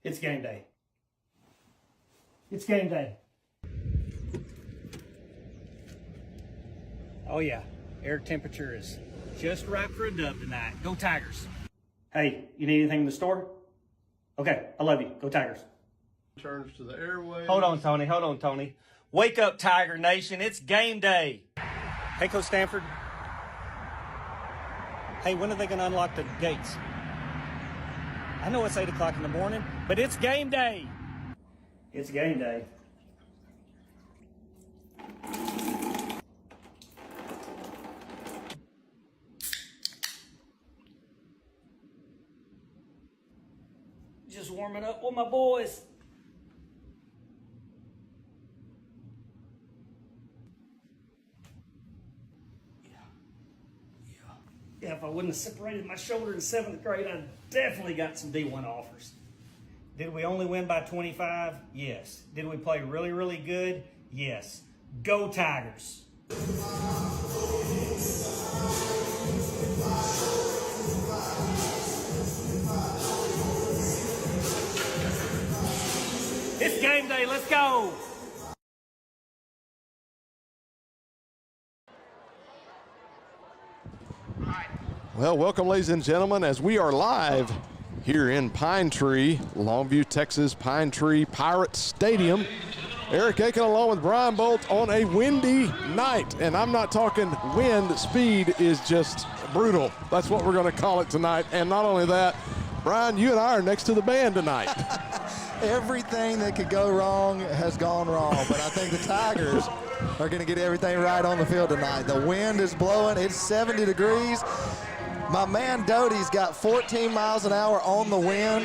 It's game day. It's game day. Oh yeah, air temperature is just right for a dub tonight. Go Tigers. Hey, you need anything in the store? Okay, I love you. Go Tigers. Turns to the airway. Hold on, Tony. Hold on, Tony. Wake up, Tiger Nation. It's game day. Hey, Coach Stanford. Hey, when are they going to unlock the gates? I know it's 8 o'clock in the morning, but it's game day. It's game day. Just warming up with my boys. Yeah, if I wouldn't have separated my shoulder in 7th grade, I definitely got some D1 offers. Did we only win by 25? Yes. Did we play really, really good? Yes. Go Tigers. It's game day. Let's go. Well, welcome, ladies and gentlemen, as we are live here in Pine Tree, Longview, Texas, Pine Tree Pirates Stadium. Eric Aiken along with Brian Bolt on a windy night, and I'm not talking wind, speed is just brutal. That's what we're going to call it tonight. And not only that, Brian, you and I are next to the band tonight. Everything that could go wrong has gone wrong, but I think the Tigers are going to get everything right on the field tonight. The wind is blowing. It's 70 degrees. My man Doty's got 14 miles an hour on the wind.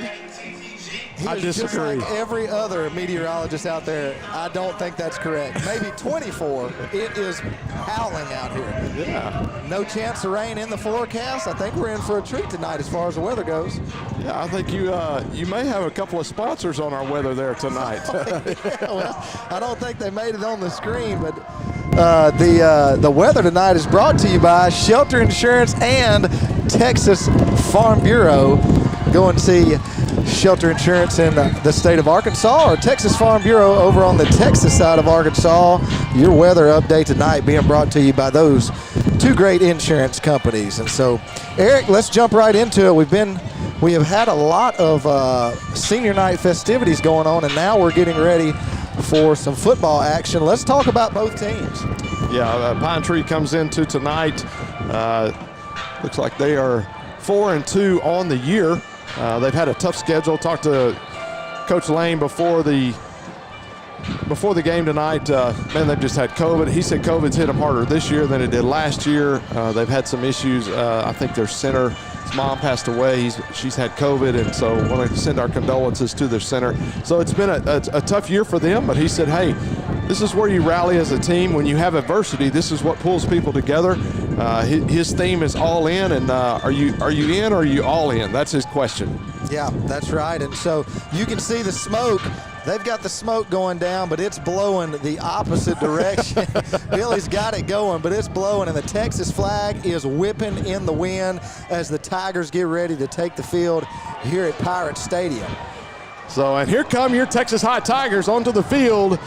He I is disagree. just like every other meteorologist out there. I don't think that's correct. Maybe 24. It is howling out here. Yeah. No chance of rain in the forecast. I think we're in for a treat tonight as far as the weather goes. Yeah, I think you may have a couple of sponsors on our weather there tonight. Yeah, well, I don't think they made it on the screen, but the weather tonight is brought to you by Shelter Insurance and Texas Farm Bureau. Go and see Shelter Insurance in the state of Arkansas or Texas Farm Bureau over on the Texas side of Arkansas. Your weather update tonight being brought to you by those two great insurance companies. And so, Eric, let's jump right into it. We have had a lot of senior night festivities going on, and now we're getting ready for some football action. Let's talk about both teams. Yeah, Pine Tree comes into tonight. Looks like they are 4-2 on the year. They've had a tough schedule. Talked to Coach Lane before the game tonight. Man, they've just had COVID. He said COVID's hit them harder this year than it did last year. They've had some issues. I think their center, his mom passed away. She's had COVID, and so I want to send our condolences to their center. So it's been a tough year for them, but he said, hey, this is where you rally as a team. When you have adversity, this is what pulls people together. His theme is all in, and are you in or are you all in? That's his question. Yeah, that's right. And so you can see the smoke. They've got the smoke going down, but it's blowing the opposite direction. Billy's got it going, but it's blowing, and the Texas flag is whipping in the wind as the Tigers get ready to take the field here at Pirate Stadium. So, and here come your Texas High Tigers onto the field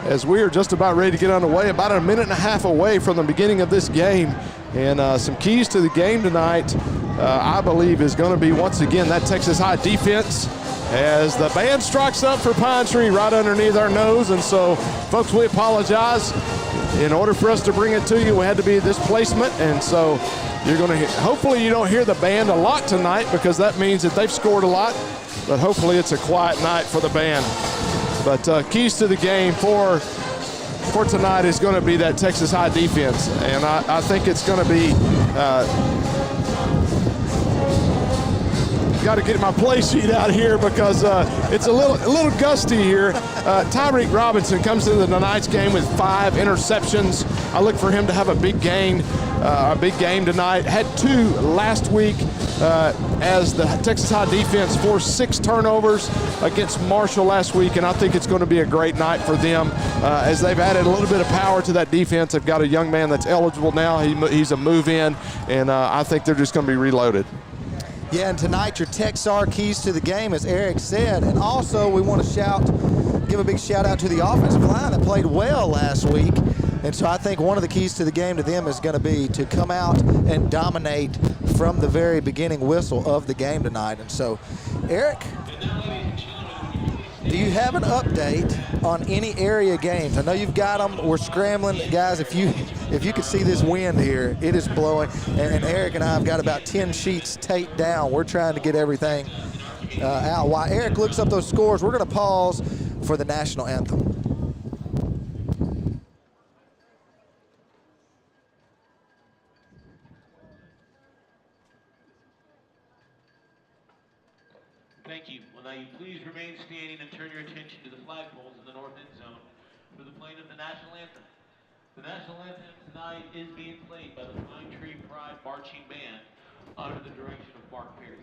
as we are just about ready to get underway, about a minute and a half away from the beginning of this game. And some keys to the game tonight, I believe, is going to be, once again, that Texas High defense as the band strikes up for Pine Tree right underneath our nose. And so, folks, we apologize. In order for us to bring it to you, we had to be this placement. And so you're going to, hopefully you don't hear the band a lot tonight, because that means that they've scored a lot. But hopefully it's a quiet night for the band. But keys to the game for tonight is going to be that Texas High defense. And I think it's going to be got to get my play sheet out here because it's a little gusty here. Tyreek Robinson comes into tonight's game with 5 interceptions. I look for him to have a big game tonight. Had 2 last week as the Texas High defense forced 6 turnovers against Marshall last week, and I think it's going to be a great night for them as they've added a little bit of power to that defense. They've got a young man that's eligible now. He's a move-in, and I think they're just going to be reloaded. Yeah, and tonight your Texar keys to the game, as Eric said. And also we want to give a big shout out to the offensive line that played well last week. And so I think one of the keys to the game to them is going to be to come out and dominate from the very beginning whistle of the game tonight. And so, Eric, do you have an update on any area games? I know you've got them. We're scrambling. Guys, if you could see this wind here, it is blowing. And Eric and I have got about 10 sheets taped down. We're trying to get everything out. While Eric looks up those scores, we're going to pause for the national anthem. Thank you. Will now you please remain standing and turn your attention to the flagpoles in the north end zone for the playing of the national anthem. The national anthem tonight is being played by the Pine Tree Pride Marching Band under the direction of Mark Perry.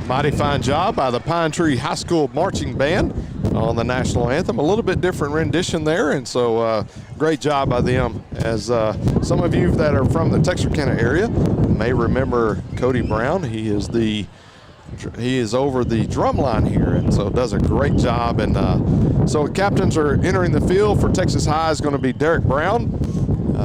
Mighty fine job by the Pine Tree High School Marching Band on the national anthem. A little bit different rendition there, and so great job by them. As some of you that are from the Texarkana area may remember Cody Brown. He is over the drum line here, and so does a great job. And so captains are entering the field for Texas High is going to be Derek Brown.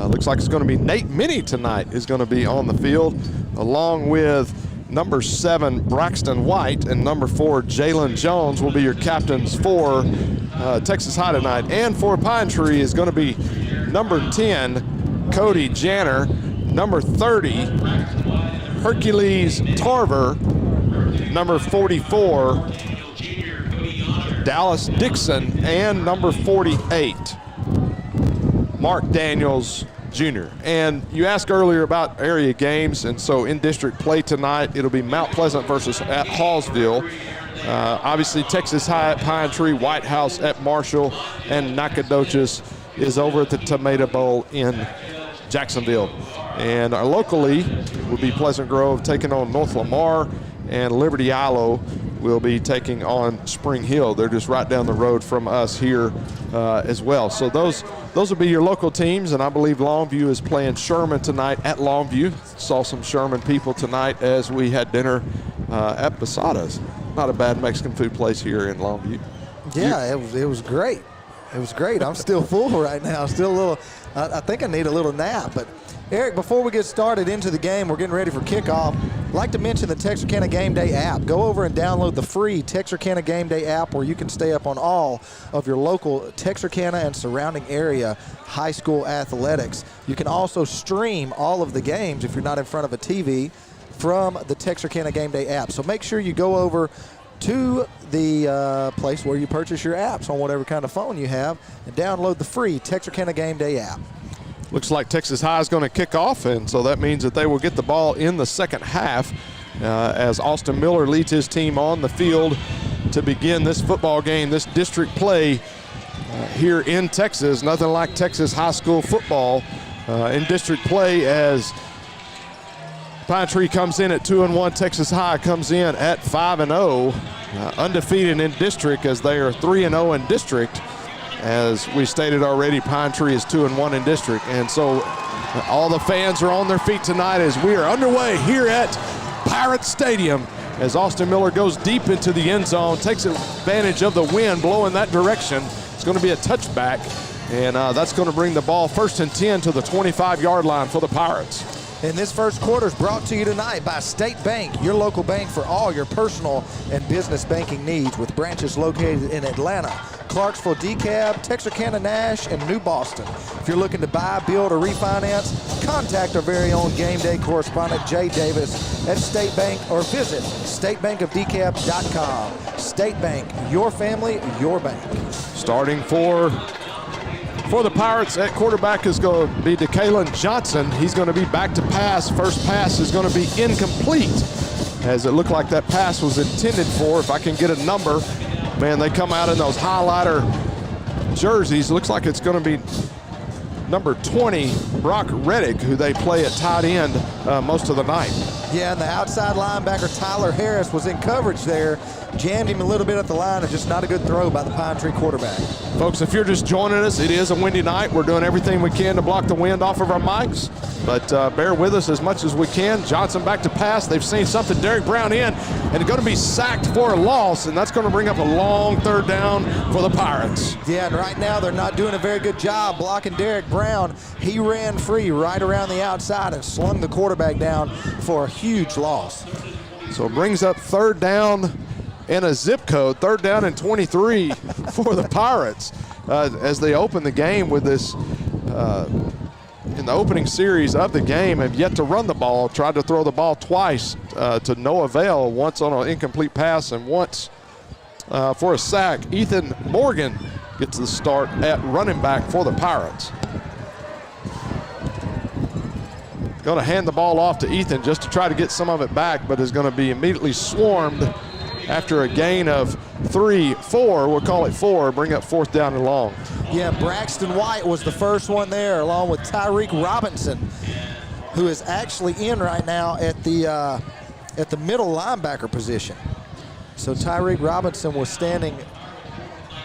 Looks like it's going to be Nate Minnie tonight is going to be on the field, along with number 7, Braxton White, and number 4, Jalen Jones will be your captains for Texas High tonight. And for Pine Tree is going to be number 10, Cody Janner, number 30, Hercules Tarver, number 44, Dallas Dixon, and number 48, Mark Daniels Jr. And you asked earlier about area games, and so in district play tonight, it'll be Mount Pleasant versus at Hallsville. Obviously, Texas High at Pine Tree, White House at Marshall, and Nacogdoches is over at the Tomato Bowl in Jacksonville. And locally will be Pleasant Grove taking on North Lamar, and Liberty Ilo will be taking on Spring Hill. They're just right down the road from us here as well. So those will be your local teams, and I believe Longview is playing Sherman tonight at Longview. Saw some Sherman people tonight as we had dinner at Posada's. Not a bad Mexican food place here in Longview. Yeah, it was great. It was great. I'm still full right now. Still a little, I think I need a little nap. But Eric, before we get started into the game, we're getting ready for kickoff. I'd like to mention the Texarkana Gameday app. Go over and download the free Texarkana Gameday app, where you can stay up on all of your local Texarkana and surrounding area high school athletics. You can also stream all of the games if you're not in front of a TV from the Texarkana Gameday app. So make sure you go over to the place where you purchase your apps on whatever kind of phone you have and download the free Texarkana Gameday app. Looks like Texas High is going to kick off, and so that means that they will get the ball in the second half as Austin Miller leads his team on the field to begin this football game, this district play here in Texas. Nothing like Texas high school football in district play as Pine Tree comes in at 2-1. Texas High comes in at 5-0, undefeated in district as they are 3-0 in district. As we stated already, Pine Tree is 2-1 in district. And so all the fans are on their feet tonight as we are underway here at Pirate Stadium as Austin Miller goes deep into the end zone, takes advantage of the wind blowing that direction. It's going to be a touchback, and that's going to bring the ball 1st and 10 to the 25-yard line for the Pirates. And this first quarter is brought to you tonight by State Bank, your local bank for all your personal and business banking needs, with branches located in Atlanta, Clarksville, DeKalb, Texarkana, Nash, and New Boston. If you're looking to buy, build, or refinance, contact our very own Game Day correspondent, Jay Davis, at State Bank, or visit statebankofdcab.com. State Bank, your family, your bank. Starting for the Pirates at quarterback is going to be DeKalen Johnson. He's going to be back to pass. First pass is going to be incomplete, as it looked like that pass was intended for. If I can get a number, man, they come out in those highlighter jerseys. Looks like it's going to be number 20, Brock Reddick, who they play at tight end most of the night. Yeah, and the outside linebacker, Tyler Harris, was in coverage there. Jammed him a little bit at the line, and just not a good throw by the Pine Tree quarterback. Folks, if you're just joining us, it is a windy night. We're doing everything we can to block the wind off of our mics, but bear with us as much as we can. Johnson back to pass. They've seen something. Derek Brown in, and going to be sacked for a loss, and that's going to bring up a long 3rd down for the Pirates. Yeah, and right now they're not doing a very good job blocking Derek Brown. He ran free right around the outside and slung the quarterback down for a huge loss. So it brings up 3rd down and a zip code, 3rd down and 23 for the Pirates as they open the game with this in the opening series of the game, have yet to run the ball, tried to throw the ball twice to no avail, once on an incomplete pass and once for a sack. Ethan Morgan gets the start at running back for the Pirates. Going to hand the ball off to Ethan just to try to get some of it back, but is going to be immediately swarmed after a gain of 4. We'll call it 4, bring up 4th down and long. Yeah, Braxton White was the first one there, along with Tyreek Robinson, who is actually in right now at the middle linebacker position. So Tyreek Robinson was standing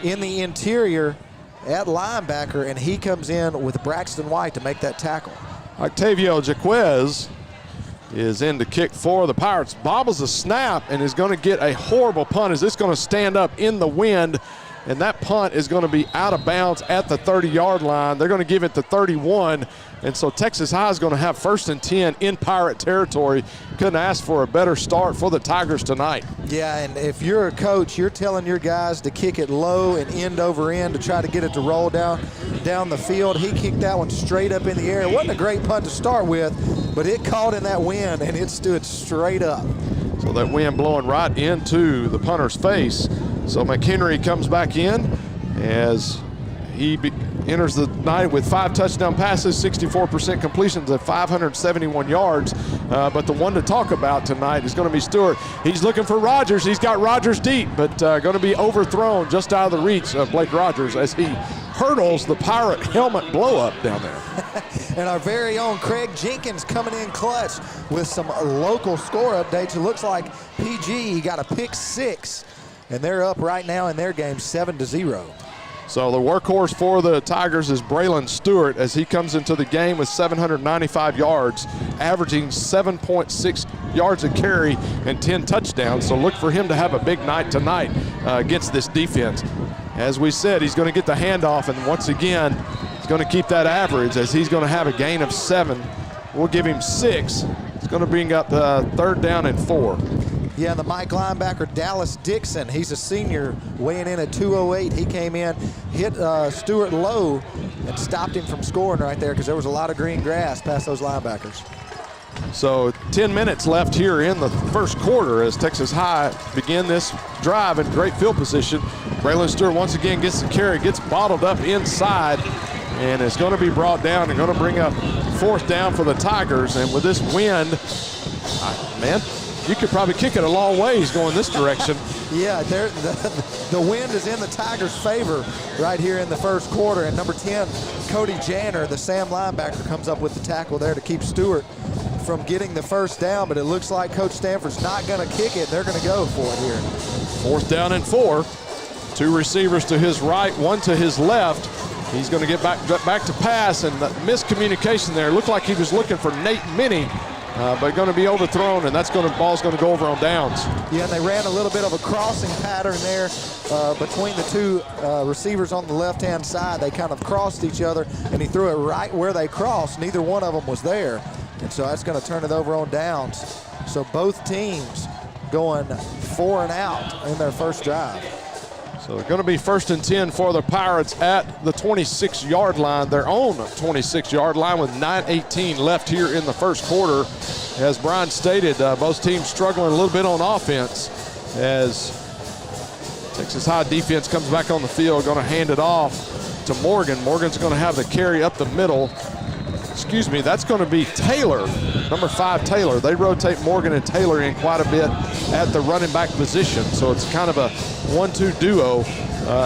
in the interior at linebacker, and he comes in with Braxton White to make that tackle. Octavio Jaquez is in to kick for the Pirates. Bobbles a snap and is going to get a horrible punt. Is this going to stand up in the wind? And that punt is going to be out of bounds at the 30-yard line. They're going to give it to 31. And so Texas High is going to have 1st and 10 in Pirate territory. Couldn't ask for a better start for the Tigers tonight. Yeah, and if you're a coach, you're telling your guys to kick it low and end over end to try to get it to roll down the field. He kicked that one straight up in the air. It wasn't a great punt to start with, but it caught in that wind and it stood straight up. So that wind blowing right into the punter's face. So McHenry comes back in as he enters the night with 5 touchdown passes, 64% completions at 571 yards. But the one to talk about tonight is going to be Stewart. He's looking for Rogers. He's got Rogers deep, but going to be overthrown just out of the reach of Blake Rogers as he hurdles the Pirate helmet blow up down there. And our very own Craig Jenkins coming in clutch with some local score updates. It looks like PG got a pick 6, and they're up right now in their game 7-0. So the workhorse for the Tigers is Braylon Stewart as he comes into the game with 795 yards, averaging 7.6 yards a carry and 10 touchdowns. So look for him to have a big night tonight against this defense. As we said, he's going to get the handoff, and once again, he's going to keep that average as he's going to have a gain of 7. We'll give him 6. It's going to bring up 3rd down and 4. Yeah, the Mike linebacker, Dallas Dixon, he's a senior weighing in at 208. He came in, hit Stewart low, and stopped him from scoring right there because there was a lot of green grass past those linebackers. So 10 minutes left here in the first quarter as Texas High begin this drive in great field position. Braylon Stewart once again gets the carry, gets bottled up inside, and it's going to be brought down and going to bring up 4th down for the Tigers. And with this wind, man, you could probably kick it a long ways going this direction. Yeah, the wind is in the Tigers' favor right here in the first quarter. And number 10, Cody Janner, the Sam linebacker, comes up with the tackle there to keep Stewart from getting the first down. But it looks like Coach Stanford's not going to kick it. They're going to go for it here. 4th down and 4. 2 receivers to his right, 1 to his left. He's going to get back to pass, and the miscommunication there. Looked like he was looking for Nate Minnie, but going to be overthrown, and ball's going to go over on downs. Yeah, and they ran a little bit of a crossing pattern there between the 2 receivers on the left-hand side. They kind of crossed each other, and he threw it right where they crossed. Neither one of them was there, and so that's going to turn it over on downs. So both teams going 4 and out in their first drive. So they're going to be 1st and 10 for the Pirates at the 26-yard line, their own 26-yard line, with 9:18 left here in the first quarter. As Brian stated, both teams struggling a little bit on offense as Texas High defense comes back on the field, going to hand it off to Morgan. Morgan's going to have the carry up the middle. Excuse me, that's going to be Taylor, number 5 Taylor. They rotate Morgan and Taylor in quite a bit at the running back position. So it's kind of a 1-2 duo.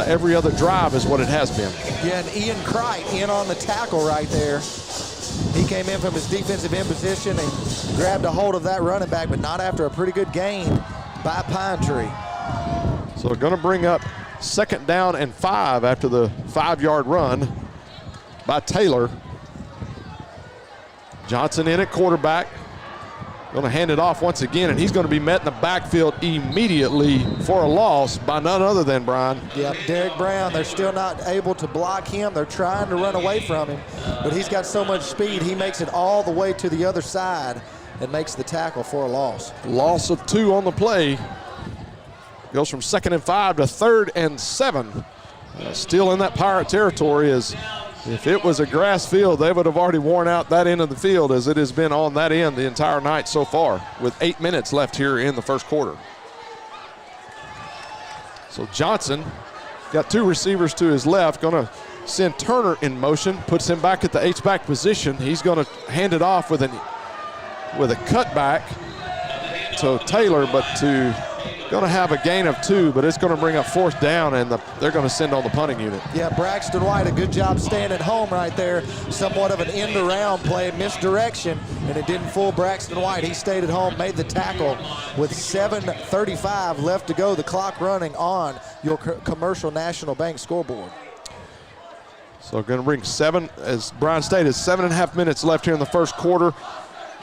Every other drive is what it has been. Yeah, and Ian Kright in on the tackle right there. He came in from his defensive end position and grabbed a hold of that running back, but not after a pretty good gain by Pine Tree. So they're going to bring up 2nd down and 5 after the 5-yard run by Taylor. Johnson in at quarterback. Going to hand it off once again, and he's going to be met in the backfield immediately for a loss by none other than Brian. Yeah, Derek Brown. They're still not able to block him. They're trying to run away from him, but he's got so much speed, he makes it all the way to the other side and makes the tackle for a loss. Loss of 2 on the play. Goes from 2nd and 5 to 3rd and 7. Still in that Pirate territory. As if it was a grass field, they would have already worn out that end of the field, as it has been on that end the entire night so far, with 8 minutes left here in the first quarter. So Johnson got 2 receivers to his left, going to send Turner in motion, puts him back at the H-back position. He's going to hand it off with a cutback to Taylor, but going to have a gain of 2, but it's going to bring up 4th down, and they're going to send on the punting unit. Yeah, Braxton White, a good job staying at home right there. Somewhat of an end-around play, misdirection, and it didn't fool Braxton White. He stayed at home, made the tackle with 7:35 left to go. The clock running on your Commercial National Bank scoreboard. So going to bring 7, as Brian stated, 7.5 minutes left here in the first quarter.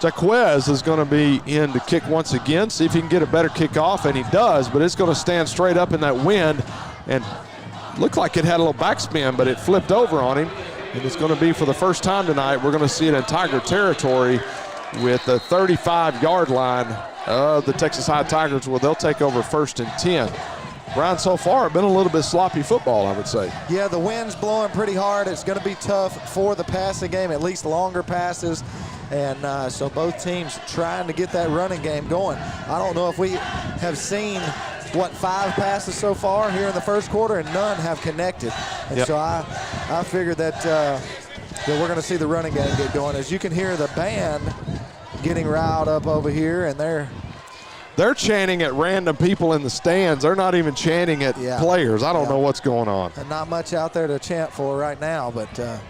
Jaquez is going to be in to kick once again, see if he can get a better kickoff, and he does, but it's going to stand straight up in that wind, and looked like it had a little backspin, but it flipped over on him, and it's going to be for the first time tonight. We're going to see it in Tiger territory with the 35-yard line of the Texas High Tigers, where they'll take over 1st and 10. Brian, so far, it's been a little bit sloppy football, I would say. Yeah, the wind's blowing pretty hard. It's going to be tough for the passing game, at least longer passes. And so both teams trying to get that running game going. I don't know if we have seen, 5 passes so far here in the first quarter, and none have connected. And so I figured that we're going to see the running game get going. As you can hear the band getting riled up over here, and they're chanting at random people in the stands. They're not even chanting at players. I don't know what's going on. And not much out there to chant for right now, but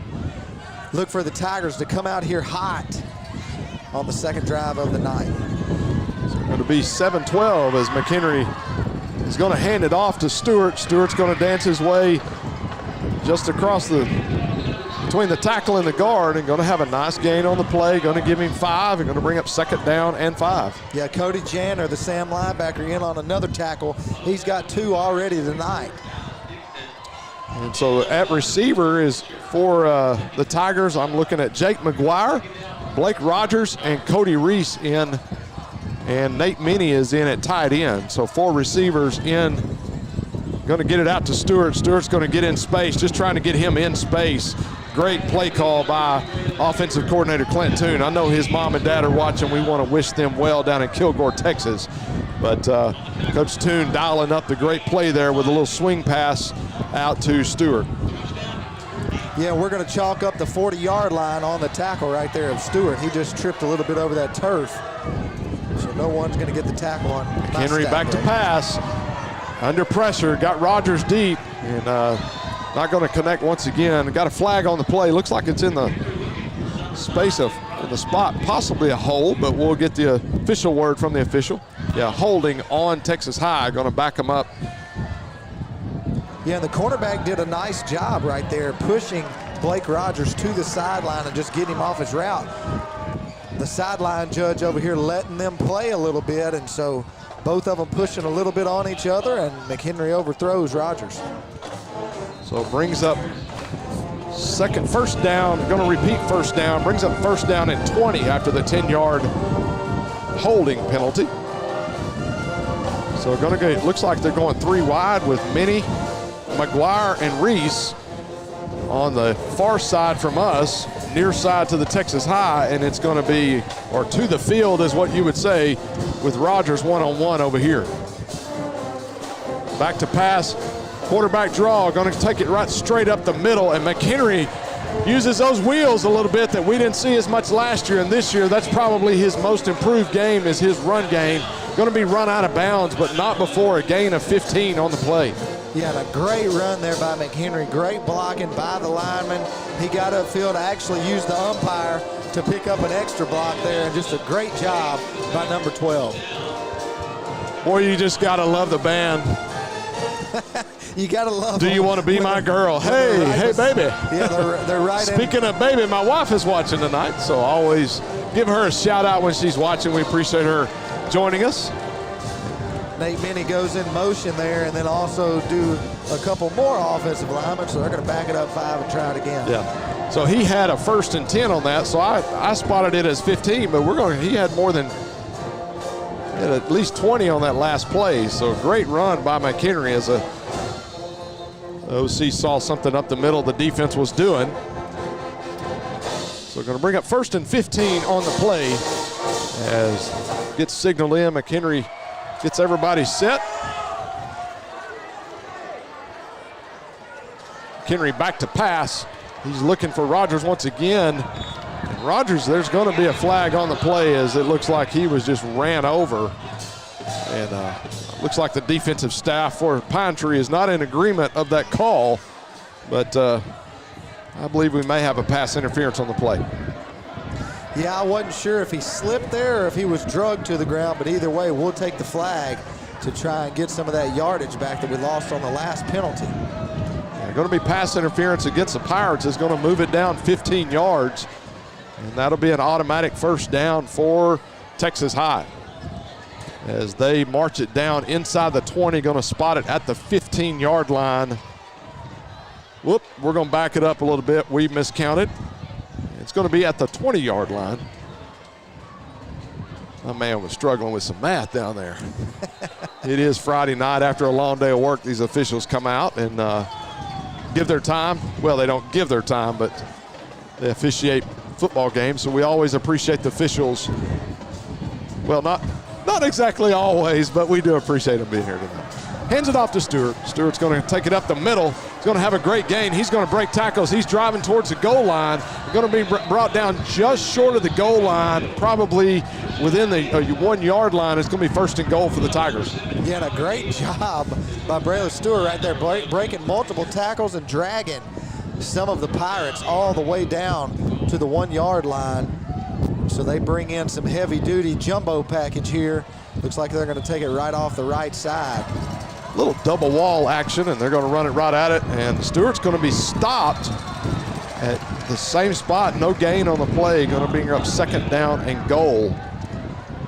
look for the Tigers to come out here hot on the second drive of the night. It's going to be 7-12 as McHenry is going to hand it off to Stewart. Stewart's going to dance his way just across between the tackle and the guard, and going to have a nice gain on the play. Going to give him 5 and going to bring up 2nd down and 5. Yeah, Cody Janner, the Sam linebacker, in on another tackle. He's got 2 already tonight. And so at receiver is for the Tigers. I'm looking at Jake McGuire, Blake Rogers, and Cody Reese in, and Nate Minnie is in at tight end. So 4 receivers in. Going to get it out to Stewart. Stewart's going to get in space, just trying to get him in space. Great play call by offensive coordinator Clint Toon. I know his mom and dad are watching. We want to wish them well down in Kilgore, Texas. But Coach Toon dialing up the great play there with a little swing pass out to Stewart. Yeah, we're going to chalk up the 40-yard line on the tackle right there of Stewart. He just tripped a little bit over that turf. So no one's going to get the tackle on. Henry back to pass. Under pressure, got Rogers deep, and not going to connect once again. Got a flag on the play. Looks like it's in the space of, in the spot, possibly a hold, but we'll get the official word from the official. Yeah, holding on Texas High, going to back them up. Yeah, and the cornerback did a nice job right there, pushing Blake Rogers to the sideline and just getting him off his route. The sideline judge over here letting them play a little bit, and so both of them pushing a little bit on each other, and McHenry overthrows Rogers. So it brings up first down, going to repeat first down, brings up first down and 20 after the 10-yard holding penalty. So going to go, it looks like they're going 3 wide with Minnie, McGuire, and Reese on the far side from us, near side to the Texas High, and it's going to be, or to the field is what you would say, with Rogers one-on-one over here. Back to pass, quarterback draw, going to take it right straight up the middle, and McHenry uses those wheels a little bit that we didn't see as much last year, and this year that's probably his most improved game, is his run game. Going to be run out of bounds, but not before a gain of 15 on the play. Yeah, and a great run there by McHenry. Great blocking by the lineman. He got upfield, actually used the umpire to pick up an extra block there, and just a great job by number 12. Boy, you just got to love the band. You got to love Do you want to be my girl? Hey, hey, baby. Yeah, they're right. Speaking of baby, my wife is watching tonight, so always give her a shout out when she's watching. We appreciate her joining us. Nate Minnie goes in motion there, and then also do a couple more offensive linemen, so they're going to back it up 5 and try it again. Yeah. So he had a 1st and 10 on that, so I spotted it as 15, but he had more than, at least 20 on that last play. So great run by McHenry as the OC saw something up the middle the defense was doing. So going to bring up 1st and 15 on the play as gets signaled in. McHenry gets everybody set. McHenry back to pass. He's looking for Rogers once again. And Rogers, there's going to be a flag on the play as it looks like he was just ran over. And looks like the defensive staff for Pine Tree is not in agreement of that call. But I believe we may have a pass interference on the play. Yeah, I wasn't sure if he slipped there or if he was drugged to the ground, but either way, we'll take the flag to try and get some of that yardage back that we lost on the last penalty. Yeah, going to be pass interference against the Pirates. Is going to move it down 15 yards, and that'll be an automatic first down for Texas High as they march it down inside the 20, going to spot it at the 15-yard line. Whoop, we're going to back it up a little bit. We miscounted. It's going to be at the 20-yard line. My man was struggling with some math down there. It is Friday night after a long day of work. These officials come out and give their time. Well, they don't give their time, but they officiate football games, so we always appreciate the officials. Well, not exactly always, but we do appreciate them being here tonight. Hands it off to Stewart. Stewart's going to take it up the middle. He's going to have a great gain. He's going to break tackles. He's driving towards the goal line. Going to be brought down just short of the goal line, probably within the 1-yard line. It's going to be 1st and goal for the Tigers. Yeah, and a great job by Braylon Stewart right there, breaking multiple tackles and dragging some of the Pirates all the way down to the 1-yard line. So they bring in some heavy-duty jumbo package here. Looks like they're going to take it right off the right side. Little double wall action, and they're going to run it right at it, and Stewart's going to be stopped at the same spot. No gain on the play. Going to bring up 2nd down and goal.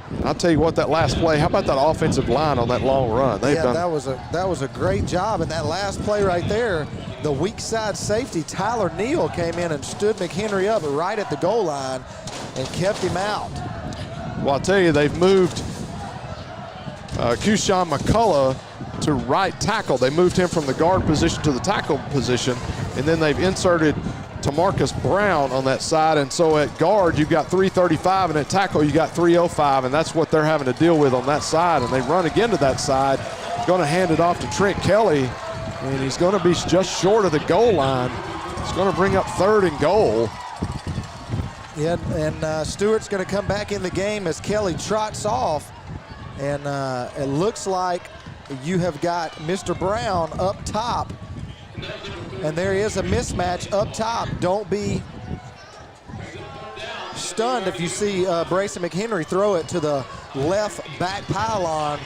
And I'll tell you what, that last play, how about that offensive line on that long run? That was a great job. And that last play right there, the weak side safety, Tyler Neal, came in and stood McHenry up right at the goal line and kept him out. Well, I'll tell you, they've moved Kushan McCullough to right tackle. They moved him from the guard position to the tackle position, and then they've inserted Tamarcus Brown on that side. And so at guard, you've got 335, and at tackle, you got 305, and that's what they're having to deal with on that side. And they run again to that side. Going to hand it off to Trent Kelly, and he's going to be just short of the goal line. It's going to bring up 3rd and goal. Yeah, and Stewart's going to come back in the game as Kelly trots off. And it looks like you have got Mr. Brown up top. And there is a mismatch up top. Don't be stunned if you see Brayson McHenry throw it to the left back pylon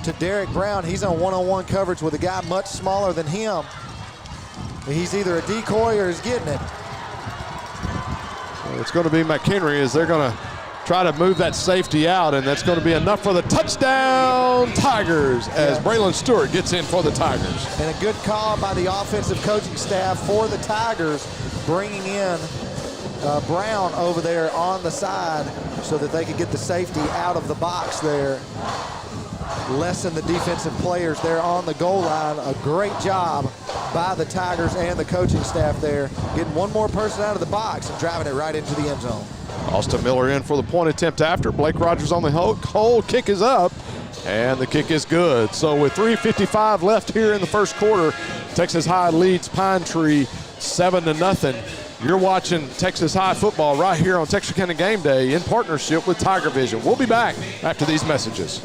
to Derek Brown. He's on one-on-one coverage with a guy much smaller than him. He's either a decoy or he's getting it. It's going to be McHenry as they're going to try to move that safety out, and that's going to be enough for the touchdown Tigers as Braylon Stewart gets in for the Tigers. And a good call by the offensive coaching staff for the Tigers, bringing in Brown over there on the side so that they could get the safety out of the box there. Lessen the defensive players there on the goal line. A great job by the Tigers and the coaching staff there, getting one more person out of the box and driving it right into the end zone. Austin Miller in for the point attempt after. Blake Rogers on the hole. Kick is up, and the kick is good. So with 3:55 left here in the first quarter, Texas High leads Pine Tree 7-0. You're watching Texas High football right here on Texarkana Game Day in partnership with TigerVision. We'll be back after these messages.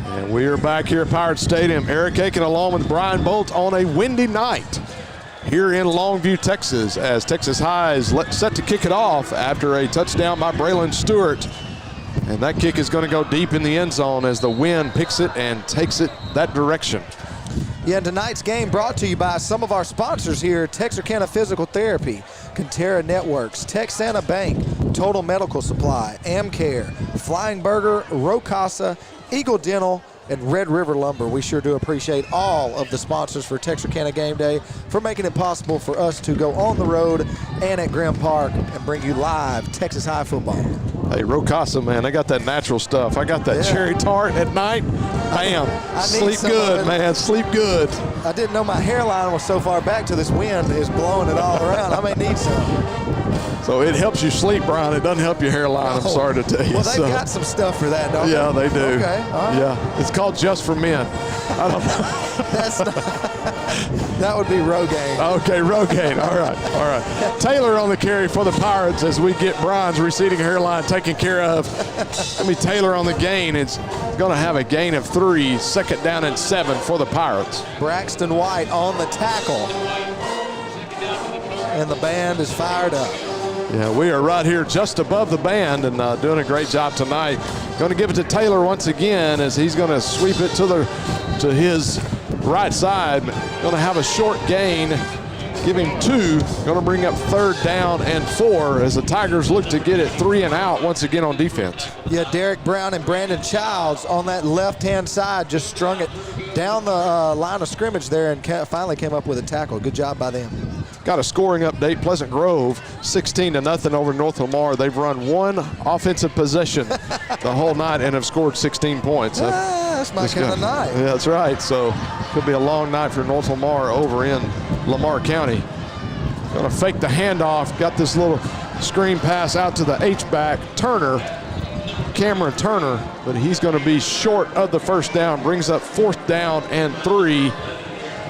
And we are back here at Pirate Stadium. Eric Aiken along with Brian Bolt on a windy night here in Longview, Texas, as Texas High is set to kick it off after a touchdown by Braylon Stewart. And that kick is going to go deep in the end zone as the wind picks it and takes it that direction. Yeah, tonight's game brought to you by some of our sponsors here: Texarkana Physical Therapy, Conterra Networks, Texana Bank, Total Medical Supply, Amcare, Flying Burger, Rocasa, Eagle Dental, and Red River Lumber. We sure do appreciate all of the sponsors for Texarkana Game Day for making it possible for us to go on the road and at Graham Park and bring you live Texas High football. Hey, Rocasa, man, I got that natural stuff. I got that cherry tart at night. Bam. Sleep good, man. Sleep good. I didn't know my hairline was so far back to this wind is blowing it all around. I may need some. So it helps you sleep, Brian. It doesn't help your hairline, I'm sorry to tell you. Well, they've got some stuff for that, don't they? Yeah, they do. Okay, all right. Yeah, it's called Just for Men. I don't know. That's not, that would be Rogaine. Okay, Rogaine. All right. Taylor on the carry for the Pirates as we get Brian's receding hairline taken care of. Taylor on the gain. It's going to have a gain of 3, 2nd down and 7 for the Pirates. Braxton White on the tackle. And the band is fired up. Yeah, we are right here just above the band and doing a great job tonight. Going to give it to Taylor once again as he's going to sweep it to his right side. Going to have a short gain. Give him 2. Going to bring up 3rd down and 4 as the Tigers look to get it 3 and out once again on defense. Yeah, Derek Brown and Brandon Childs on that left-hand side just strung it down the line of scrimmage there and finally came up with a tackle. Good job by them. Got a scoring update. Pleasant Grove 16-0 over North Lamar. They've run 1 offensive possession the whole night and have scored 16 points. That's my kind of night. Yeah, that's right. So could be a long night for North Lamar over in Lamar County. Going to fake the handoff. Got this little screen pass out to the H-back, Turner, Cameron Turner, but he's going to be short of the 1st down. Brings up 4th down and 3.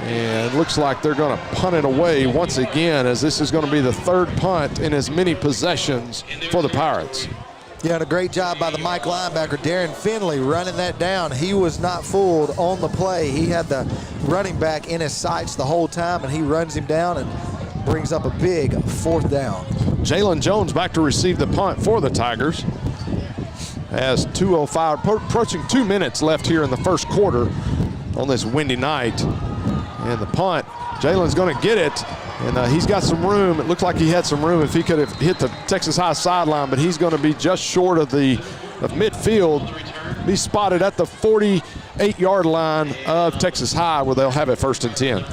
And it looks like they're going to punt it away once again, as this is going to be the 3rd punt in as many possessions for the Pirates. Yeah, and a great job by the Mike linebacker, Darren Finley, running that down. He was not fooled on the play. He had the running back in his sights the whole time, and he runs him down and brings up a big 4th down. Jalen Jones back to receive the punt for the Tigers. Has 2:05, approaching 2 minutes left here in the first quarter on this windy night. And the punt, Jalen's going to get it. And he's got some room. It looked like he had some room if he could have hit the Texas High sideline, but he's going to be just short of midfield. Be spotted at the 48-yard line of Texas High, where they'll have it 1st and 10.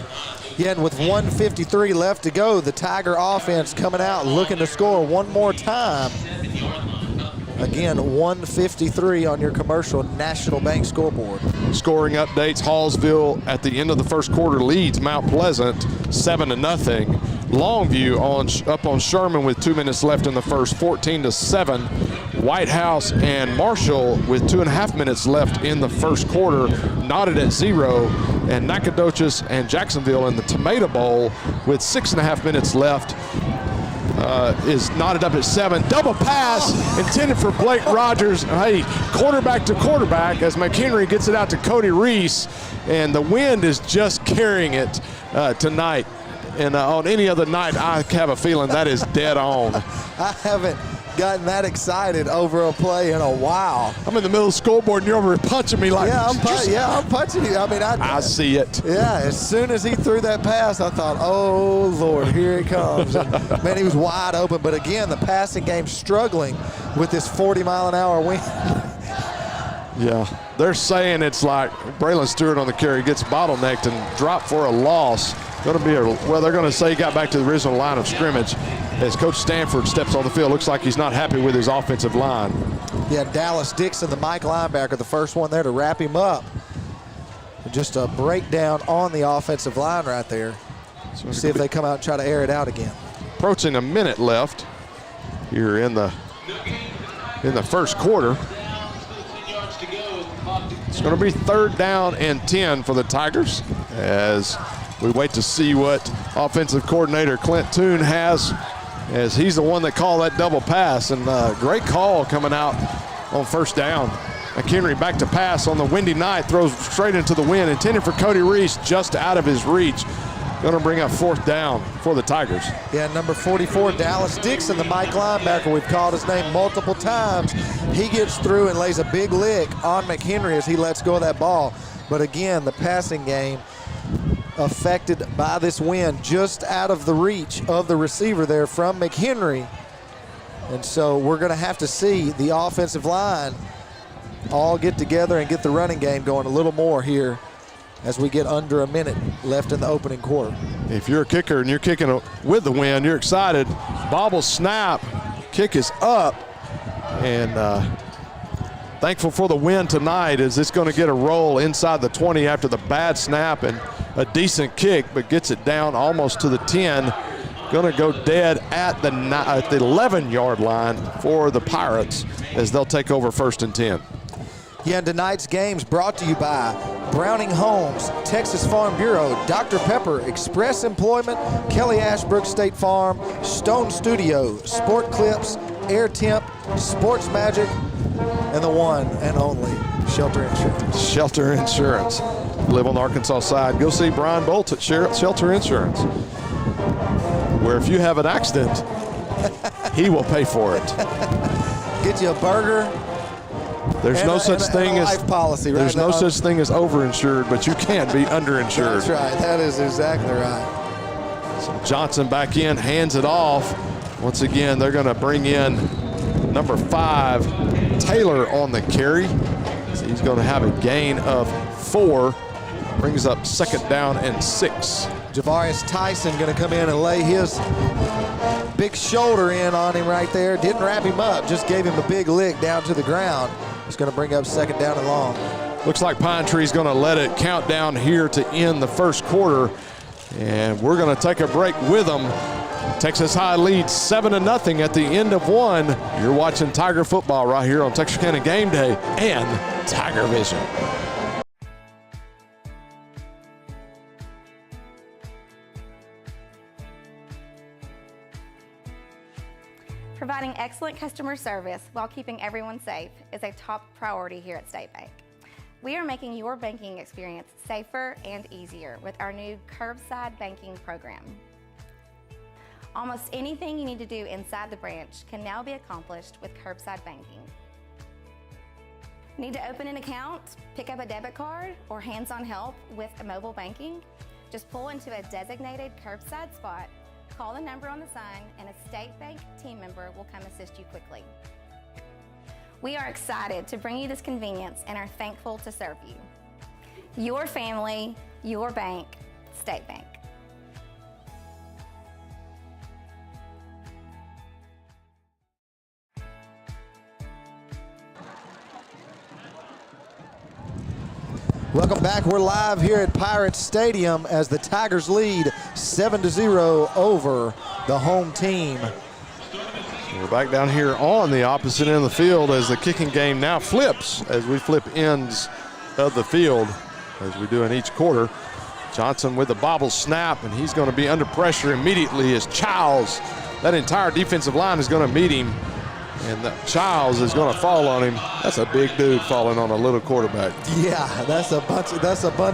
Yeah, and with 1:53 left to go, the Tiger offense coming out looking to score one more time. Again, 1:53 on your commercial National Bank scoreboard. Scoring updates, Hallsville at the end of the first quarter leads Mount Pleasant 7-0. Longview up on Sherman with 2 minutes left in the first, 14-7. White House and Marshall with 2.5 minutes left in the first quarter, knotted at 0. And Nacogdoches and Jacksonville in the Tomato Bowl with 6.5 minutes left. Is knotted up at 7. Double pass intended for Blake Rogers. Hey, quarterback to quarterback as McHenry gets it out to Cody Reese. And the wind is just carrying it tonight. And on any other night, I have a feeling that is dead on. I haven't gotten that excited over a play in a while. I'm in the middle of the scoreboard and you're over here punching me like, I'm punching you. I mean, I see it. Yeah, as soon as he threw that pass, I thought, oh, Lord, here it comes. And, man, he was wide open. But again, the passing game struggling with this 40-mile-an-hour wind. Yeah, they're saying it's like Braylon Stewart on the carry gets bottlenecked and dropped for a loss. Going to be they're going to say he got back to the original line of scrimmage as Coach Stanford steps on the field. Looks like he's not happy with his offensive line. Yeah, Dallas Dixon, the Mike linebacker, the first one there to wrap him up. Just a breakdown on the offensive line right there. So we'll see if they come out and try to air it out again. Approaching a minute left here in the first quarter. It's going to be 3rd down and 10 for the Tigers as we wait to see what offensive coordinator Clint Toon has, as he's the one that called that double pass. And great call coming out on 1st down. McHenry back to pass on the windy night, throws straight into the wind, intended for Cody Reese, just out of his reach. Going to bring up 4th down for the Tigers. Yeah, number 44, Dallas Dixon, the Mike linebacker. We've called his name multiple times. He gets through and lays a big lick on McHenry as he lets go of that ball. But again, the passing game affected by this wind, just out of the reach of the receiver there from McHenry. And so we're going to have to see the offensive line all get together and get the running game going a little more here as we get under a minute left in the opening quarter. If you're a kicker and you're kicking with the wind, you're excited. Bobble snap, kick is up, and thankful for the wind tonight as it's going to get a roll inside the 20 after the bad snap and a decent kick, but gets it down almost to the 10. Going to go dead at the 11-yard line for the Pirates as they'll take over 1st and 10. Yeah, and tonight's game's brought to you by Browning Homes, Texas Farm Bureau, Dr. Pepper, Express Employment, Kelly Ashbrook State Farm, Stone Studio, Sport Clips, Air Temp, Sports Magic, and the one and only Shelter Insurance. Shelter Insurance. Live on the Arkansas side, go see Brian Bolt at Shelter Insurance, where if you have an accident, he will pay for it. Get you a burger. There's no such thing as life policy. There's no such thing as overinsured, but you can't be underinsured. That's right. That is exactly right. So Johnson back in, hands it off. Once again, they're going to bring in number 5, Taylor, on the carry. So he's going to have a gain of 4. Brings up 2nd down and 6. Javarius Tyson going to come in and lay his big shoulder in on him right there. Didn't wrap him up, just gave him a big lick down to the ground. It's going to bring up 2nd down and long. Looks like Pine Tree's going to let it count down here to end the first quarter. And we're going to take a break with them. Texas High leads 7-0 at the end of 1. You're watching Tiger football right here on Texarkana Game Day and TigerVision. Providing excellent customer service while keeping everyone safe is a top priority here at State Bank. We are making your banking experience safer and easier with our new curbside banking program. Almost anything you need to do inside the branch can now be accomplished with curbside banking. Need to open an account, pick up a debit card, or hands-on help with mobile banking? Just pull into a designated curbside spot, call the number on the sign, and a State Bank team member will come assist you quickly. We are excited to bring you this convenience and are thankful to serve you. Your family, your bank, State Bank. Welcome back. We're live here at Pirates Stadium as the Tigers lead 7-0 over the home team. We're back down here on the opposite end of the field as the kicking game now flips as we flip ends of the field as we do in each quarter. Johnson with the bobble snap, and he's going to be under pressure immediately as Childs, that entire defensive line is going to meet him, and Childs is going to fall on him. That's a big dude falling on a little quarterback. Yeah, that's a bunch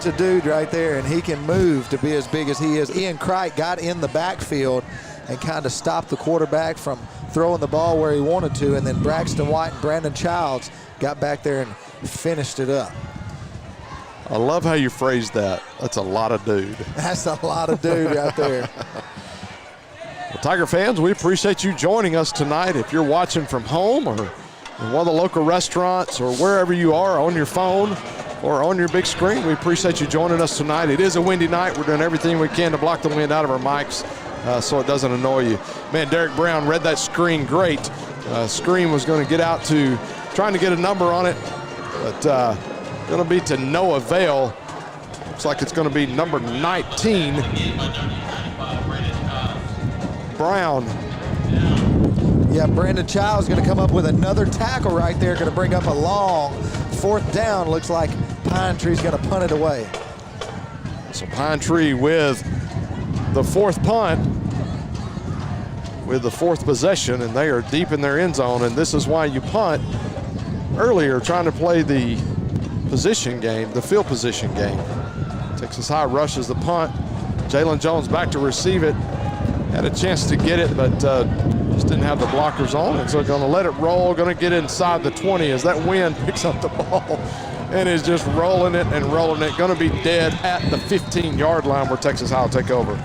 of dude right there, and he can move to be as big as he is. Ian Cricht got in the backfield and kind of stopped the quarterback from throwing the ball where he wanted to, and then Braxton White and Brandon Childs got back there and finished it up. I love how you phrased that. That's a lot of dude. That's a lot of dude right there. Well, Tiger fans, we appreciate you joining us tonight. If you're watching from home or in one of the local restaurants or wherever you are on your phone or on your big screen, we appreciate you joining us tonight. It is a windy night. We're doing everything we can to block the wind out of our mics so it doesn't annoy you. Man, Derek Brown read that screen great. Screen was going to get out to trying to get a number on it, but going to be to no avail. Looks like it's going to be number 19. Brown. Yeah, Brandon Childs going to come up with another tackle right there. Going to bring up a long 4th down. Looks like Pine Tree's going to punt it away. So Pine Tree with the 4th punt, with the 4th possession, and they are deep in their end zone, and this is why you punt earlier, trying to play the position game, the field position game. Texas High rushes the punt. Jalen Jones back to receive it. Had a chance to get it, but just didn't have the blockers on, and so going to let it roll, going to get inside the 20 as that wind picks up the ball and is just rolling it and rolling it. Going to be dead at the 15-yard line where Texas High will take over.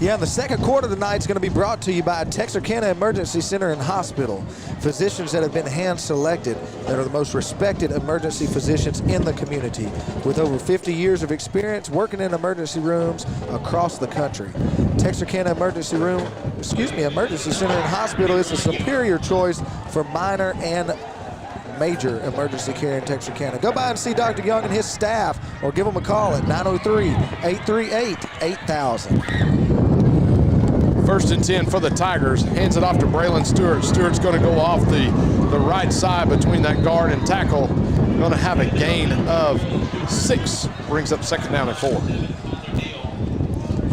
Yeah, the second quarter tonight is going to be brought to you by Texarkana Emergency Center and Hospital. Physicians that have been hand-selected that are the most respected emergency physicians in the community with over 50 years of experience working in emergency rooms across the country. Texarkana Emergency Center and Hospital is a superior choice for minor and major emergency care in Texarkana. Go by and see Dr. Young and his staff or give them a call at 903-838-8000. 1st and 10 for the Tigers. Hands it off to Braylon Stewart. Stewart's going to go off the right side between that guard and tackle. Going to have a gain of 6. Brings up 2nd down and 4.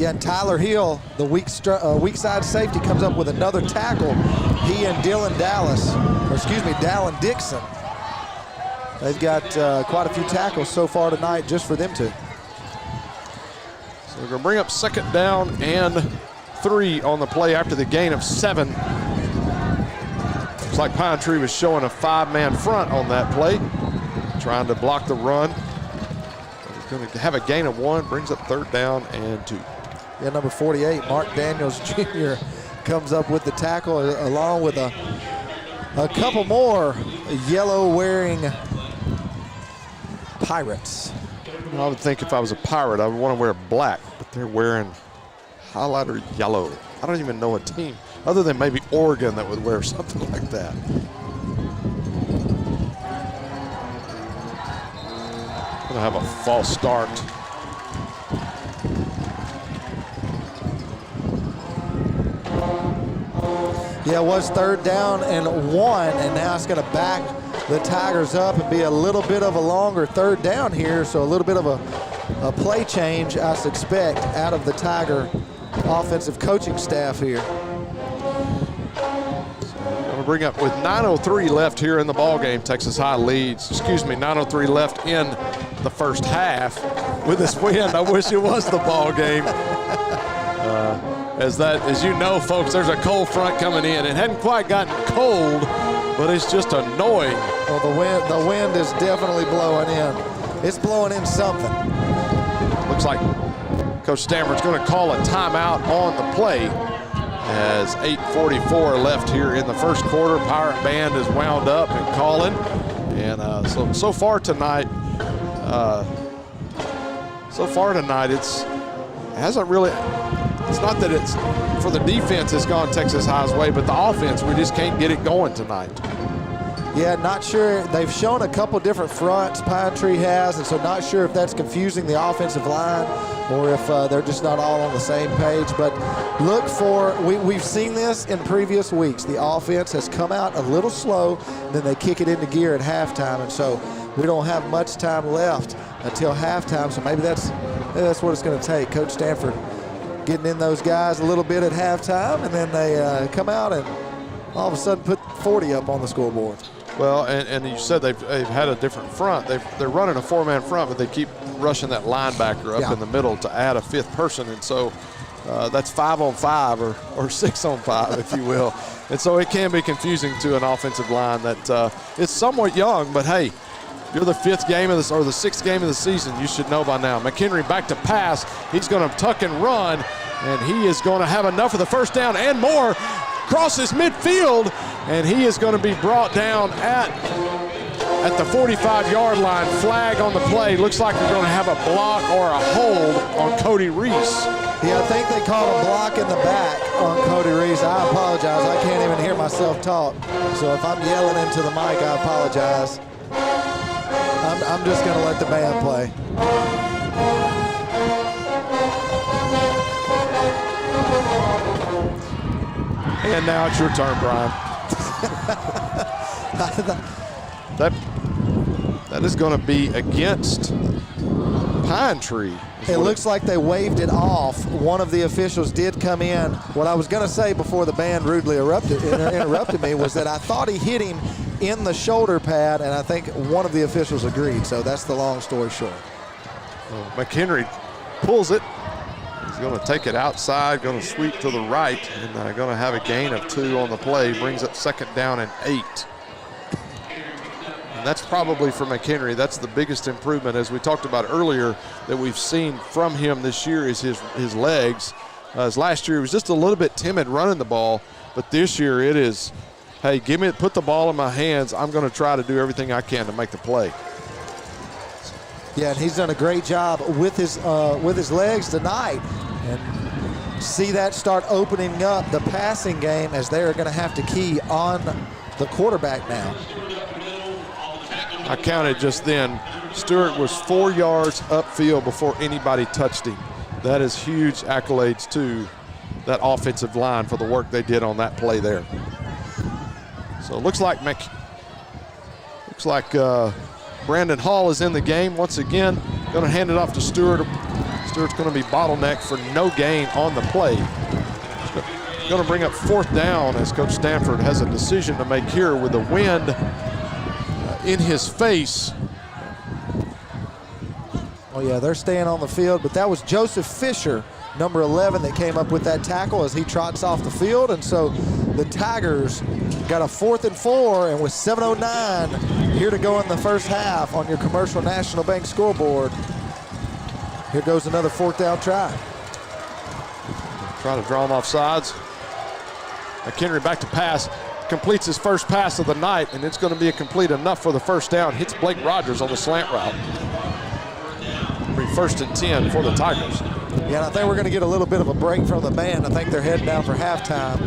Yeah, and Tyler Hill, the weak side safety, comes up with another tackle. He and Dallin Dixon. They've got quite a few tackles so far tonight just for them two. So they're going to bring up 2nd down and 3 on the play after the gain of 7. Looks like Pine Tree was showing a 5-man front on that play, trying to block the run. He's going to have a gain of 1, brings up 3rd down and 2. Yeah, number 48, Mark Daniels Jr. comes up with the tackle along with a couple more yellow-wearing Pirates. I would think if I was a Pirate, I would want to wear black, but they're wearing highlighter yellow. I don't even know a team other than maybe Oregon that would wear something like that. Gonna have a false start. Yeah, it was 3rd down and 1, and now it's going to back the Tigers up and be a little bit of a longer 3rd down here, so a little bit of a play change, I suspect, out of the Tiger offensive coaching staff here. So we're going to We'll bring up with 9:03 left here in the ball game. Texas High leads, 9:03 left in the first half. With this win, I wish it was the ball game. As you know, folks, there's a cold front coming in. It hadn't quite gotten cold, but it's just annoying. Well, the wind is definitely blowing in. It's blowing in something. Looks like Coach Stanford's going to call a timeout on the play as 8:44 left here in the first quarter. Pirate Band is wound up and calling. And so far tonight, it's not that it's for the defense has gone Texas High's way, but the offense, we just can't get it going tonight. Yeah, not sure. They've shown a couple different fronts, Pine Tree has, and so not sure if that's confusing the offensive line or if they're just not all on the same page. But look for, we've seen this in previous weeks. The offense has come out a little slow, and then they kick it into gear at halftime, and so we don't have much time left until halftime, so maybe that's what it's going to take. Coach Stanford getting in those guys a little bit at halftime, and then they come out and all of a sudden put 40 up on the scoreboard. Well, and you said they've had a different front. They're running a four-man front, but they keep rushing that linebacker up in the middle to add a fifth person, and so that's 5-on-5 or 6-on-5, if you will. And so it can be confusing to an offensive line that is somewhat young, but hey, you're the fifth game of this or the sixth game of the season. You should know by now. McHenry back to pass. He's going to tuck and run, and he is going to have enough of the first down and more. Crosses midfield, and he is going to be brought down at the 45-yard line. Flag on the play. Looks like we're going to have a block or a hold on Cody Reese. Yeah, I think they called a block in the back on Cody Reese. I apologize. I can't even hear myself talk. So if I'm yelling into the mic, I apologize. I'm just going to let the band play. And now it's your turn, Brian. that is going to be against Pine Tree. It looks like they waved it off. One of the officials did come in. What I was going to say before the band rudely interrupted me was that I thought he hit him in the shoulder pad, and I think one of the officials agreed. So that's the long story short. McHenry pulls it. He's going to take it outside, going to sweep to the right, and going to have a gain of 2 on the play. Brings up 2nd down and 8. And that's probably for McHenry. That's the biggest improvement, as we talked about earlier, that we've seen from him this year is his legs. As last year, he was just a little bit timid running the ball, but this year it is, hey, put the ball in my hands. I'm going to try to do everything I can to make the play. Yeah, and he's done a great job with his legs tonight. And see that start opening up the passing game as they're going to have to key on the quarterback now. I counted just then. Stewart was 4 yards upfield before anybody touched him. That is huge accolades to that offensive line for the work they did on that play there. So it looks like Brandon Hall is in the game once again. Going to hand it off to Stewart. Stewart's going to be bottlenecked for no gain on the play. Going to bring up 4th down as Coach Stanford has a decision to make here with the wind in his face. Oh yeah, they're staying on the field, but that was Joseph Fisher, number 11, that came up with that tackle as he trots off the field. And so the Tigers got a 4th and 4, and with 7:09 here to go in the first half on your Commercial National Bank scoreboard, here goes another 4th down try. Trying to draw him off sides. McHenry back to pass, completes his first pass of the night, and it's going to be a complete enough for the first down. Hits Blake Rogers on the slant route. 1st and 10 for the Tigers. Yeah, and I think we're going to get a little bit of a break from the band. I think they're heading down for halftime.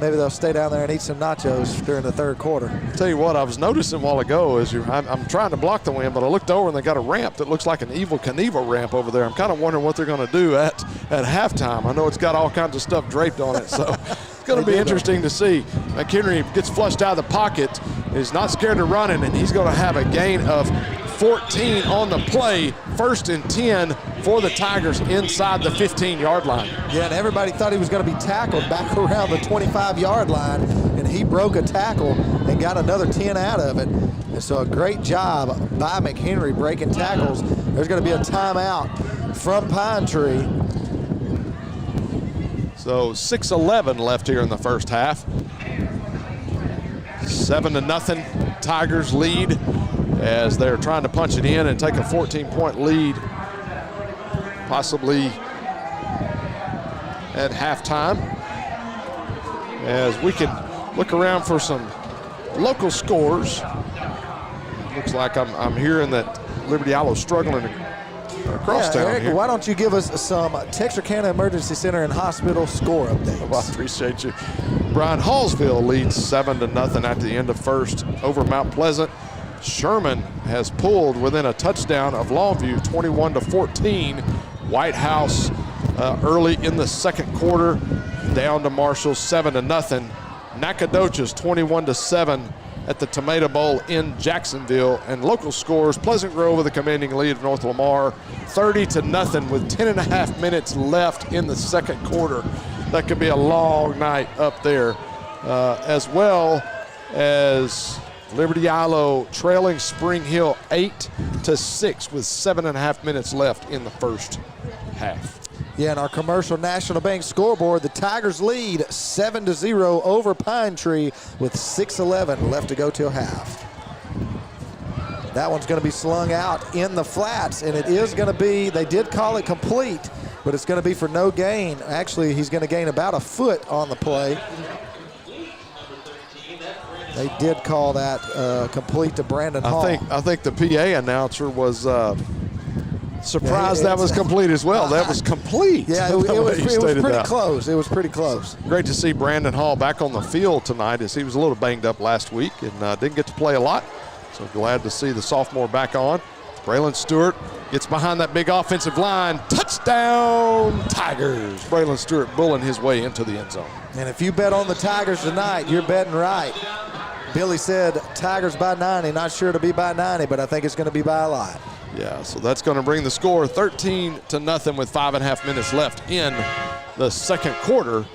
Maybe they'll stay down there and eat some nachos during the 3rd quarter. I'll tell you what, I was noticing a while ago as I'm trying to block the wind, but I looked over and they got a ramp that looks like an Evel Knievel ramp over there. I'm kind of wondering what they're going to do at halftime. I know it's got all kinds of stuff draped on it, so it's going to be interesting to see. McHenry gets flushed out of the pocket, is not scared to run it, and he's going to have a gain of 14 on the play. 1st and 10 for the Tigers inside the 15-yard line. Yeah, and everybody thought he was going to be tackled back around the 25-yard line, and he he broke a tackle and got another 10 out of it. And so a great job by McHenry breaking tackles. There's going to be a timeout from Pine Tree. So 6:11 left here in the first half. 7-0 Tigers lead as they're trying to punch it in and take a 14-point lead, possibly at halftime. As we can look around for some local scores. Looks like I'm hearing that Liberty Iowa struggling across town Eric, here. why don't you give us some Texarkana Emergency Center and Hospital score updates? Well, I appreciate you. Brian Hallsville leads 7-0 at the end of first over Mount Pleasant. Sherman has pulled within a touchdown of Longview, 21-14. White House early in the second quarter, down to Marshall, 7-0. Nacogdoches 21-7 at the Tomato Bowl in Jacksonville. And local scores, Pleasant Grove with a commanding lead of North Lamar, 30-0 with 10.5 minutes left in the second quarter. That could be a long night up there, as well as Liberty Ilo trailing Spring Hill 8-6 with 7.5 minutes left in the first half. Yeah, in our Commercial National Bank scoreboard, the Tigers lead 7-0 over Pine Tree with 6:11 left to go till half. That one's going to be slung out in the flats, and it is going to be, they did call it complete, but it's going to be for no gain. Actually, he's going to gain about a foot on the play. They did call that complete to Brandon Hall. I think the PA announcer was surprised that was complete as well. That was complete. Yeah, it was pretty close. It was pretty close. Great to see Brandon Hall back on the field tonight, as he was a little banged up last week and didn't get to play a lot. So glad to see the sophomore back on. Braylon Stewart gets behind that big offensive line. Touchdown, Tigers. Braylon Stewart bulling his way into the end zone. And if you bet on the Tigers tonight, you're betting right. Billy said Tigers by 90. Not sure to be by 90, but I think it's going to be by a lot. Yeah, so that's going to bring the score 13-0 with 5.5 minutes left in the second quarter.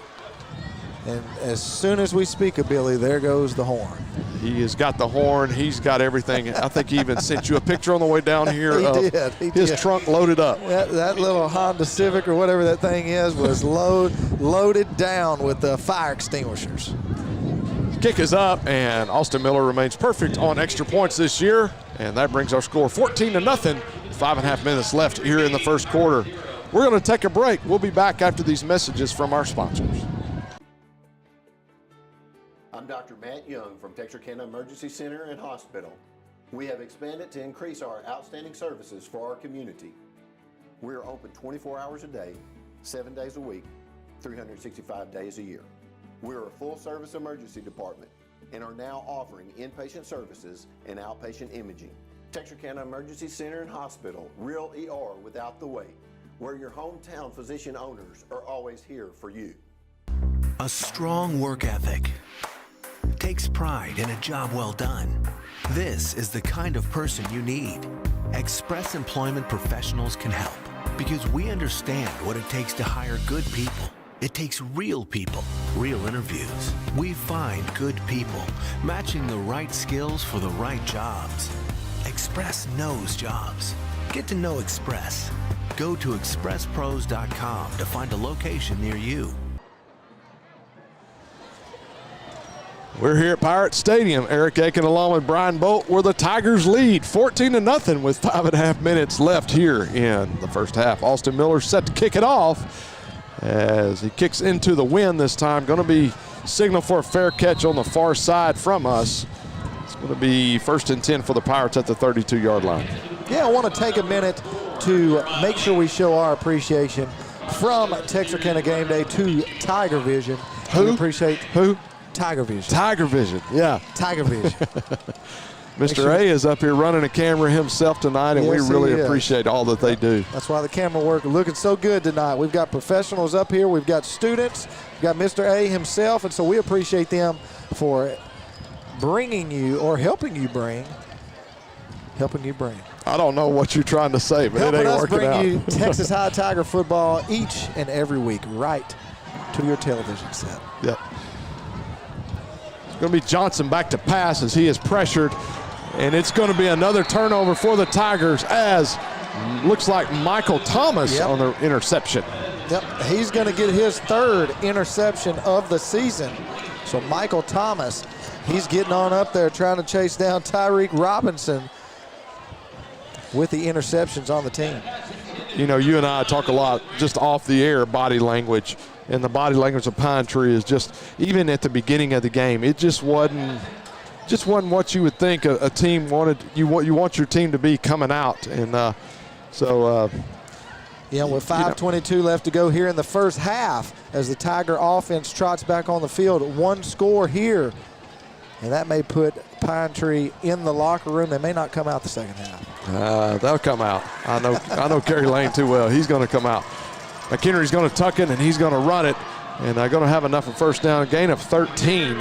And as soon as we speak of Billy, there goes the horn. He has got the horn. He's got everything. I think he even sent you a picture on the way down here of his trunk loaded up. That little Honda Civic or whatever that thing is was loaded down with the fire extinguishers. Kick is up, and Austin Miller remains perfect on extra points this year. And that brings our score 14-0. 5.5 minutes left here in the first quarter. We're going to take a break. We'll be back after these messages from our sponsors. I'm Dr. Matt Young from Texarkana Emergency Center and Hospital. We have expanded to increase our outstanding services for our community. We are open 24 hours a day, 7 days a week, 365 days a year. We are a full-service emergency department and are now offering inpatient services and outpatient imaging. Texarkana Emergency Center and Hospital, real ER without the wait, where your hometown physician owners are always here for you. A strong work ethic takes pride in a job well done. This is the kind of person you need. Express Employment Professionals can help because we understand what it takes to hire good people. It takes real people, real interviews. We find good people, matching the right skills for the right jobs. Express knows jobs. Get to know Express. Go to expresspros.com to find a location near you. We're here at Pirate Stadium. Eric Aiken along with Brian Bolt, where the Tigers lead 14-0 with 5.5 minutes left here in the first half. Austin Miller set to kick it off as he kicks into the wind this time. Going to be signal for a fair catch on the far side from us. It's going to be 1st and 10 for the Pirates at the 32-yard line. Yeah, I want to take a minute to make sure we show our appreciation from Texarkana Gameday to TigerVision. Who? We appreciate who? TigerVision. TigerVision, yeah. TigerVision. Mr. A is up here running a camera himself tonight, and yes, we really appreciate all that they do. That's why the camera work is looking so good tonight. We've got professionals up here. We've got students. We've got Mr. A himself, and so we appreciate them for bringing you or helping you bring. I don't know what you're trying to say, but it ain't working out. Helping us bring you Texas High Tiger football each and every week right to your television set. Yep. going to be Johnson back to pass as he is pressured. And it's going to be another turnover for the Tigers as looks like Michael Thomas on the interception. Yep, he's going to get his 3rd interception of the season. So Michael Thomas, he's getting on up there trying to chase down Tyreek Robinson with the interceptions on the team. You know, you and I talk a lot just off the air body language, and the body language of Pine Tree is just, even at the beginning of the game, it just wasn't what you would think a team wanted. You want your team to be coming out, and yeah, with 5:22 left to go here in the first half as the Tiger offense trots back on the field. 1 score here, and that may put Pine Tree in the locker room. They may not come out the second half. They'll come out. I know Kerry Lane too well. He's going to come out. McHenry's going to tuck it, and he's going to run it, and going to have enough of first down. A gain of 13.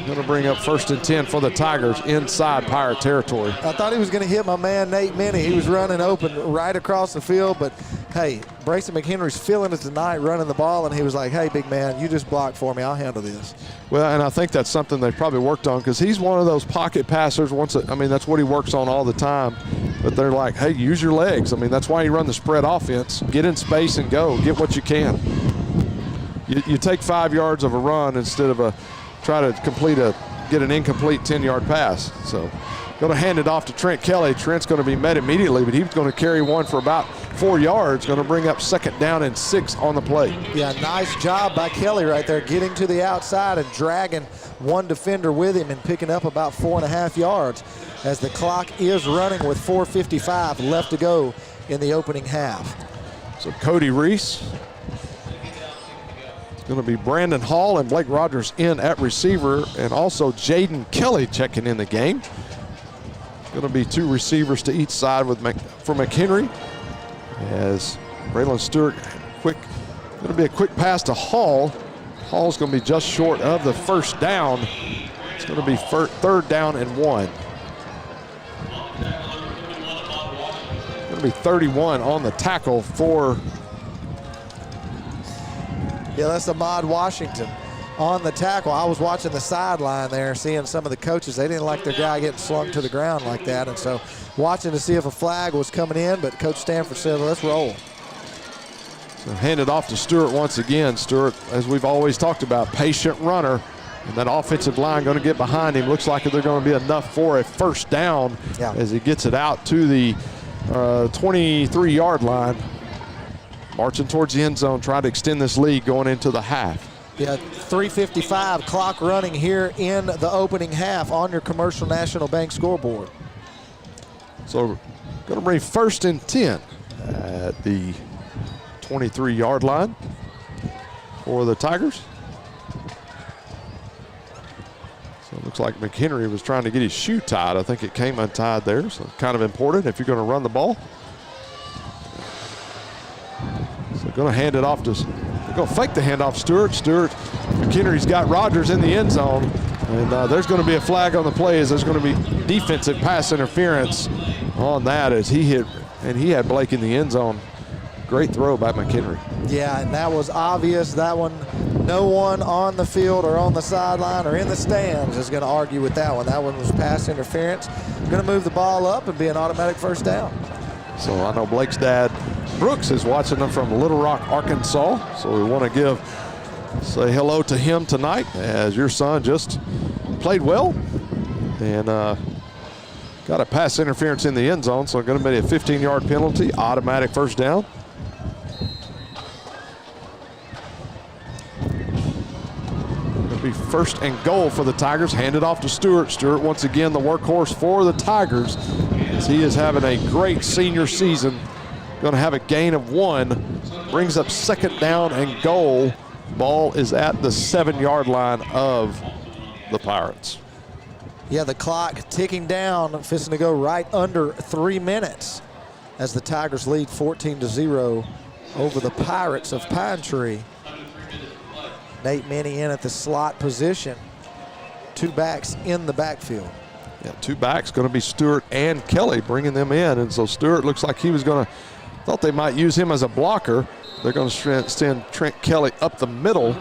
Going to bring up 1st and 10 for the Tigers inside Pirate territory. I thought he was going to hit my man Nate Minnie. He was running open right across the field, but hey, Brayson McHenry's feeling it tonight, running the ball, and he was like, hey, big man, you just block for me. I'll handle this. Well, and I think that's something they probably worked on because he's one of those pocket passers. That's what he works on all the time. But they're like, hey, use your legs. That's why you run the spread offense. Get in space and go. Get what you can. You take 5 yards of a run instead of try to get an incomplete 10-yard pass. So going to hand it off to Trent Kelly. Trent's going to be met immediately, but he's going to carry one for about 4 yards. Going to bring up 2nd down and 6 on the play. Yeah, nice job by Kelly right there, getting to the outside and dragging one defender with him and picking up about 4.5 yards as the clock is running with 4:55 left to go in the opening half. So Cody Reese. Going to be Brandon Hall and Blake Rogers in at receiver, and also Jaden Kelly checking in the game. Going to be 2 receivers to each side for McHenry. As Braylon Stewart, going to be a quick pass to Hall. Hall's going to be just short of the first down. It's going to be 3rd down and 1. Going to be 31 on the tackle for. Yeah, that's Ahmad Washington on the tackle. I was watching the sideline there, seeing some of the coaches. They didn't like their guy getting slung to the ground like that. And so watching to see if a flag was coming in, but Coach Stanford said, let's roll. So hand it off to Stewart once again. Stewart, as we've always talked about, patient runner. And that offensive line going to get behind him. Looks like they're going to be enough for a first down as he gets it out to the 23-yard line. Marching towards the end zone, trying to extend this lead going into the half. Yeah, 3:55 clock running here in the opening half on your Commercial National Bank scoreboard. So going to bring 1st and 10 at the 23-yard line for the Tigers. So it looks like McHenry was trying to get his shoe tied. I think it came untied there, so kind of important if you're going to run the ball. So going to hand it off to, they're going to fake the handoff Stewart. McHenry's got Rogers in the end zone, and there's going to be a flag on the play as there's going to be defensive pass interference on that as he hit, and he had Blake in the end zone. Great throw by McHenry. Yeah, and that was obvious. That one, no one on the field or on the sideline or in the stands is going to argue with that one. That one was pass interference. Going to move the ball up and be an automatic first down. So I know Blake's dad, Brooks, is watching them from Little Rock, Arkansas. So we want to say hello to him tonight as your son just played well and got a pass interference in the end zone. So going to be a 15-yard penalty, automatic first down. Be 1st and goal for the Tigers. Handed off to Stewart. Stewart once again the workhorse for the Tigers as he is having a great senior season. Going to have a gain of 1. Brings up 2nd down and goal. Ball is at the 7-yard line of the Pirates. Yeah, the clock ticking down, fisting to go right under 3 minutes as the Tigers lead 14-0 over the Pirates of Pine Tree. Nate Minnie in at the slot position. 2 backs in the backfield. Yeah, 2 backs, going to be Stewart and Kelly bringing them in. And so Stewart looks like he was going to, thought they might use him as a blocker. They're going to send Trent Kelly up the middle.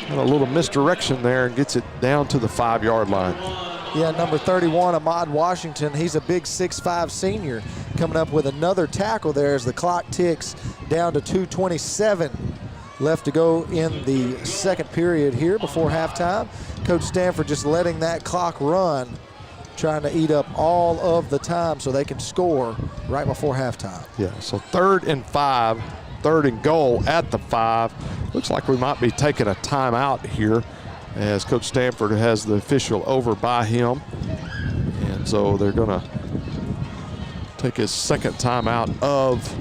a little misdirection there and gets it down to the 5-yard line. Yeah, number 31, Ahmad Washington. He's a big 6'5" senior, coming up with another tackle there as the clock ticks down to 2:27 left to go in the second period here before halftime. Coach Stanford just letting that clock run, trying to eat up all of the time so they can score right before halftime. Yeah, so 3rd and 5, 3rd and goal at the 5. Looks like we might be taking a timeout here, as Coach Stanford has the official over by him. And so they're going to take his second timeout of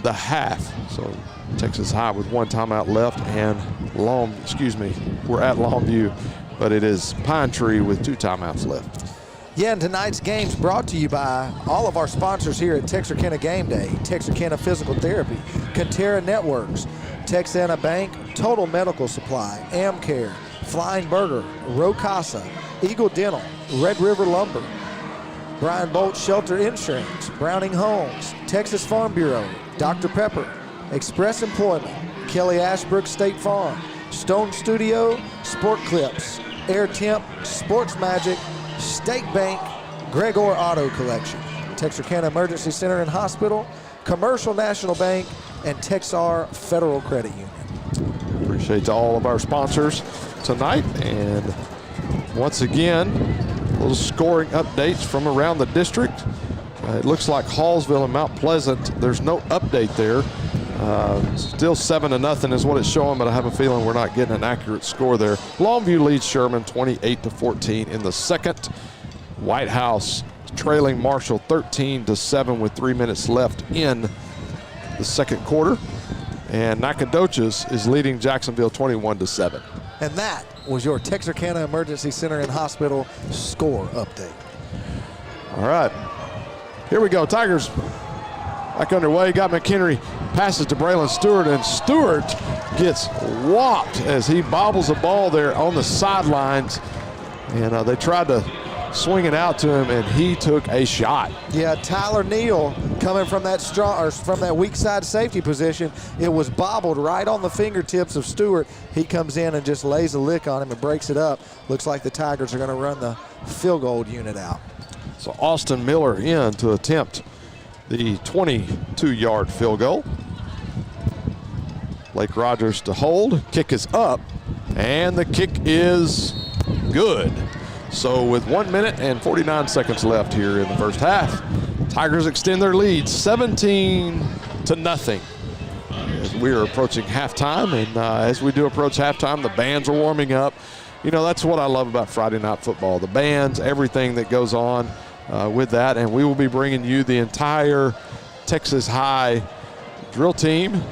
the half. So Texas High with 1 timeout left, and we're at Longview, but it is Pine Tree with 2 timeouts left. Yeah, and tonight's game's brought to you by all of our sponsors here at Texarkana Gameday: Texarkana Physical Therapy, Conterra Networks, Texana Bank, Total Medical Supply, AmCare, Flying Burger, Rocasa, Eagle Dental, Red River Lumber, Brian Bolt Shelter Insurance, Browning Homes, Texas Farm Bureau, Dr. Pepper, Express Employment, Kelly Ashbrook State Farm, Stone Studio, Sport Clips, Air Temp, Sports Magic, State Bank, Gregor Auto Collection, Texarkana Emergency Center and Hospital, Commercial National Bank, and Texar Federal Credit Union. Appreciate all of our sponsors tonight. And once again, little scoring updates from around the district. It looks like Hallsville and Mount Pleasant, there's no update there. Still 7-0 is what it's showing, but I have a feeling we're not getting an accurate score there. Longview leads Sherman 28-14 in the second. White House trailing Marshall 13-7 with 3 minutes left in the second quarter. And Nacogdoches is leading Jacksonville 21-7. And that was your Texarkana Emergency Center and Hospital score update. All right, here we go. Tigers back underway. Got McHenry, passes to Braylon Stewart, and Stewart gets whopped as he bobbles the ball there on the sidelines. And they tried to swing it out to him, and he took a shot. Yeah, Tyler Neal coming from that from that weak side safety position. It was bobbled right on the fingertips of Stewart. He comes in and just lays a lick on him and breaks it up. Looks like the Tigers are going to run the field goal unit out. So Austin Miller in to attempt the 22-yard field goal. Blake Rogers to hold. Kick is up, and the kick is good. So with 1 minute and 49 seconds left here in the first half, Tigers extend their lead 17-0 as we are approaching halftime. And as we do approach halftime, the bands are warming up. You know, that's what I love about Friday Night Football, the bands, everything that goes on with that. And we will be bringing you the entire Texas High drill team,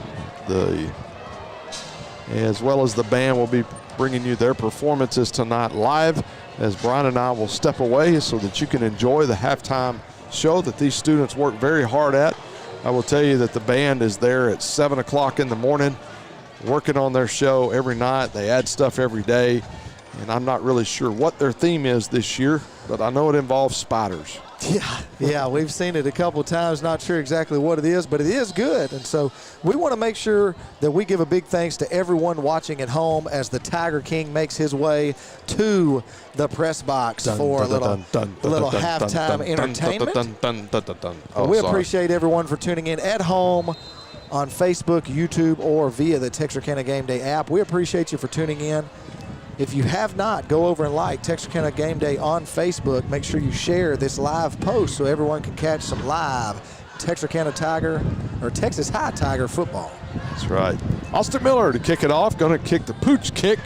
as well as the band will be bringing you their performances tonight live, as Brian and I will step away so that you can enjoy the halftime show that these students work very hard at. I will tell you that the band is there at 7 o'clock in the morning working on their show every night. They add stuff every day, and I'm not really sure what their theme is this year, but I know it involves spiders. Yeah, we've seen it a couple of times. Not sure exactly what it is, but it is good. And so we want to make sure that we give a big thanks to everyone watching at home as the Tiger King makes his way to the press box for a little halftime entertainment. We appreciate everyone for tuning in at home on Facebook, YouTube, or via the Texarkana Game Day app. We appreciate you for tuning in. If you have not, go over and like Texarkana Game Day on Facebook. Make sure you share this live post so everyone can catch some live Texarkana Tiger or Texas High Tiger football. That's right. Austin Miller to kick it off. Going to kick the pooch kick,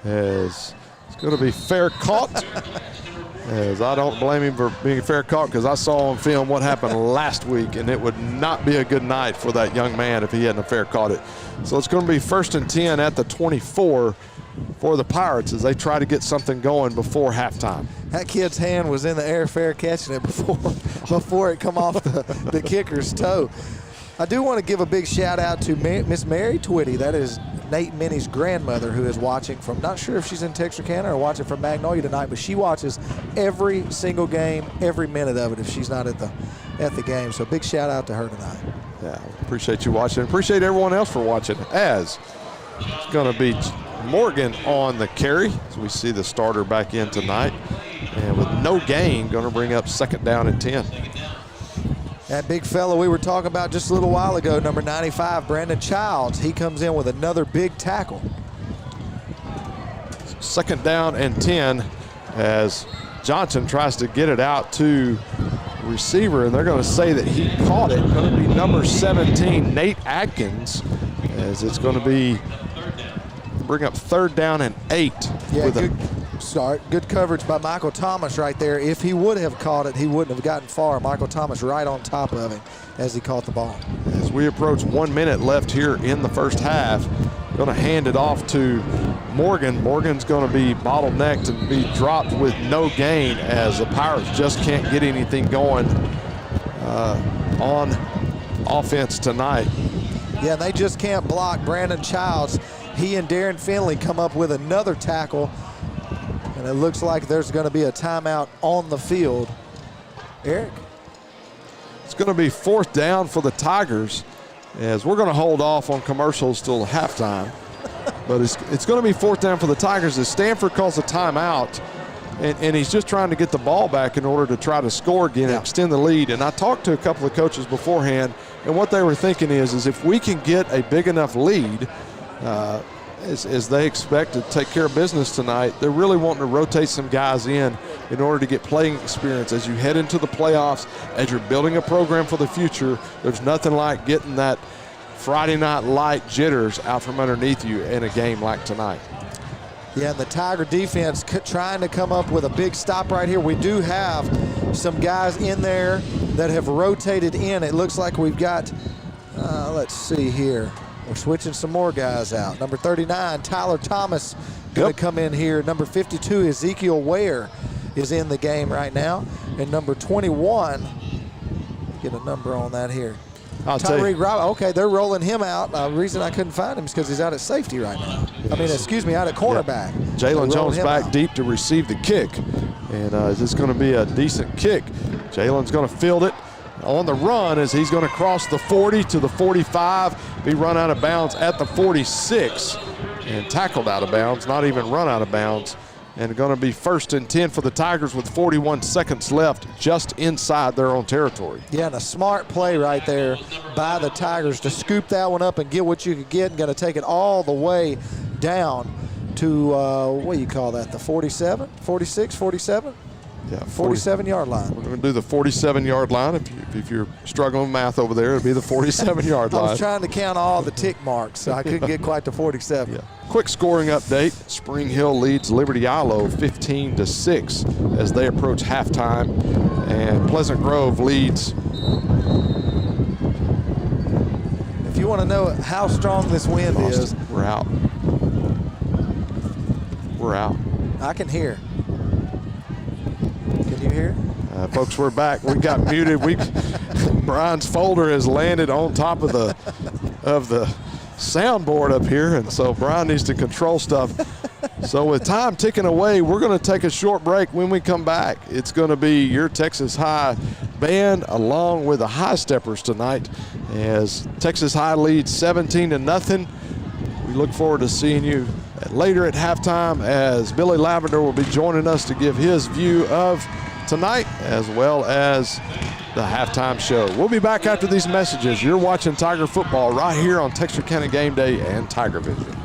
as it's going to be fair caught. As I don't blame him for being fair caught, because I saw on film what happened last week, and it would not be a good night for that young man if he hadn't fair caught it. So it's going to be 1st and 10 at the 24 for the Pirates as they try to get something going before halftime. That kid's hand was in the air fair catching it before it come off the kicker's toe. I do want to give a big shout out to Miss Mary Twitty. That is Nate Minnie's grandmother, who is watching from, not sure if she's in Texarkana or watching from Magnolia tonight, but she watches every single game, every minute of it if she's not at the game. So big shout out to her tonight. Yeah, appreciate you watching. Appreciate everyone else for watching, as it's going to be Morgan on the carry. So we see the starter back in tonight. And with no gain, going to bring up 2nd down and 10. That big fella we were talking about just a little while ago, number 95, Brandon Childs, he comes in with another big tackle. 2nd down and 10 as Johnson tries to get it out to receiver, and they're going to say that he caught it. Going to be number 17, Nate Atkins, as it's going to be bring up 3rd down and 8. Yeah, good start. Good coverage by Michael Thomas right there. If he would have caught it, he wouldn't have gotten far. Michael Thomas right on top of him as he caught the ball. As we approach 1 minute left here in the first half, going to hand it off to Morgan. Morgan's going to be bottlenecked and be dropped with no gain as the Pirates just can't get anything going on offense tonight. Yeah, they just can't block Brandon Childs. He and Darren Finley come up with another tackle, and it looks like there's going to be a timeout on the field. Eric? It's going to be 4th down for the Tigers, as we're going to hold off on commercials till halftime. But it's going to be 4th down for the Tigers as Stanford calls a timeout, and he's just trying to get the ball back in order to try to score again and extend the lead. And I talked to a couple of coaches beforehand, and what they were thinking is if we can get a big enough lead, as they expect to take care of business tonight, they're really wanting to rotate some guys in order to get playing experience as you head into the playoffs, as you're building a program for the future. There's nothing like getting that Friday night light jitters out from underneath you in a game like tonight. Yeah, and the Tiger defense trying to come up with a big stop right here. We do have some guys in there that have rotated in. It looks like we've got, let's see here. We're switching some more guys out. Number 39, Tyler Thomas, going to come in here. Number 52, Ezekiel Ware is in the game right now. And number 21, get a number on that here. Tyreek Roberts. Okay, they're rolling him out. The reason I couldn't find him is because he's out at safety right now. I mean, excuse me, out at cornerback. Yeah. Jalen Jones back deep to receive the kick. And it's going to be a decent kick. Jalen's going to field it on the run as he's going to cross the 40 to the 45, be run out of bounds at the 46 and tackled out of bounds, not even run out of bounds. And going to be 1st and 10 for the Tigers with 41 seconds left just inside their own territory. Yeah, and a smart play right there by the Tigers to scoop that one up and get what you could get, and going to take it all the way down to, what do you call that, the 47, 46, 47? Yeah, 47-yard line. We're going to do the 47-yard line. If you're struggling with math over there, it'll be the 47-yard line. I was trying to count all the tick marks, so I couldn't get quite to 47. Yeah. Quick scoring update. Spring Hill leads Liberty Ilo 15-6 as they approach halftime, and Pleasant Grove leads. If you want to know how strong this wind is. We're out. We're out. I can hear. Can you hear? Folks, we're back. We got muted. Brian's folder has landed on top of the soundboard up here, and so Brian needs to control stuff. So with time ticking away, we're going to take a short break. When we come back, it's going to be your Texas High band along with the High Steppers tonight as Texas High leads 17-0. We look forward to seeing you later at halftime as Billy Lavender will be joining us to give his view of tonight as well as the halftime show. We'll be back after these messages. You're watching Tiger football right here on Texarkana Game Day and TigerVision.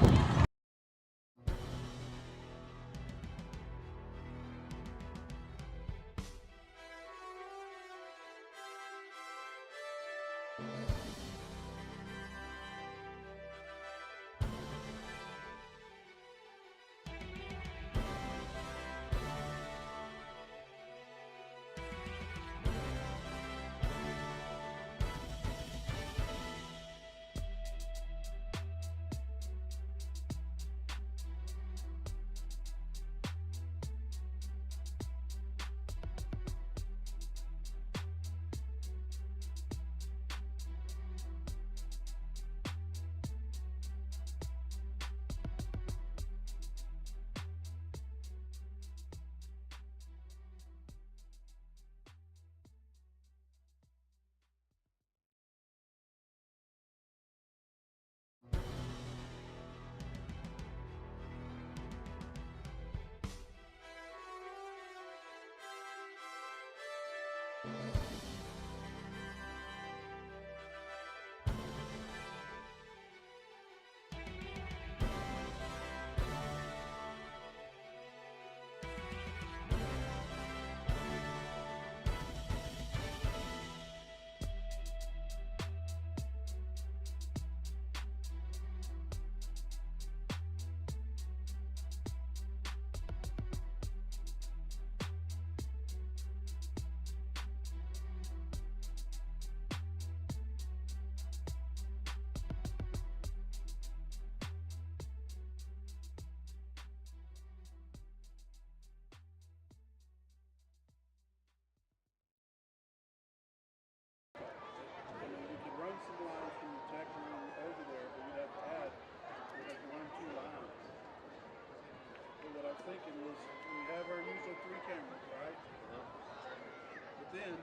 then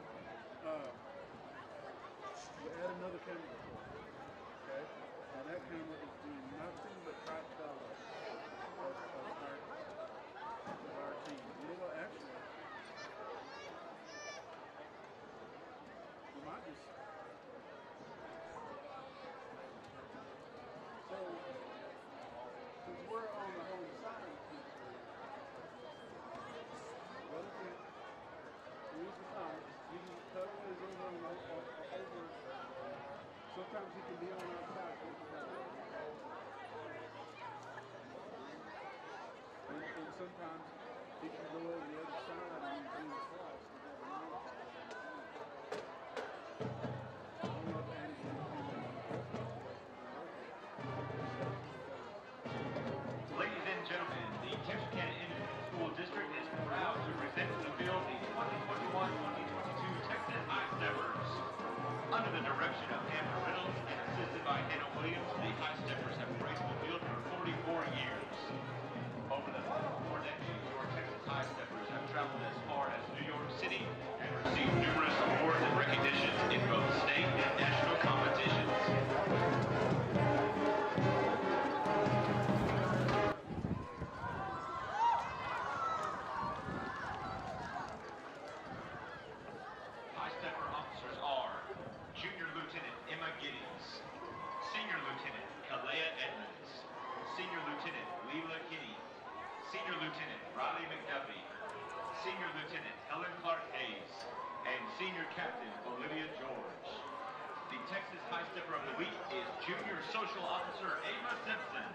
we add another camera. Okay? And that camera is doing nothing but track dollars of our team. You know what, actually, we might just, so, since we're on the home side, what if we use the thumb, you can cut away over, sometimes he can be on our side. And sometimes he can go over the other side and do the cross. I don't know if Andy's going to do that. Ladies and gentlemen, the Texarkana Independent School District is proud to present to the field the 2021-2022 Texas High Steppers. Under the direction of Amber Reynolds and assisted by Hannah Williams, the High Steppers have graced the field for 44 years. Over the past 4 decades, your Texas High Steppers have traveled as far as New York City and received numerous awards and recognitions in both state and national competitions. High Stepper officers are Junior Lieutenant Emma Giddings, Senior Lieutenant Kalea Edmonds, Senior Lieutenant Leela Kinney, Senior Lieutenant Riley McDuffie, Senior Lieutenant Helen Clark Hayes, and Senior Captain Olivia George. The Texas High Stepper of the Week is Junior Social Officer Ava Simpson.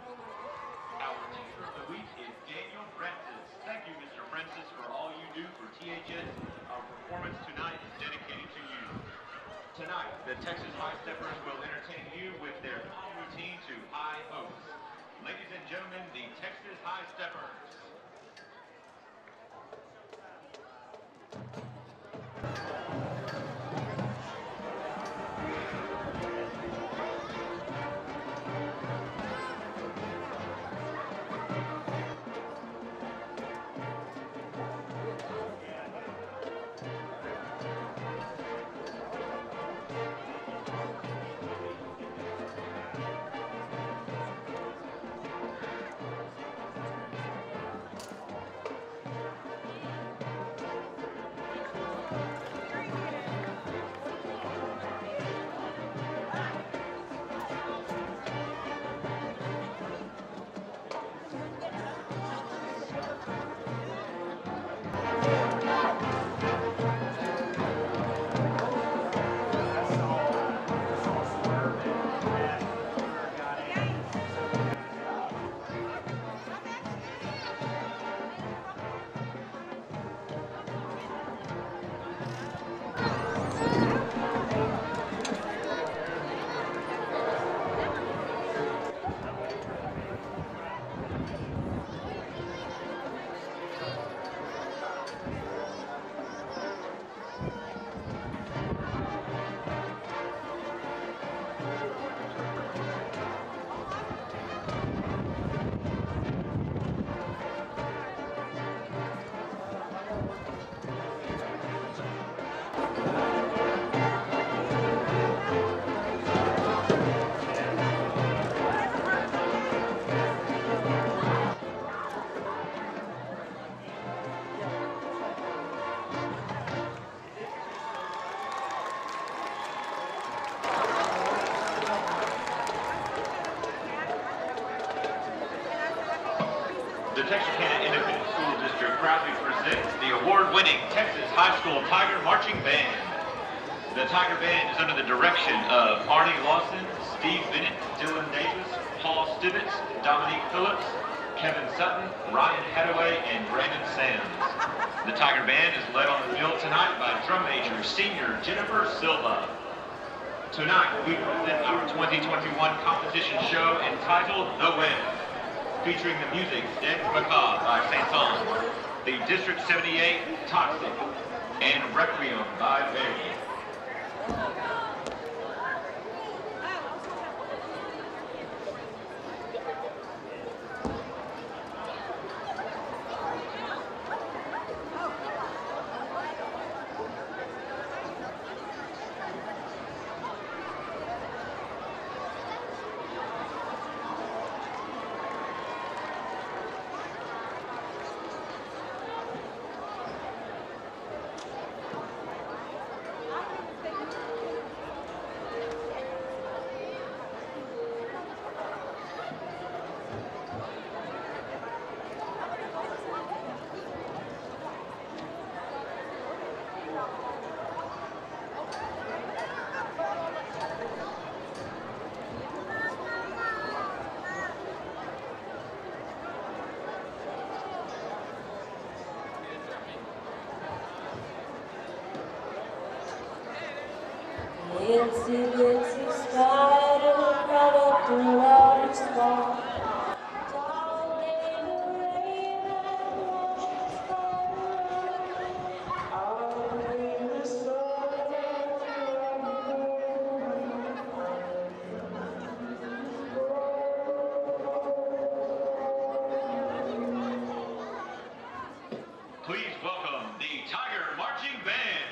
Our Teacher of the Week is Daniel Francis. Thank you, Mr. Francis, for all you do for THS. Our performance tonight is dedicated to you. Tonight, the Texas High Steppers will entertain you with their calm routine to high hopes. Ladies and gentlemen, the Texas High Steppers. The Texarkana Independent School District proudly presents the award-winning Texas High School Tiger Marching Band. The Tiger Band is under the direction of Arnie Lawson, Steve Bennett, Dylan Davis, Paul Stibbets, Dominique Phillips, Kevin Sutton, Ryan Hadaway, and Brandon Sands. The Tiger Band is led on the field tonight by drum major senior Jennifer Silva. Tonight, we present our 2021 competition show entitled The Win, featuring the music Dance Macabre by Sanson, the District 78 Toxic, and Requiem by Barry. Please welcome the Tiger Marching Band.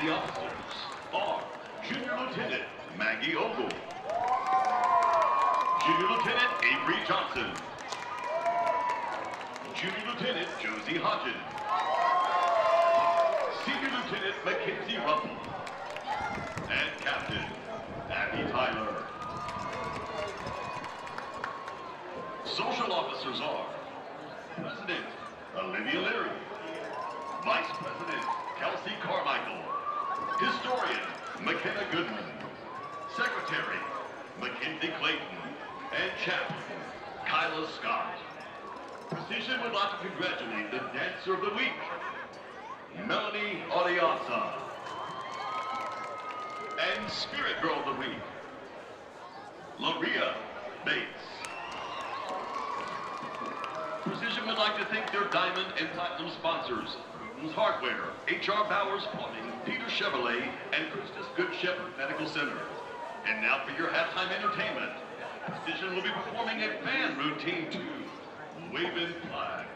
The officers are Junior Lieutenant Maggie Ogle, Junior Lieutenant Avery Johnson, Junior Lieutenant Josie Hodgen, Senior Lieutenant Mackenzie Russell, and Captain Abby Tyler. Social officers are President Olivia Leary, Vice President Kelsey Carmichael, Historian McKenna Goodman, Secretary Mackenzie Clayton, and Chaplain Kyla Scott. Precision would like to congratulate the Dancer of the Week, Melanie Oriasa, and Spirit Girl of the Week, Loria Bates. Precision would like to thank their Diamond and Platinum sponsors, Bruton's Hardware, H.R. Bowers Plumbing, Peter Chevrolet, and Christus Good Shepherd Medical Center. And now for your halftime entertainment, Precision will be performing a fan routine to Waving Flag.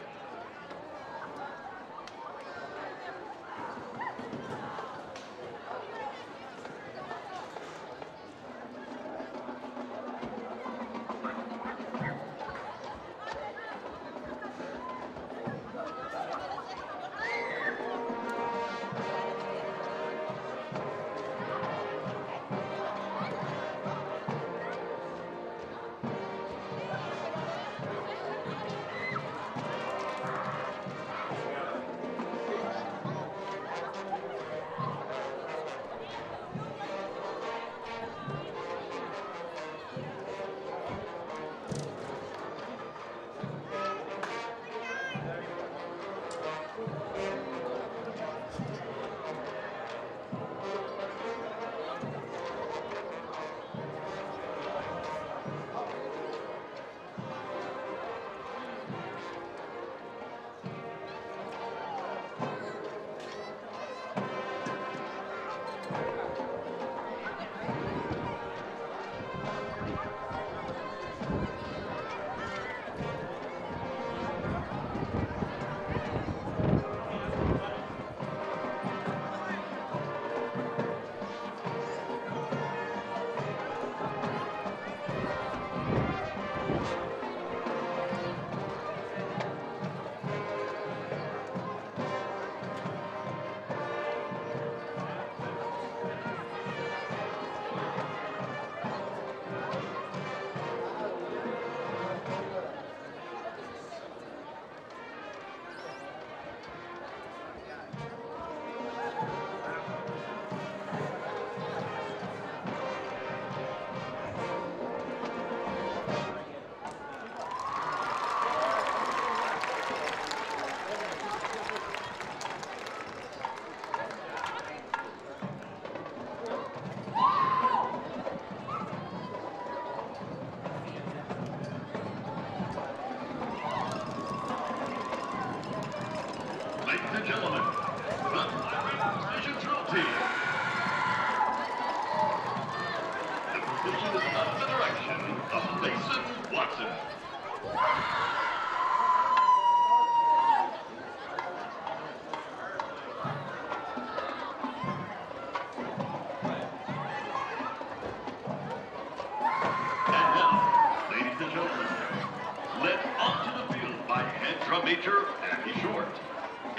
Major Abby Short,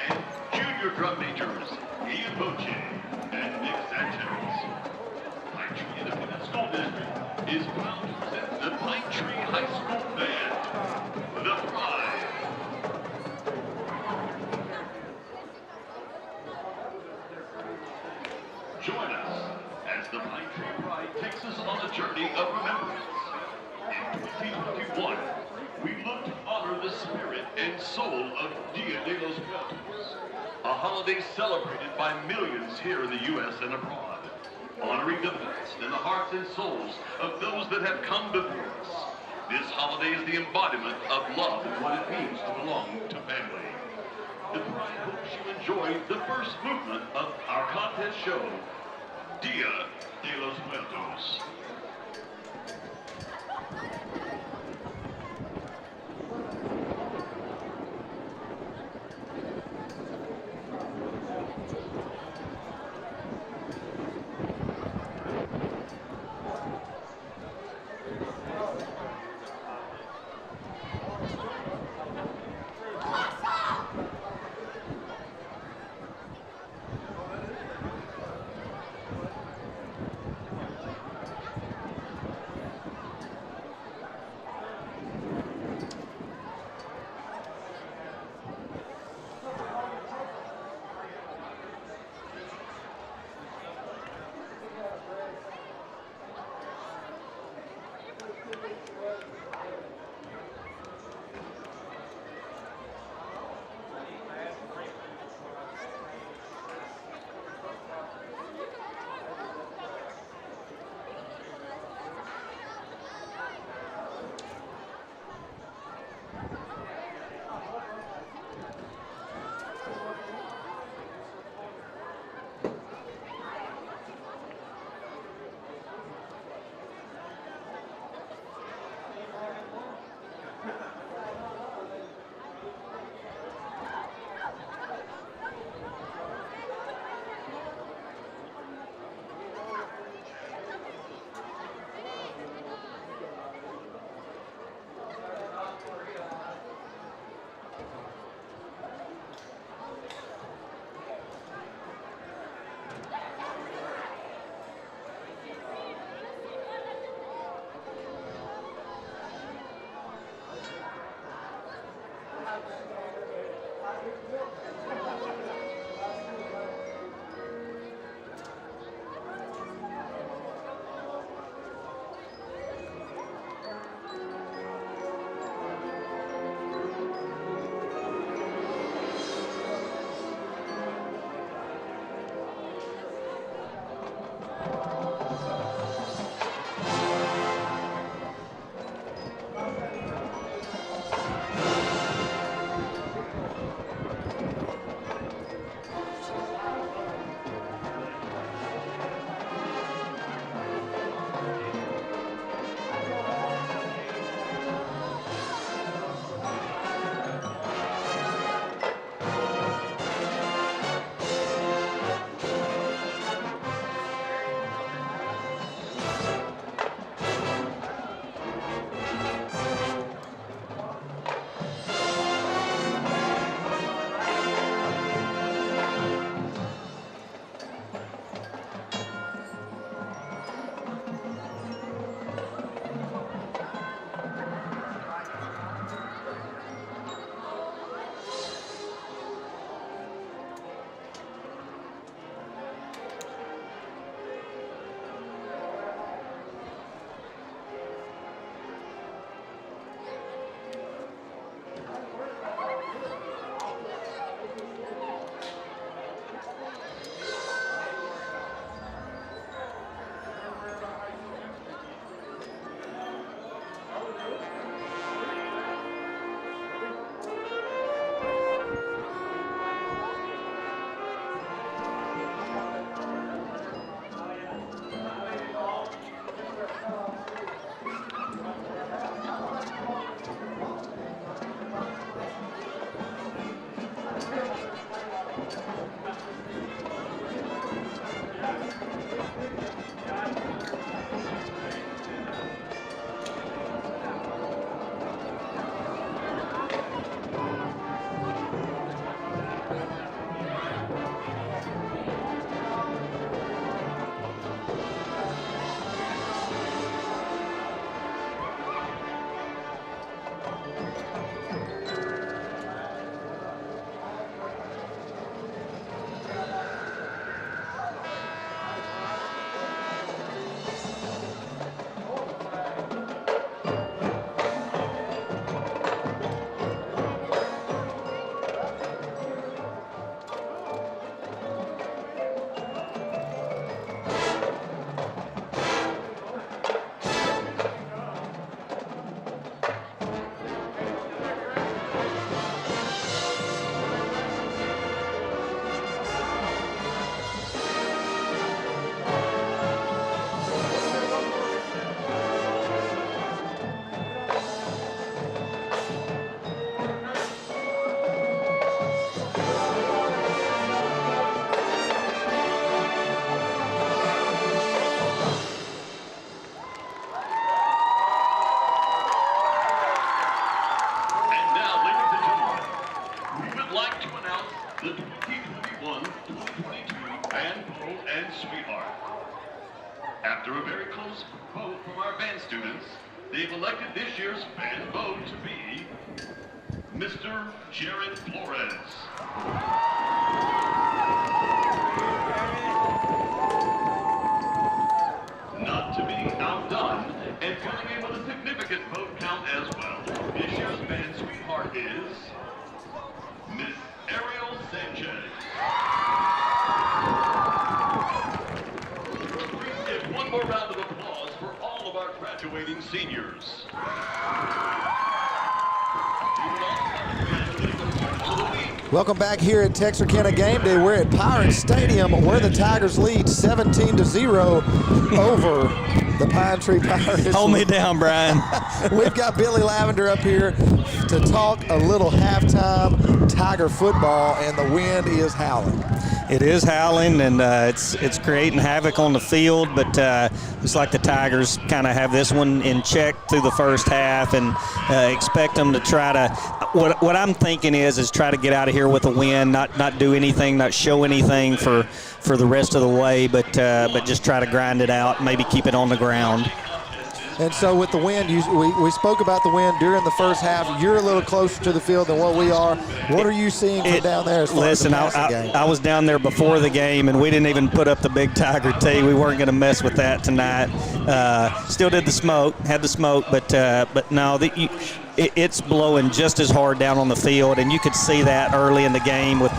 and Junior Drum Majors Ian Boche and Nick Sanchez. Pine Tree Independent School District is proud to present the Pine Tree High School Band, The Pride. Join us as the Pine Tree Pride takes us on a journey of remembrance. In 2021, we look to honor the spirit and soul of Dia de los Muertos, a holiday celebrated by millions here in the U.S. and abroad, honoring the past and the hearts and souls of those that have come before us. This holiday is the embodiment of love and what it means to belong to family. The Pride hopes you enjoy the first movement of our contest show, Dia de los Muertos. would like to announce the 2021-2022 Band Vote and Sweetheart. After a very close vote from our band students, they've elected this year's band vote to be Mr. Jared Flores. Not to be outdone, and filling in with a significant vote count as well, this year's band sweetheart is Miss Ariel Sanchez. Please give one more round of applause for all of our graduating seniors. Welcome back here at Texarkana Game Day. We're at Pirate Stadium where the Tigers lead 17-0 over the Pine Tree Pirates. Hold me down, Brian. We've got Billy Lavender up here to talk a little halftime Tiger football, and the wind is howling. It is howling, and it's creating havoc on the field, but it's like the Tigers kind of have this one in check through the first half and expect them to try to what I'm thinking is try to get out of here with a win, not do anything, not show anything for the rest of the way, but just try to grind it out, maybe keep it on the ground. And so with the wind, we spoke about the wind during the first half. You're a little closer to the field than what we are. What are you seeing from down there as far as the passing game? I was down there before the game, and we didn't even put up the big Tiger tee. We weren't going to mess with that tonight. Still did the smoke, had the smoke, but no, it's blowing just as hard down on the field, and you could see that early in the game with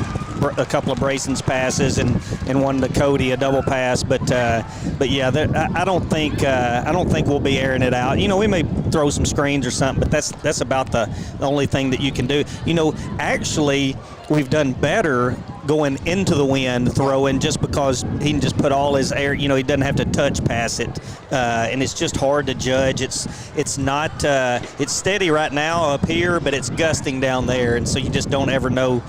a couple of Brayson's passes and one to Cody, a double pass. But yeah, I don't think we'll be airing it out. You know, we may throw some screens or something, but that's about the only thing that you can do. You know, actually, we've done better going into the wind throwing just because he can just put all his air, you know, he doesn't have to touch pass it, and it's just hard to judge. It's not it's steady right now up here, but it's gusting down there, and so you just don't ever know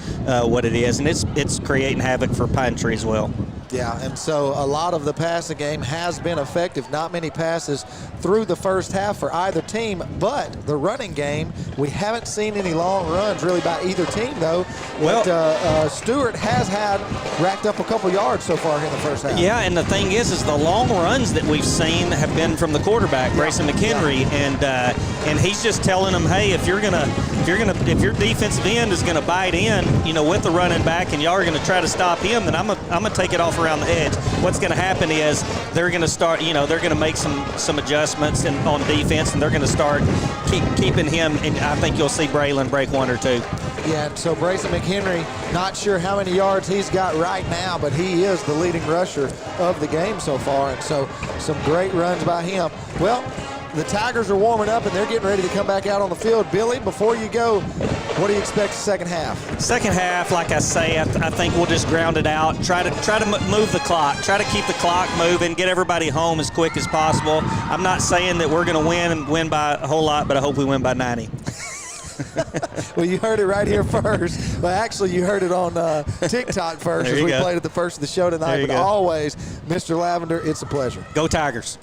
what it is, and it's creating havoc for Pine Tree as well. Yeah, and so a lot of the passing game has been effective. Not many passes through the first half for either team, but the running game, we haven't seen any long runs really by either team, though. Well, but Stewart has racked up a couple yards so far in the first half. Yeah, and the thing is the long runs that we've seen have been from the quarterback, Grayson McHenry, and he's just telling them, hey, if your defensive end is gonna bite in, you know, with the running back, and y'all are gonna try to stop him, then I'm gonna take it off around the edge. What's going to happen is they're going to start, you know, they're going to make some adjustments on defense, and they're going to start keeping him, and I think you'll see Braylon break one or two. Yeah, and so Brayson McHenry, not sure how many yards he's got right now, but he is the leading rusher of the game so far, and so some great runs by him. Well, the Tigers are warming up, and they're getting ready to come back out on the field. Billy, before you go, what do you expect the second half? Second half, like I say, I think we'll just ground it out. Try to move the clock. Try to keep the clock moving. Get everybody home as quick as possible. I'm not saying that we're going to win by a whole lot, but I hope we win by 90. Well, you heard it right here first. Well, actually, you heard it on TikTok first as we played at the first of the show tonight. But always, Mr. Lavender, it's a pleasure. Go Tigers.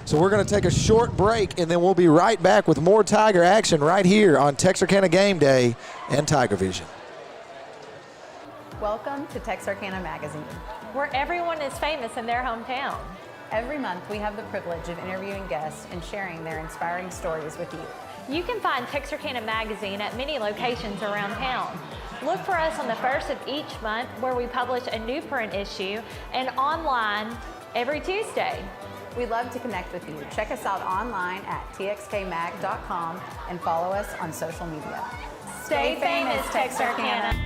So we're going to take a short break, and then we'll be right back with more Tiger action right here on Texarkana Game Day and TigerVision. Welcome to Texarkana Magazine, where everyone is famous in their hometown. Every month, we have the privilege of interviewing guests and sharing their inspiring stories with you. You can find Texarkana Magazine at many locations around town. Look for us on the first of each month, where we publish a new print issue, and online every Tuesday. We'd love to connect with you. Check us out online at txkmag.com and follow us on social media. Stay famous, Texarkana.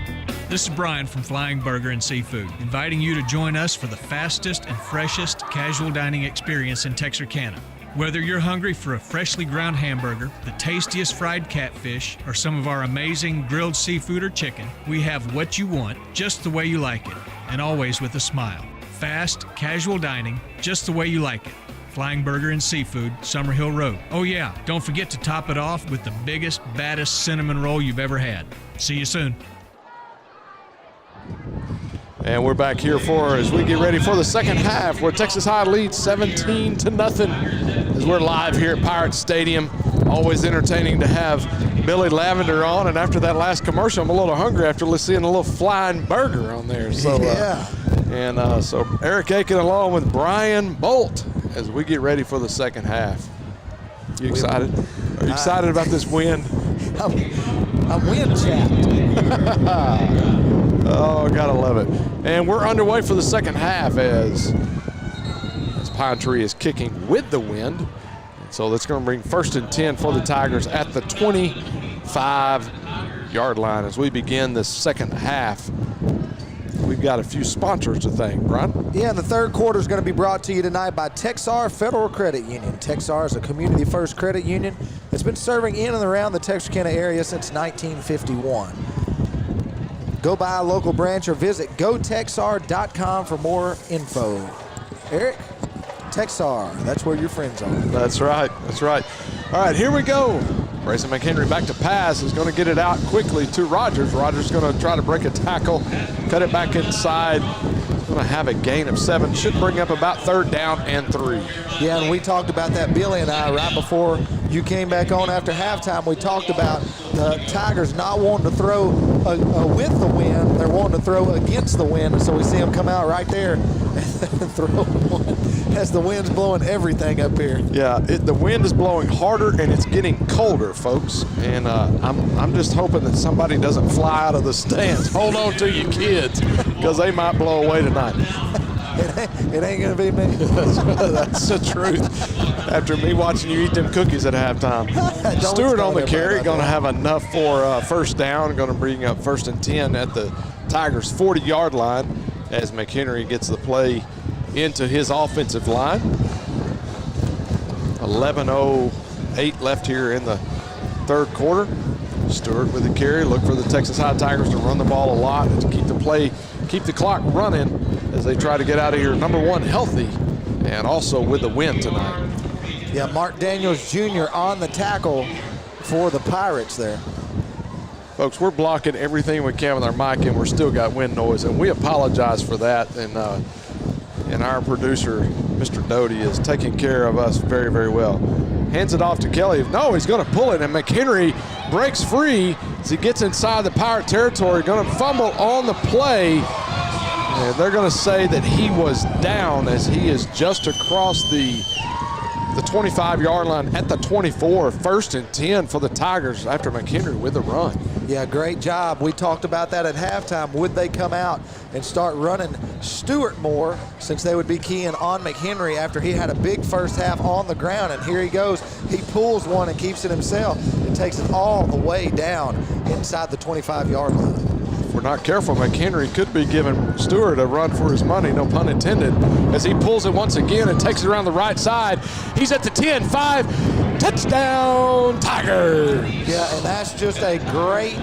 This is Brian from Flying Burger and Seafood, inviting you to join us for the fastest and freshest casual dining experience in Texarkana. Whether you're hungry for a freshly ground hamburger, the tastiest fried catfish, or some of our amazing grilled seafood or chicken, we have what you want, just the way you like it, and always with a smile. Fast, casual dining, just the way you like it. Flying Burger and Seafood, Summerhill Road. Oh yeah, don't forget to top it off with the biggest, baddest cinnamon roll you've ever had. See you soon. And we're back here as we get ready for the second half, where Texas High leads 17-0 as we're live here at Pirate Stadium. Always entertaining to have Billy Lavender on, and after that last commercial, I'm a little hungry after seeing a little flying burger on there. So, so Eric Aiken along with Brian Bolt as we get ready for the second half. You excited? Are you excited about this win? I'm wind-chapped. Oh, gotta love it. And we're underway for the second half as Pine Tree is kicking with the wind. So that's going to bring 1st and 10 for the Tigers at the 25-yard line as we begin the second half. We've got a few sponsors to thank, Brian. Yeah, the third quarter is going to be brought to you tonight by Texar Federal Credit Union. Texar is a community-first credit union that's been serving in and around the Texarkana area since 1951. Go by a local branch or visit gotexar.com for more info. Eric, Texar, that's where your friends are. That's right. That's right. All right, here we go. Grayson McHenry back to pass. Is going to get it out quickly to Rogers. Rogers going to try to break a tackle, cut it back inside. Going to have a gain of 7. Should bring up about 3rd down and 3. Yeah, and we talked about that, Billy and I, right before you came back on after halftime. We talked about the Tigers not wanting to throw with the wind. They're wanting to throw against the wind. And so we see them come out right there and throw one as the wind's blowing everything up here. Yeah, the wind is blowing harder and it's getting colder, folks. And I'm just hoping that somebody doesn't fly out of the stands. Hold on to you kids, because they might blow away tonight. It ain't going to be me. That's the truth. After me watching you eat them cookies at halftime. Stewart on the carry, going to have enough for 1st down. Going to bring up 1st and 10 at the Tigers' 40-yard line as McHenry gets the play into his offensive line. 11:08 left here in the third quarter. Stewart with the carry. Look for the Texas High Tigers to run the ball a lot and to keep the clock running as they try to get out of here, number 1, healthy, and also with the win tonight. Yeah, Mark Daniels Jr. on the tackle for the Pirates there. Folks, we're blocking everything we can with our mic, and we're still got wind noise, and we apologize for that. And our producer, Mr. Doty, is taking care of us very, very well. Hands it off to Kelly. No, he's going to pull it, and McHenry breaks free as he gets inside the Pirate territory. Going to fumble on the play, and they're going to say that he was down as he is just across the 25-yard line at the 24. 1st and 10 for the Tigers after McHenry with the run. Yeah, great job. We talked about that at halftime. Would they come out and start running Stewart more, since they would be keying on McHenry after he had a big first half on the ground? And here he goes. He pulls one and keeps it himself and takes it all the way down inside the 25-yard line. If we're not careful, McHenry could be giving Stewart a run for his money, no pun intended, as he pulls it once again and takes it around the right side. He's at the 10, 5, touchdown Tigers. Yeah, and that's just a great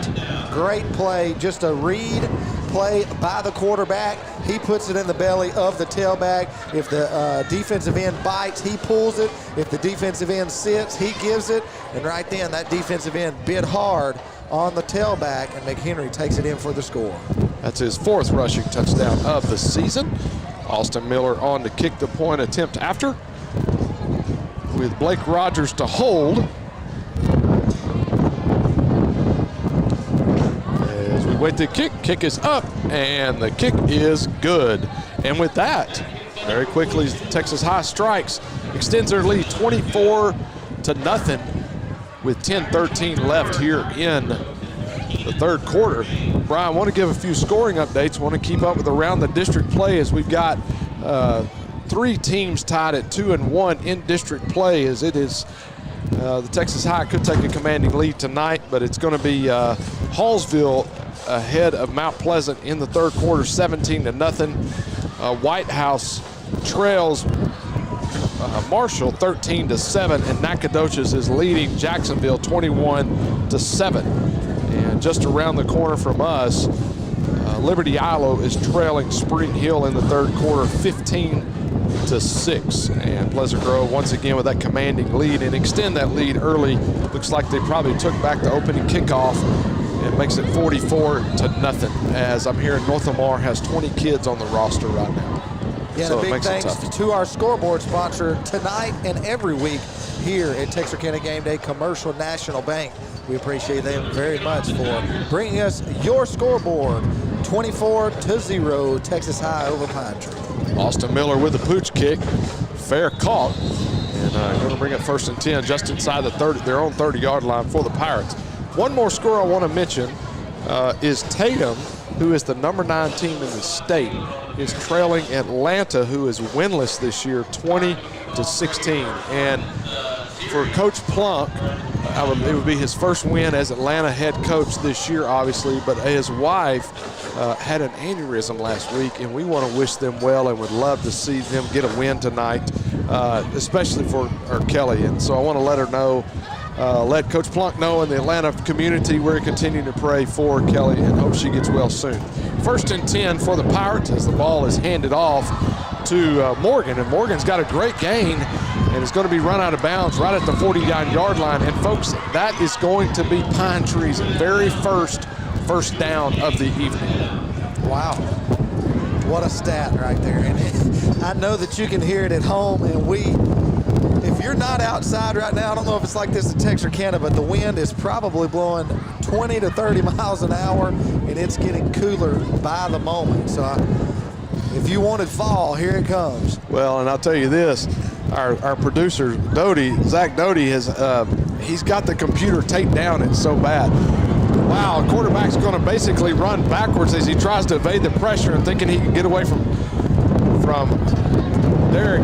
play, just a read play by the quarterback. He puts it in the belly of the tailback. If the defensive end bites, he pulls it. If the defensive end sits, he gives it. And right then, that defensive end bit hard on the tailback, and McHenry takes it in for the score. That's his 4th rushing touchdown of the season. Austin Miller on to kick the point attempt after, with Blake Rogers to hold. As we wait to kick is up, and the kick is good. And with that, very quickly, Texas High strikes, extends their lead 24-0 with 10:13 left here in the third quarter. Brian, I want to give a few scoring updates. Want to keep up with around the district play as we've got 3 teams tied at 2-1 in district play, as it is the Texas High could take a commanding lead tonight, but it's going to be Hallsville ahead of Mount Pleasant in the third quarter, 17-0. White House trails Marshall 13-7, and Nacogdoches is leading Jacksonville 21-7. And just around the corner from us, Liberty Ilo is trailing Spring Hill in the third quarter 15-6. And Pleasant Grove once again with that commanding lead and extend that lead early. Looks like they probably took back the opening kickoff. It makes it 44-0, as I'm hearing North Lamar has 20 kids on the roster right now. Yeah, so and a big thanks to our scoreboard sponsor tonight and every week here at Texarkana Game Day, Commercial National Bank. We appreciate them very much for bringing us your scoreboard. 24-0, Texas High over Pine Tree. Austin Miller with the pooch kick. Fair caught. And going to bring it 1st and 10 just inside their own 30-yard line for the Pirates. One more score I want to mention is Tatum, who is the number 9 team in the state, is trailing Atlanta, who is winless this year, 20-16. And for Coach Plunk, it would be his first win as Atlanta head coach this year, obviously, but his wife had an aneurysm last week, and we want to wish them well and would love to see them get a win tonight, especially for Kelly. And so I want to let her know, let Coach Plunk know in the Atlanta community we're continuing to pray for Kelly and hope she gets well soon. 1st and 10 for the Pirates as the ball is handed off to Morgan, and Morgan's got a great gain and is going to be run out of bounds right at the 49-yard line. And folks, that is going to be Pine Tree's very first down of the evening. Wow, what a stat right there. And I know that you can hear it at home, and if you're not outside right now, I don't know if it's like this in Texarkana, but the wind is probably blowing 20 to 30 miles an hour, and it's getting cooler by the moment. So if you wanted fall, here it comes. Well, and I'll tell you this, our producer, Zach Doty, he's got the computer taped down. It's so bad. Wow, the quarterback's going to basically run backwards as he tries to evade the pressure and thinking he can get away from Derek.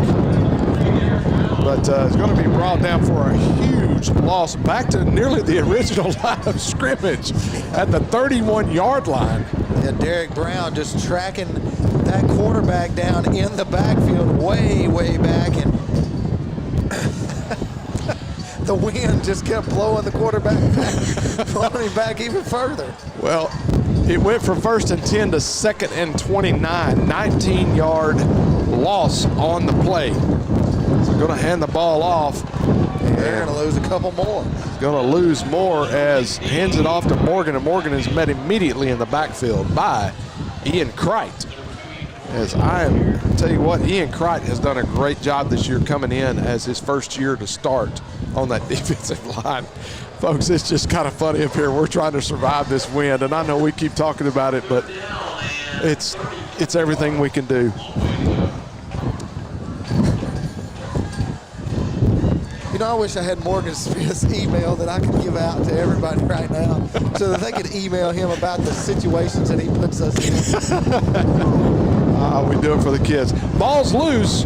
But it's going to be brought down for a huge loss back to nearly the original line of scrimmage at the 31-yard line. Yeah, Derek Brown just tracking that quarterback down in the backfield way, way back, and the wind just kept blowing the quarterback back, blowing him back even further. Well, it went from 1st and 10 to 2nd and 29, 19-yard loss on the play. So going to hand the ball off. They're going to lose a couple more. Going to lose more as hands it off to Morgan, and Morgan is met immediately in the backfield by Ian Kreit. As tell you what, Ian Kreit has done a great job this year coming in as his first year to start on that defensive line. Folks, it's just kind of funny up here. We're trying to survive this wind, and I know we keep talking about it, but it's everything we can do. You know, I wish I had Morgan Smith's email that I could give out to everybody right now so that they could email him about the situations that he puts us in. We do it for the kids. Ball's loose,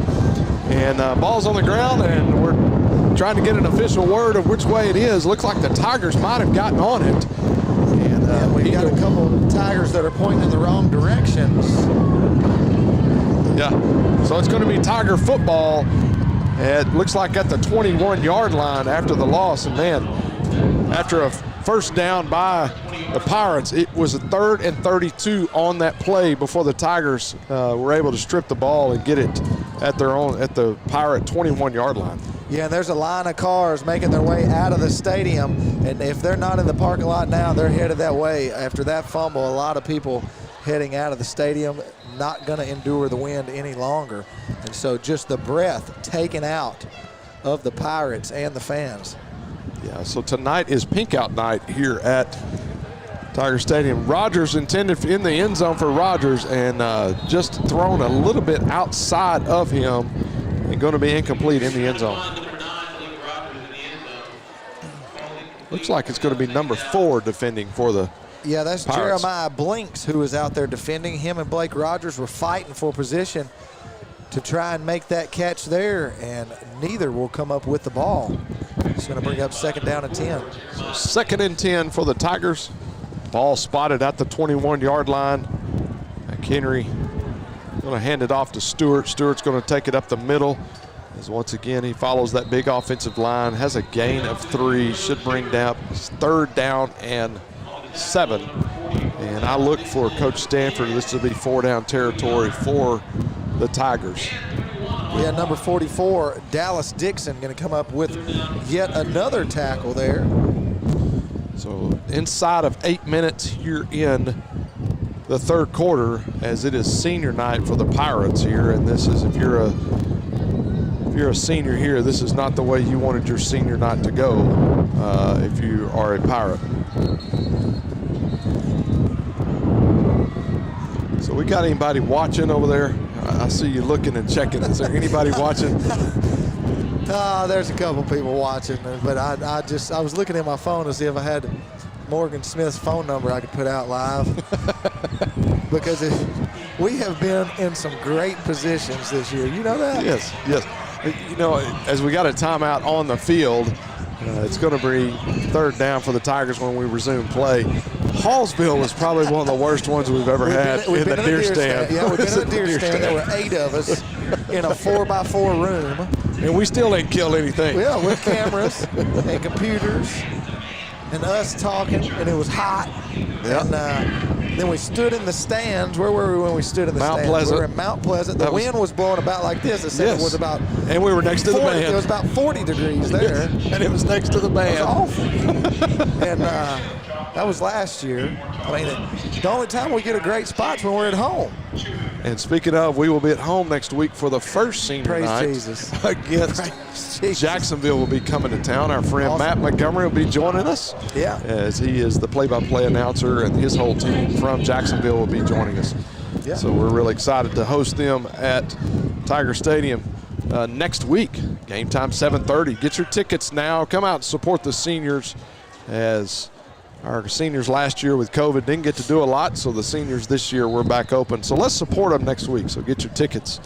and ball's on the ground, and we're trying to get an official word of which way it is. Looks like the Tigers might have gotten on it. And we got a couple of Tigers that are pointing in the wrong directions. Yeah, so it's going to be Tiger football. It looks like at the 21-yard line after the loss, and man, after a first down by the Pirates, it was a 3rd and 32 on that play before the Tigers were able to strip the ball and get it at the Pirate 21-yard line. Yeah, and there's a line of cars making their way out of the stadium, and if they're not in the parking lot now, they're headed that way. After that fumble, a lot of people heading out of the stadium, not going to endure the wind any longer. And so just the breath taken out of the Pirates and the fans. Yeah, so tonight is pink out night here at Tiger Stadium. Rogers intended in the end zone for Rogers, and just thrown a little bit outside of him and going to be incomplete in the end zone. Looks like it's going to be number 4 defending for the Yeah, that's Pirates. Jeremiah Blinks who is out there defending. Him and Blake Rogers were fighting for position to try and make that catch there, and neither will come up with the ball. It's going to bring up 2nd down and 10. So 2nd and 10 for the Tigers. Ball spotted at the 21-yard line. McHenry going to hand it off to Stewart. Stewart's going to take it up the middle. As once again, he follows that big offensive line, has a gain of 3, should bring down 3rd down and 7. And I look for Coach Stanford, this to be 4-down territory for the Tigers. Yeah, number 44, Dallas Dixon, going to come up with yet another tackle there. So inside of 8 minutes here in the 3rd quarter, as it is senior night for the Pirates here. And this is, if you're a if you're a senior here, this is not the way you wanted your senior night to go if you are a Pirate. So we got anybody watching over there? I see you looking and checking. Is there anybody watching? There's a couple people watching, but I was looking at my phone to see if I had Morgan Smith's phone number I could put out live. Because we have been in some great positions this year. You know that? Yes, yes. You know, as we got a timeout on the field, it's going to be third down for the Tigers when we resume play. Hallsville was probably one of the worst ones we've ever had in the deer stand. Yeah, we've been in a deer stand. There were 8 of us in a 4x4 room. And we still ain't killed anything. Yeah, with cameras and computers and us talking, and it was hot. Yep. And then we stood in the stands. Where were we when we stood in the stands? Pleasant. We were in Mount Pleasant. The wind was blowing about like this. It said it was about. And we were next to the band. It was about 40 degrees there. And it was next to the band. It was awful. And that was last year. I mean, the only time we get a great spot is when we're at home. And speaking of, we will be at home next week for the first senior night. Praise Jesus. Against Jacksonville will be coming to town. Our friend Matt Montgomery will be joining us. Yeah. As he is the play-by-play announcer, and his whole team from Jacksonville will be joining us. Yeah. So we're really excited to host them at Tiger Stadium next week. Game time 7:30. Get your tickets now. Come out and support the seniors, as our seniors last year with COVID didn't get to do a lot, so the seniors this year we're back open. So let's support them next week. So get your tickets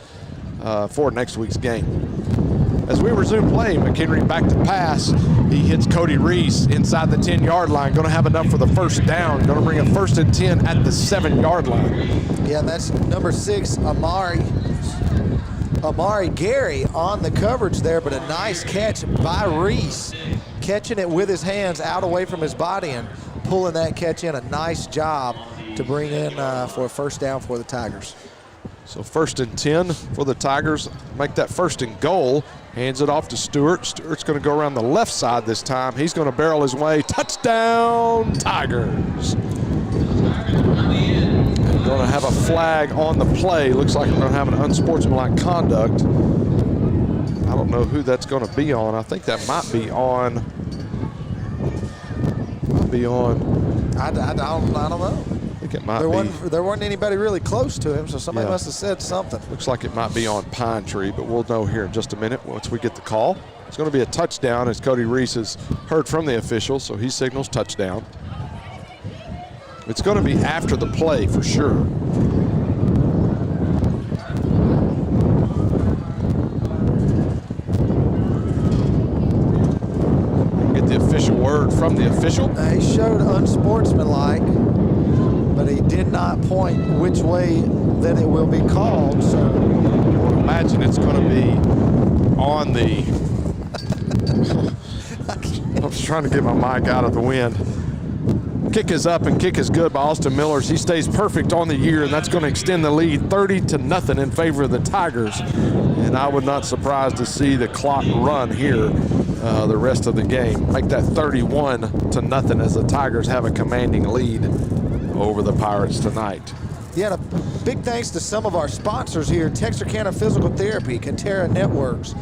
for next week's game. As we resume play, McHenry back to pass. He hits Cody Reese inside the 10-yard line. Going to have enough for the first down. Going to bring a 1st and 10 at the 7-yard line. Yeah, that's number 6, Amari Gary on the coverage there, but a nice catch by Reese. Catching it with his hands out away from his body and pulling that catch in. A nice job to bring in for a first down for the Tigers. So 1st and 10 for the Tigers. Make that 1st and goal. Hands it off to Stewart. Stewart's going to go around the left side this time. He's going to barrel his way. Touchdown, Tigers. And going to have a flag on the play. Looks like we're going to have an unsportsmanlike conduct. I don't know who that's going to be on. I think that might be on. I don't know. I think it might be. There wasn't anybody really close to him, so somebody must have said something. Looks like it might be on Pine Tree, but we'll know here in just a minute once we get the call. It's going to be a touchdown, as Cody Reese has heard from the official, so he signals touchdown. It's going to be after the play for sure. The official word from the official. He showed unsportsmanlike, but he did not point which way that it will be called. So I would imagine it's going to be on the. I was trying to get my mic out of the wind. Kick is up and kick is good by Austin Millers. He stays perfect on the year, and that's going to extend the lead 30-0 in favor of the Tigers. And I would not surprise to see the clock run here the rest of the game. Make that 31-0 as the Tigers have a commanding lead over the Pirates tonight. Yeah, and a big thanks to some of our sponsors here: Texarkana Physical Therapy, Katera Networks,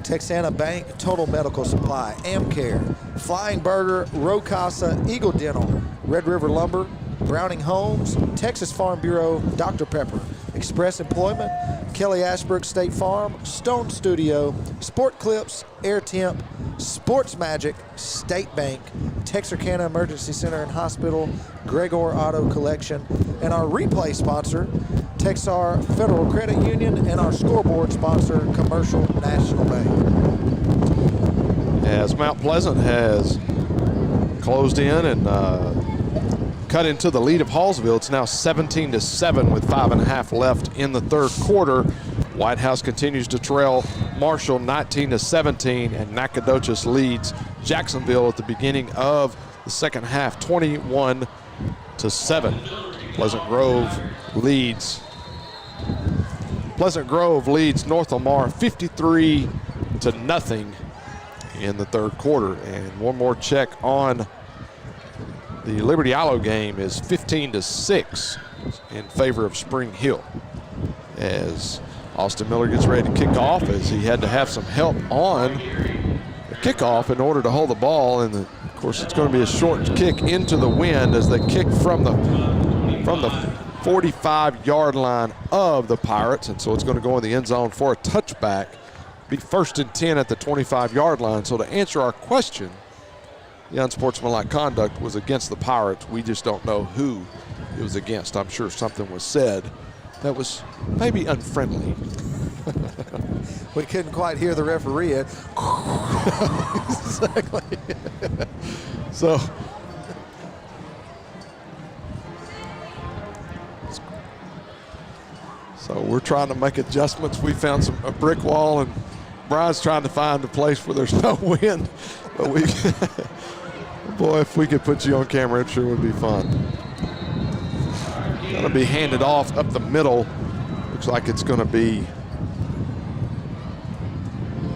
Texana Bank, Total Medical Supply, Amcare, Flying Burger, Rocasa, Eagle Dental, Red River Lumber, Browning Homes, Texas Farm Bureau, Dr. Pepper, Express Employment, Kelly Ashbrook State Farm, Stone Studio, Sport Clips, Air Temp, Sports Magic, State Bank, Texarkana Emergency Center and Hospital, Gregor Auto Collection, and our replay sponsor, Texar Federal Credit Union, and our scoreboard sponsor, Commercial National Bank. As Mount Pleasant has closed in and cut into the lead of Hallsville, it's now 17-7 with 5.5 left in the third quarter. White House continues to trail Marshall 19-17, and Nacogdoches leads Jacksonville at the beginning of the second half 21-7. Pleasant Grove leads North Lamar 53-0 in the third quarter. And one more check on the Liberty Allo game is 15-6 in favor of Spring Hill, as Austin Miller gets ready to kick off as he had to have some help on the kickoff in order to hold the ball. And of course, it's going to be a short kick into the wind as they kick from the 45-yard line of the Pirates. And so it's going to go in the end zone for a touchback. Be 1st and 10 at the 25-yard line. So to answer our question, the unsportsmanlike conduct was against the Pirates. We just don't know who it was against. I'm sure something was said that was maybe unfriendly. We couldn't quite hear the referee. Exactly. So we're trying to make adjustments. We found a brick wall, and Brian's trying to find a place where there's no wind. But boy, if we could put you on camera, it sure would be fun. Going to be handed off up the middle. Looks like it's going to be,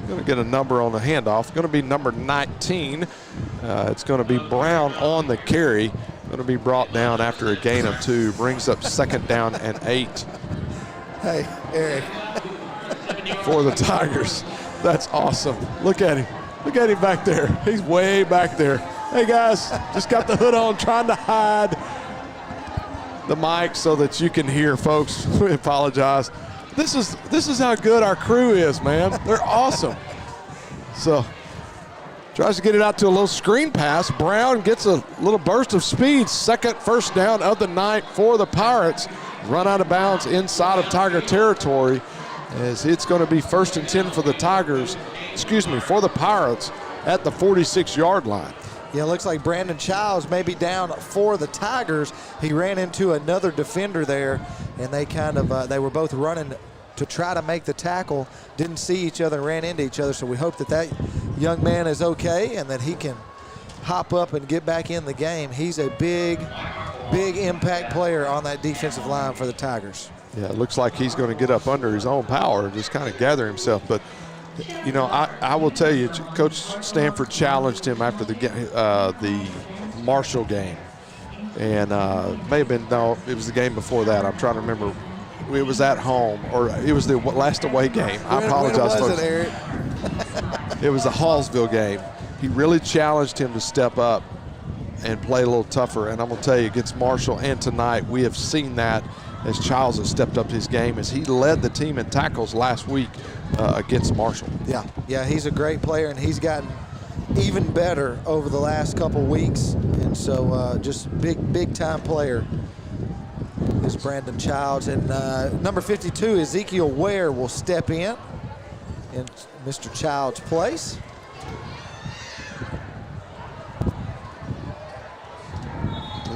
going to get a number on the handoff. Going to be number 19. It's going to be Brown on the carry. Going to be brought down after a gain of 2. Brings up 2nd down and 8. Hey, Eric. For the Tigers. That's awesome. Look at him. Look at him back there. He's way back there. Hey, guys, just got the hood on, trying to hide the mic so that you can hear, folks. We apologize. This is how good our crew is, man. They're awesome. So tries to get it out to a little screen pass. Brown gets a little burst of speed. 2nd first down of the night for the Pirates. Run out of bounds inside of Tiger territory, as it's going to be 1st and 10 for the Tigers, for the Pirates at the 46-yard line. Yeah, it looks like Brandon Childs may be down for the Tigers. He ran into another defender there, and they they were both running to try to make the tackle. Didn't see each other, ran into each other, so we hope that young man is okay and that he can hop up and get back in the game. He's a big impact player on that defensive line for the Tigers. Yeah, it looks like he's going to get up under his own power and just kind of gather himself. But, you know, I will tell you, Coach Stanford challenged him after the Marshall game. And may have been, no, it was the game before that. I'm trying to remember. It was at home, or it was the last away game. I apologize, folks. It was the Hallsville game. He really challenged him to step up and play a little tougher. And I'm going to tell you, against Marshall and tonight, we have seen that as Childs has stepped up his game, as he led the team in tackles last week against Marshall. Yeah, he's a great player, and he's gotten even better over the last couple weeks. And so just big time player is Brandon Childs. And number 52, Ezekiel Ware, will step in Mr. Childs' place.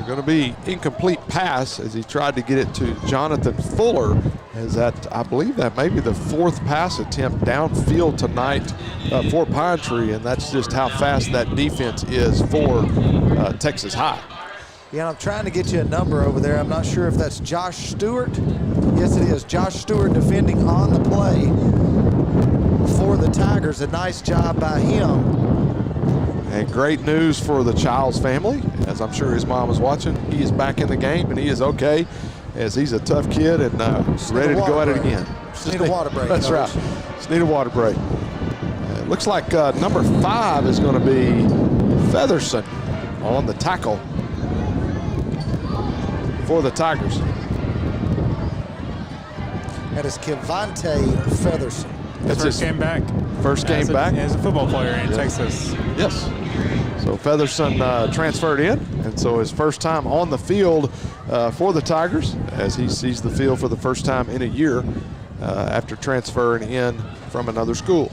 Going to be incomplete pass as he tried to get it to Jonathan Fuller, as that, I believe that may be the 4th pass attempt downfield tonight for Pine Tree, and that's just how fast that defense is for Texas High. Yeah, I'm trying to get you a number over there. I'm not sure if that's Josh Stewart. Yes, it is. Josh Stewart defending on the play for the Tigers. A nice job by him. And great news for the Childs family, as I'm sure his mom is watching. He is back in the game, and he is okay, as he's a tough kid and ready to go at it again. Just need a water break. That's right. Just need a water break. It looks like number 5 is going to be Featherson on the tackle for the Tigers. That is Kevontae Featherson. That's first game back. First game back? As a football player in Texas. Yes. So Featherson transferred in, and so his first time on the field for the Tigers, as he sees the field for the first time in a year after transferring in from another school.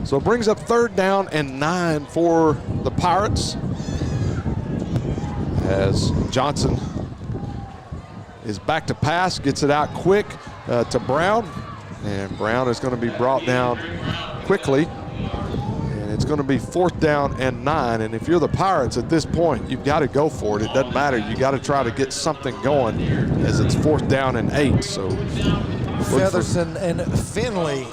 So it brings up 3rd down and 9 for the Pirates, as Johnson is back to pass, gets it out quick to Brown, and Brown is going to be brought down quickly, and it's going to be 4th down and 9. And if you're the Pirates at this point, you've got to go for it. It doesn't matter. You got to try to get something going, as it's 4th down and 8. So Featherson and Finley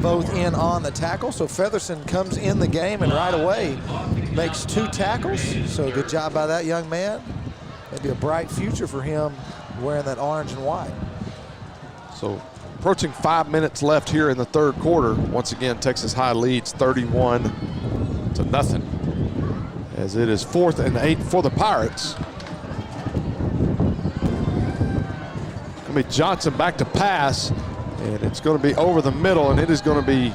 both in on the tackle. So Featherson comes in the game and right away makes 2 tackles. So good job by that young man. Maybe a bright future for him wearing that orange and white. So approaching 5 minutes left here in the third quarter. Once again, Texas High leads 31-0 as it is 4th and 8 for the Pirates. Going to be Johnson back to pass, and it's going to be over the middle, and it is going to be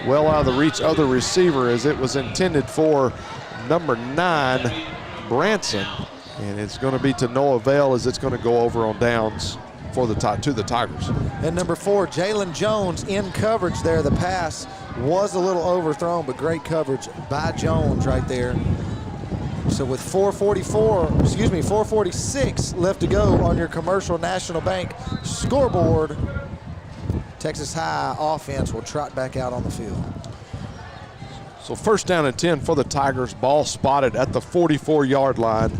well out of the reach of the receiver as it was intended for number 9, Branson, and it's going to be to no avail as it's going to go over on downs for the Tigers. And number 4, Jalen Jones in coverage there. The pass was a little overthrown, but great coverage by Jones right there. So with 4:46 left to go on your Commercial National Bank scoreboard, Texas High offense will trot back out on the field. So first down and 10 for the Tigers. Ball spotted at the 44-yard line.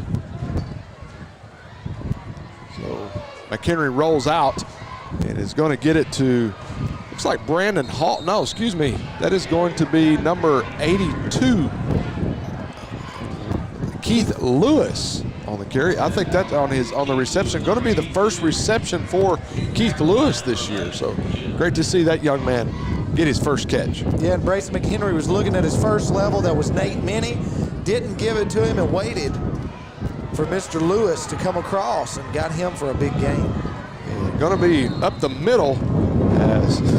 So McHenry rolls out and is going to get it to, looks like Brandon Hall. No, excuse me. That is going to be number 82, Keith Lewis on the carry. I think that's on the reception. Going to be the first reception for Keith Lewis this year. So great to see that young man get his first catch. Yeah, and Brace McHenry was looking at his first level. That was Nate Minnie. Didn't give it to him and waited for Mr. Lewis to come across and got him for a big gain. And going to be up the middle as it's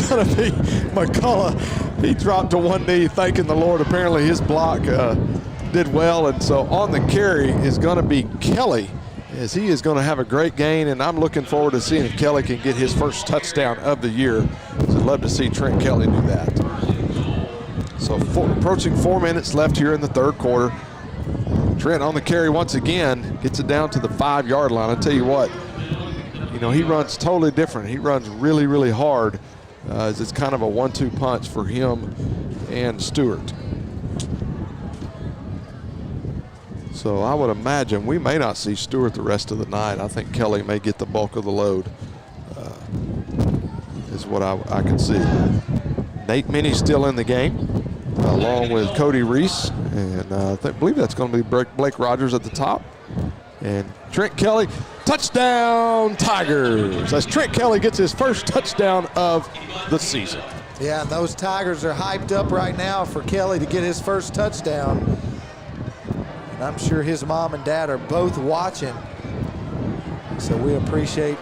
going to be McCullough. He dropped to one knee, thanking the Lord. Apparently his block did well, and so on the carry is going to be Kelly, as he is going to have a great gain, and I'm looking forward to seeing if Kelly can get his first touchdown of the year. So I'd love to see Trent Kelly do that. So approaching 4 minutes left here in the third quarter. Trent on the carry once again, gets it down to the 5-yard line. I tell you what, you know, he runs totally different. He runs really, really hard. As it's kind of a 1-2 punch for him and Stewart. So I would imagine we may not see Stewart the rest of the night. I think Kelly may get the bulk of the load, is what I can see. Nate Minnie still in the game, along with Cody Reese, and I believe that's going to be Blake Rogers at the top. And Trent Kelly, touchdown Tigers, as Trent Kelly gets his first touchdown of the season. Yeah, and those Tigers are hyped up right now for Kelly to get his first touchdown. And I'm sure his mom and dad are both watching. So we appreciate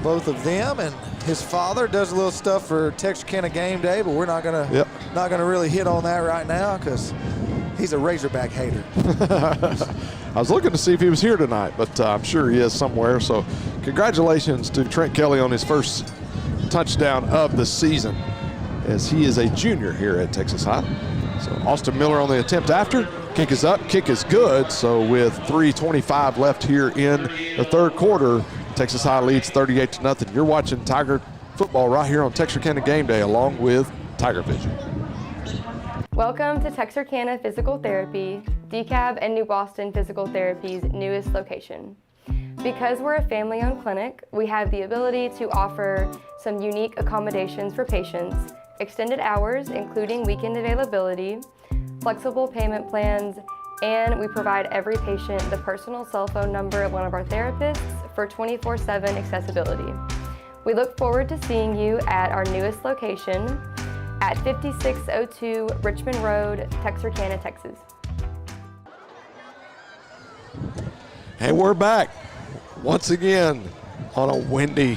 both of them, and his father does a little stuff for Texarkana Gameday, but we're not gonna really hit on that right now because he's a Razorback hater. I was looking to see if he was here tonight, but I'm sure he is somewhere. So congratulations to Trent Kelly on his first touchdown of the season, as he is a junior here at Texas High. So Austin Miller on the attempt after. Kick is up, kick is good. So with 3:25 left here in the third quarter, Texas High leads 38-0. You're watching Tiger football right here on Texarkana Gameday along with TigerVision. Welcome to Texarkana Physical Therapy, DeKalb and New Boston Physical Therapy's newest location. Because we're a family-owned clinic, we have the ability to offer some unique accommodations for patients, extended hours including weekend availability, flexible payment plans, and we provide every patient the personal cell phone number of one of our therapists for 24/7 accessibility. We look forward to seeing you at our newest location at 5602 Richmond Road, Texarkana, Texas. And we're back once again on a windy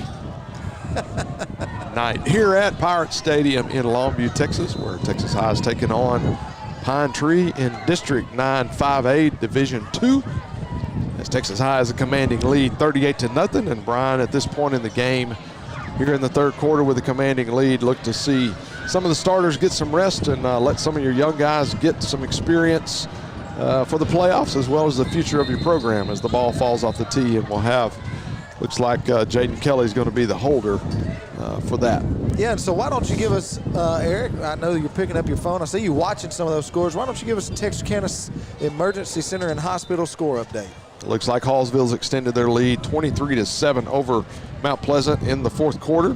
night here at Pirate Stadium in Longview, Texas, where Texas High is taking on Pine Tree in District 9-5A Division II. As Texas High has a commanding lead 38-0, and Brian at this point in the game here in the third quarter with a commanding lead, look to see some of the starters get some rest and let some of your young guys get some experience for the playoffs, as well as the future of your program as the ball falls off the tee, and we'll have, looks like Jaden Kelly's going to be the holder for that. Yeah, and so why don't you give us, Eric, I know you're picking up your phone. I see you watching some of those scores. Why don't you give us a Texarkana Emergency Center and Hospital score update? Looks like Hallsville's extended their lead 23-7 over Mount Pleasant in the fourth quarter.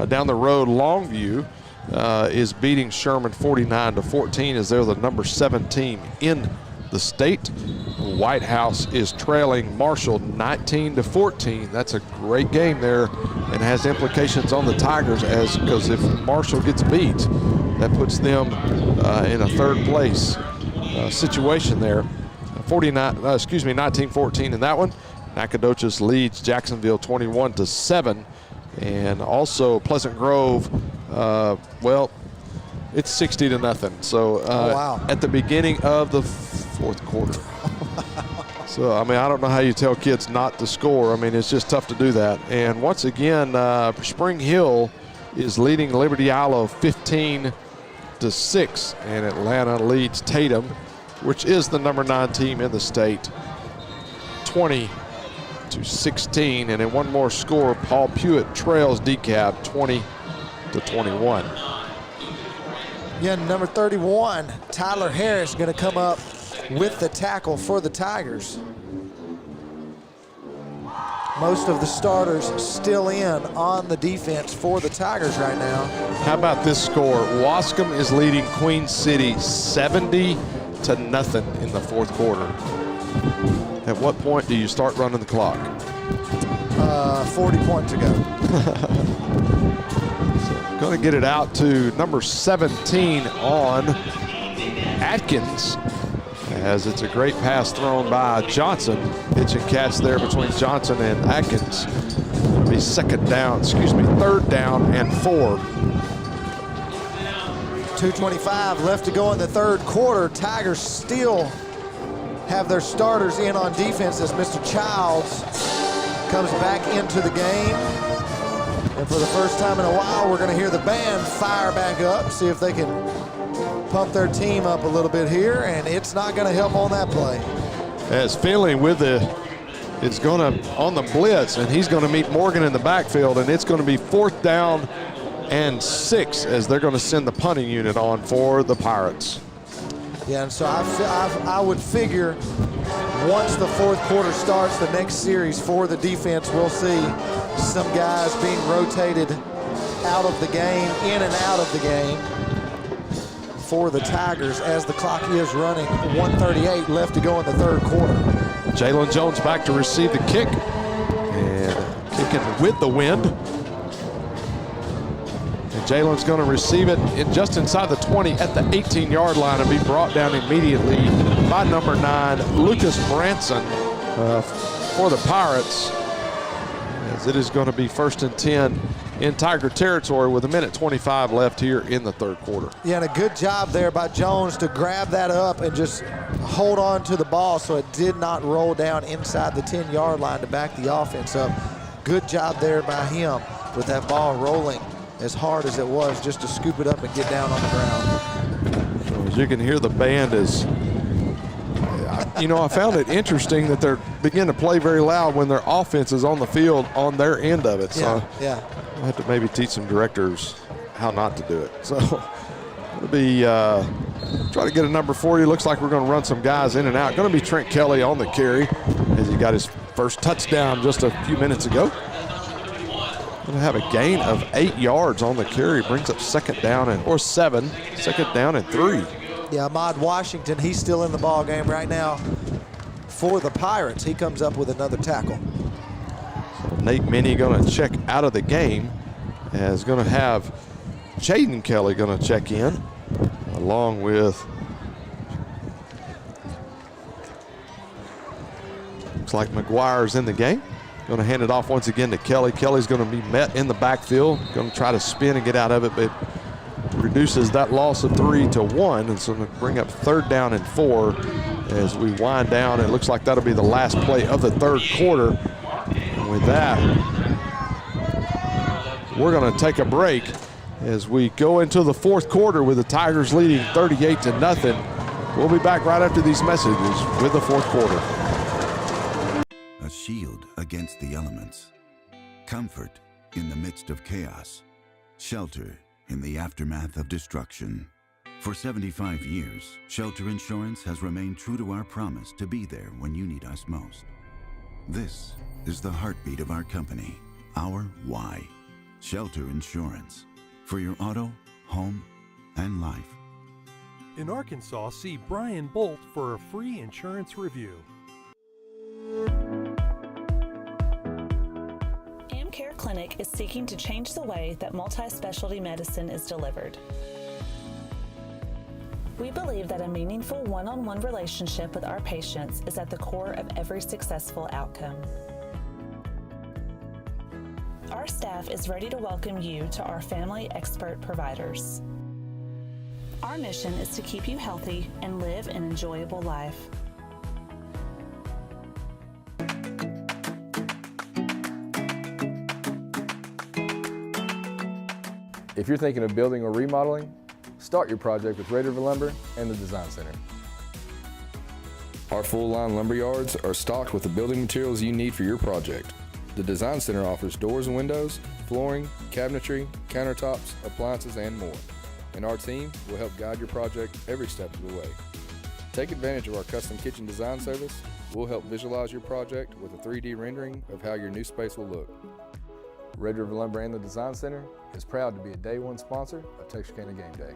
Down the road, Longview is beating Sherman 49-14 as they're the number 7 team in the state. White House is trailing Marshall 19-14. That's a great game there and has implications on the Tigers because if Marshall gets beat, that puts them in a third place situation there. 19-14 in that one. Nacogdoches leads Jacksonville 21-7. And also Pleasant Grove, it's 60-0. So at the beginning of the fourth quarter. So, I mean, I don't know how you tell kids not to score. I mean, it's just tough to do that. And once again, Spring Hill is leading Liberty Iowa 15-6. And Atlanta leads Tatum, which is the number 9 team in the state, 20-16. And in one more score, Paul Pewitt trails DeKalb 20-21. Yeah, number 31, Tyler Harris, going to come up with the tackle for the Tigers. Most of the starters still in on the defense for the Tigers right now. How about this score? Wascom is leading Queen City 70-0 in the fourth quarter. At what point do you start running the clock? 40 points ago. Going to get it out to number 17 on Atkins, as it's a great pass thrown by Johnson. Pitch and catch there between Johnson and Atkins. It'll be third down and 4. 2:25 left to go in the third quarter. Tigers still have their starters in on defense as Mr. Childs comes back into the game. And for the first time in a while, we're going to hear the band fire back up, see if they can pump their team up a little bit here, and it's not going to help on that play. As Finley is going to on the blitz, and he's going to meet Morgan in the backfield, and it's going to be 4th down and 6 as they're going to send the punting unit on for the Pirates. Yeah, and so I would figure once the fourth quarter starts, the next series for the defense, we'll see some guys being rotated out of the game, in and out of the game for the Tigers as the clock is running. 1:38 left to go in the third quarter. Jalen Jones back to receive the kick, and kicking with the wind. And Jalen's going to receive it just inside the 20 at the 18-yard line and be brought down immediately by number 9, Lucas Branson, for the Pirates. As it is going to be 1st and 10 in Tiger territory with 1:25 left here in the third quarter. Yeah, and a good job there by Jones to grab that up and just hold on to the ball so it did not roll down inside the 10-yard line to back the offense up. Good job there by him with that ball rolling as hard as it was just to scoop it up and get down on the ground. So as you can hear, the band is, I found it interesting that they're beginning to play very loud when their offense is on the field on their end of it. So yeah. I'll have to maybe teach some directors how not to do it. So it'll be try to get a number 40. Looks like we're going to run some guys in and out. Going to be Trent Kelly on the carry as he got his first touchdown just a few minutes ago. Going to have a gain of 8 yards on the carry. Brings up 2nd down and 3. Yeah, Ahmad Washington, he's still in the ball game right now for the Pirates. He comes up with another tackle. So Nate Minnie going to check out of the game, as going to have Jaden Kelly going to check in, along with, looks like McGuire's in the game. Going to hand it off once again to Kelly. Kelly's going to be met in the backfield, going to try to spin and get out of it, but reduces that loss of 3 to 1, and so going to bring up 3rd down and 4 as we wind down. It looks like that'll be the last play of the third quarter. And with that, we're going to take a break as we go into the fourth quarter with the Tigers leading 38-0. We'll be back right after these messages with the fourth quarter. A shield against the elements, comfort in the midst of chaos, shelter in the aftermath of destruction. For 75 years, Shelter Insurance has remained true to our promise to be there when you need us most. This is the heartbeat of our company, our why. Shelter Insurance, for your auto, home, and life. In Arkansas, see Brian Bolt for a free insurance review. AmCare Clinic is seeking to change the way that multi-specialty medicine is delivered. We believe that a meaningful one-on-one relationship with our patients is at the core of every successful outcome. Our staff is ready to welcome you to our family expert providers. Our mission is to keep you healthy and live an enjoyable life. If you're thinking of building or remodeling, start your project with Red River Lumber and the Design Center. Our full-line lumber yards are stocked with the building materials you need for your project. The Design Center offers doors and windows, flooring, cabinetry, countertops, appliances, and more. And our team will help guide your project every step of the way. Take advantage of our custom kitchen design service. We'll help visualize your project with a 3D rendering of how your new space will look. Red River Lumber and the Design Center is proud to be a Day One sponsor of Texarkana Game Day.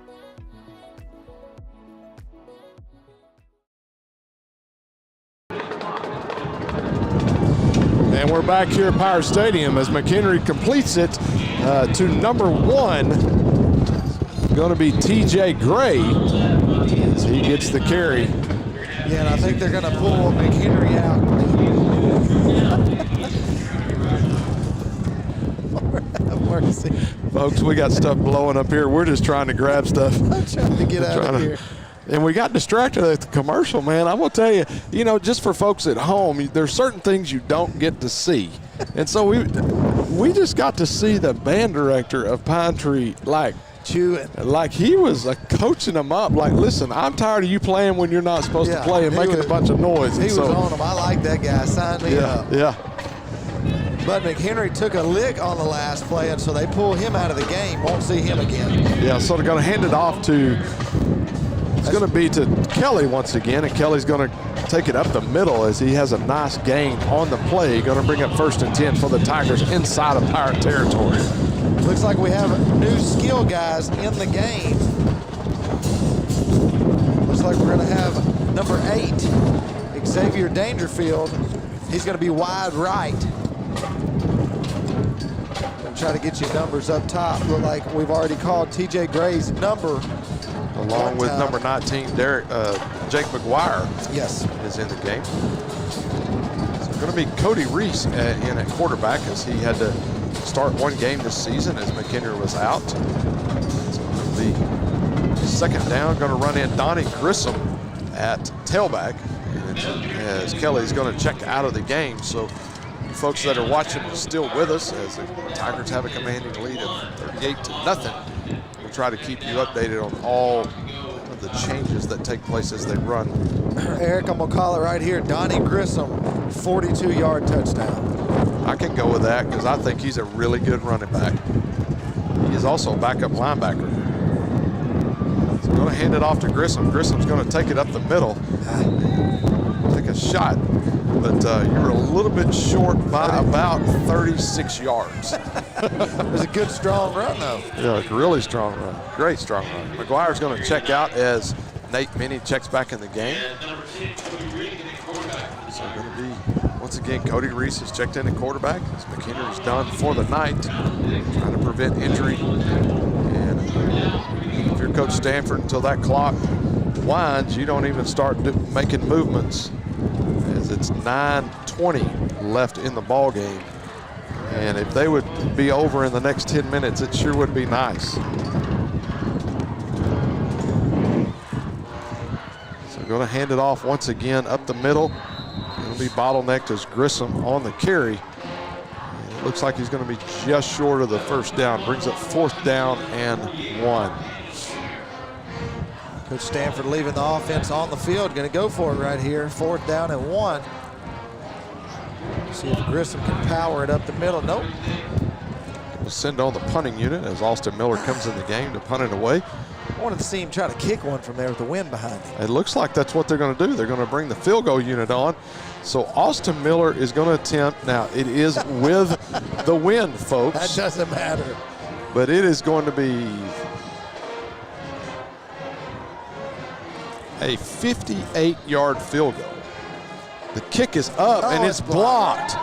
And we're back here at Power Stadium as McHenry completes it to number 1. Going to be TJ Gray as he gets the carry. Yeah, and I think they're going to pull McHenry out. Mercy. Folks, we got stuff blowing up here. We're just trying to grab stuff. I'm trying to get out of here. And we got distracted at the commercial, man. I'm going to tell you, just for folks at home, there's certain things you don't get to see. And so we just got to see the band director of Pine Tree, chewing. Like he was coaching them up. Like, listen, I'm tired of you playing when you're not supposed to play and making a bunch of noise. He was on them. I like that guy. Sign me up. Yeah. But McHenry took a lick on the last play, and so they pull him out of the game. Won't see him again. Yeah, so they're going to hand it off to, it's going to be to Kelly once again, and Kelly's going to take it up the middle as he has a nice gain on the play. Going to bring up 1st and 10 for the Tigers inside of Pirate territory. Looks like we have new skill guys in the game. Looks like we're going to have number 8, Xavier Dangerfield. He's going to be wide right. Try to get you numbers up top. Look like we've already called TJ Gray's number. Along with number 19, Jake McGuire. Yes. Is in the game. So going to be Cody Reese in at quarterback as he had to start one game this season as McHenry was out. It's going to be 2nd down. Going to run in Donnie Grissom at tailback. And as Kelly's going to check out of the game. So folks that are watching are still with us as the Tigers have a commanding lead of 38-0. We'll try to keep you updated on all of the changes that take place as they run. Eric, I'm going to call it right here. Donnie Grissom, 42-yard touchdown. I can go with that because I think he's a really good running back. He is also a backup linebacker. So going to hand it off to Grissom. Grissom's going to take it up the middle. Take a shot. But you were a little bit short by about 36 yards. It was a good, strong run, though. Yeah, really strong run. Great strong run. McGuire's going to check out as Nate Minnie checks back in the game. So going to be, once again, Cody Reese has checked in at quarterback. As McHenry's done for the night, trying to prevent injury. And if you're Coach Stanford, until that clock winds, you don't even start making movements. As it's 9:20 left in the ball game, and if they would be over in the next 10 minutes, it sure would be nice. So going to hand it off once again up the middle. It'll be bottlenecked as Grissom on the carry. And it looks like he's going to be just short of the 1st down. Brings up 4th down and 1. Coach Stanford leaving the offense on the field. Going to go for it right here. 4th down and 1. See if Grissom can power it up the middle. Nope. We'll send on the punting unit as Austin Miller comes in the game to punt it away. I wanted to see him try to kick one from there with the wind behind him. It looks like that's what they're going to do. They're going to bring the field goal unit on. So Austin Miller is going to attempt. Now, it is with the wind, folks. That doesn't matter. But it is going to be a 58-yard field goal. The kick is up, and it's blocked.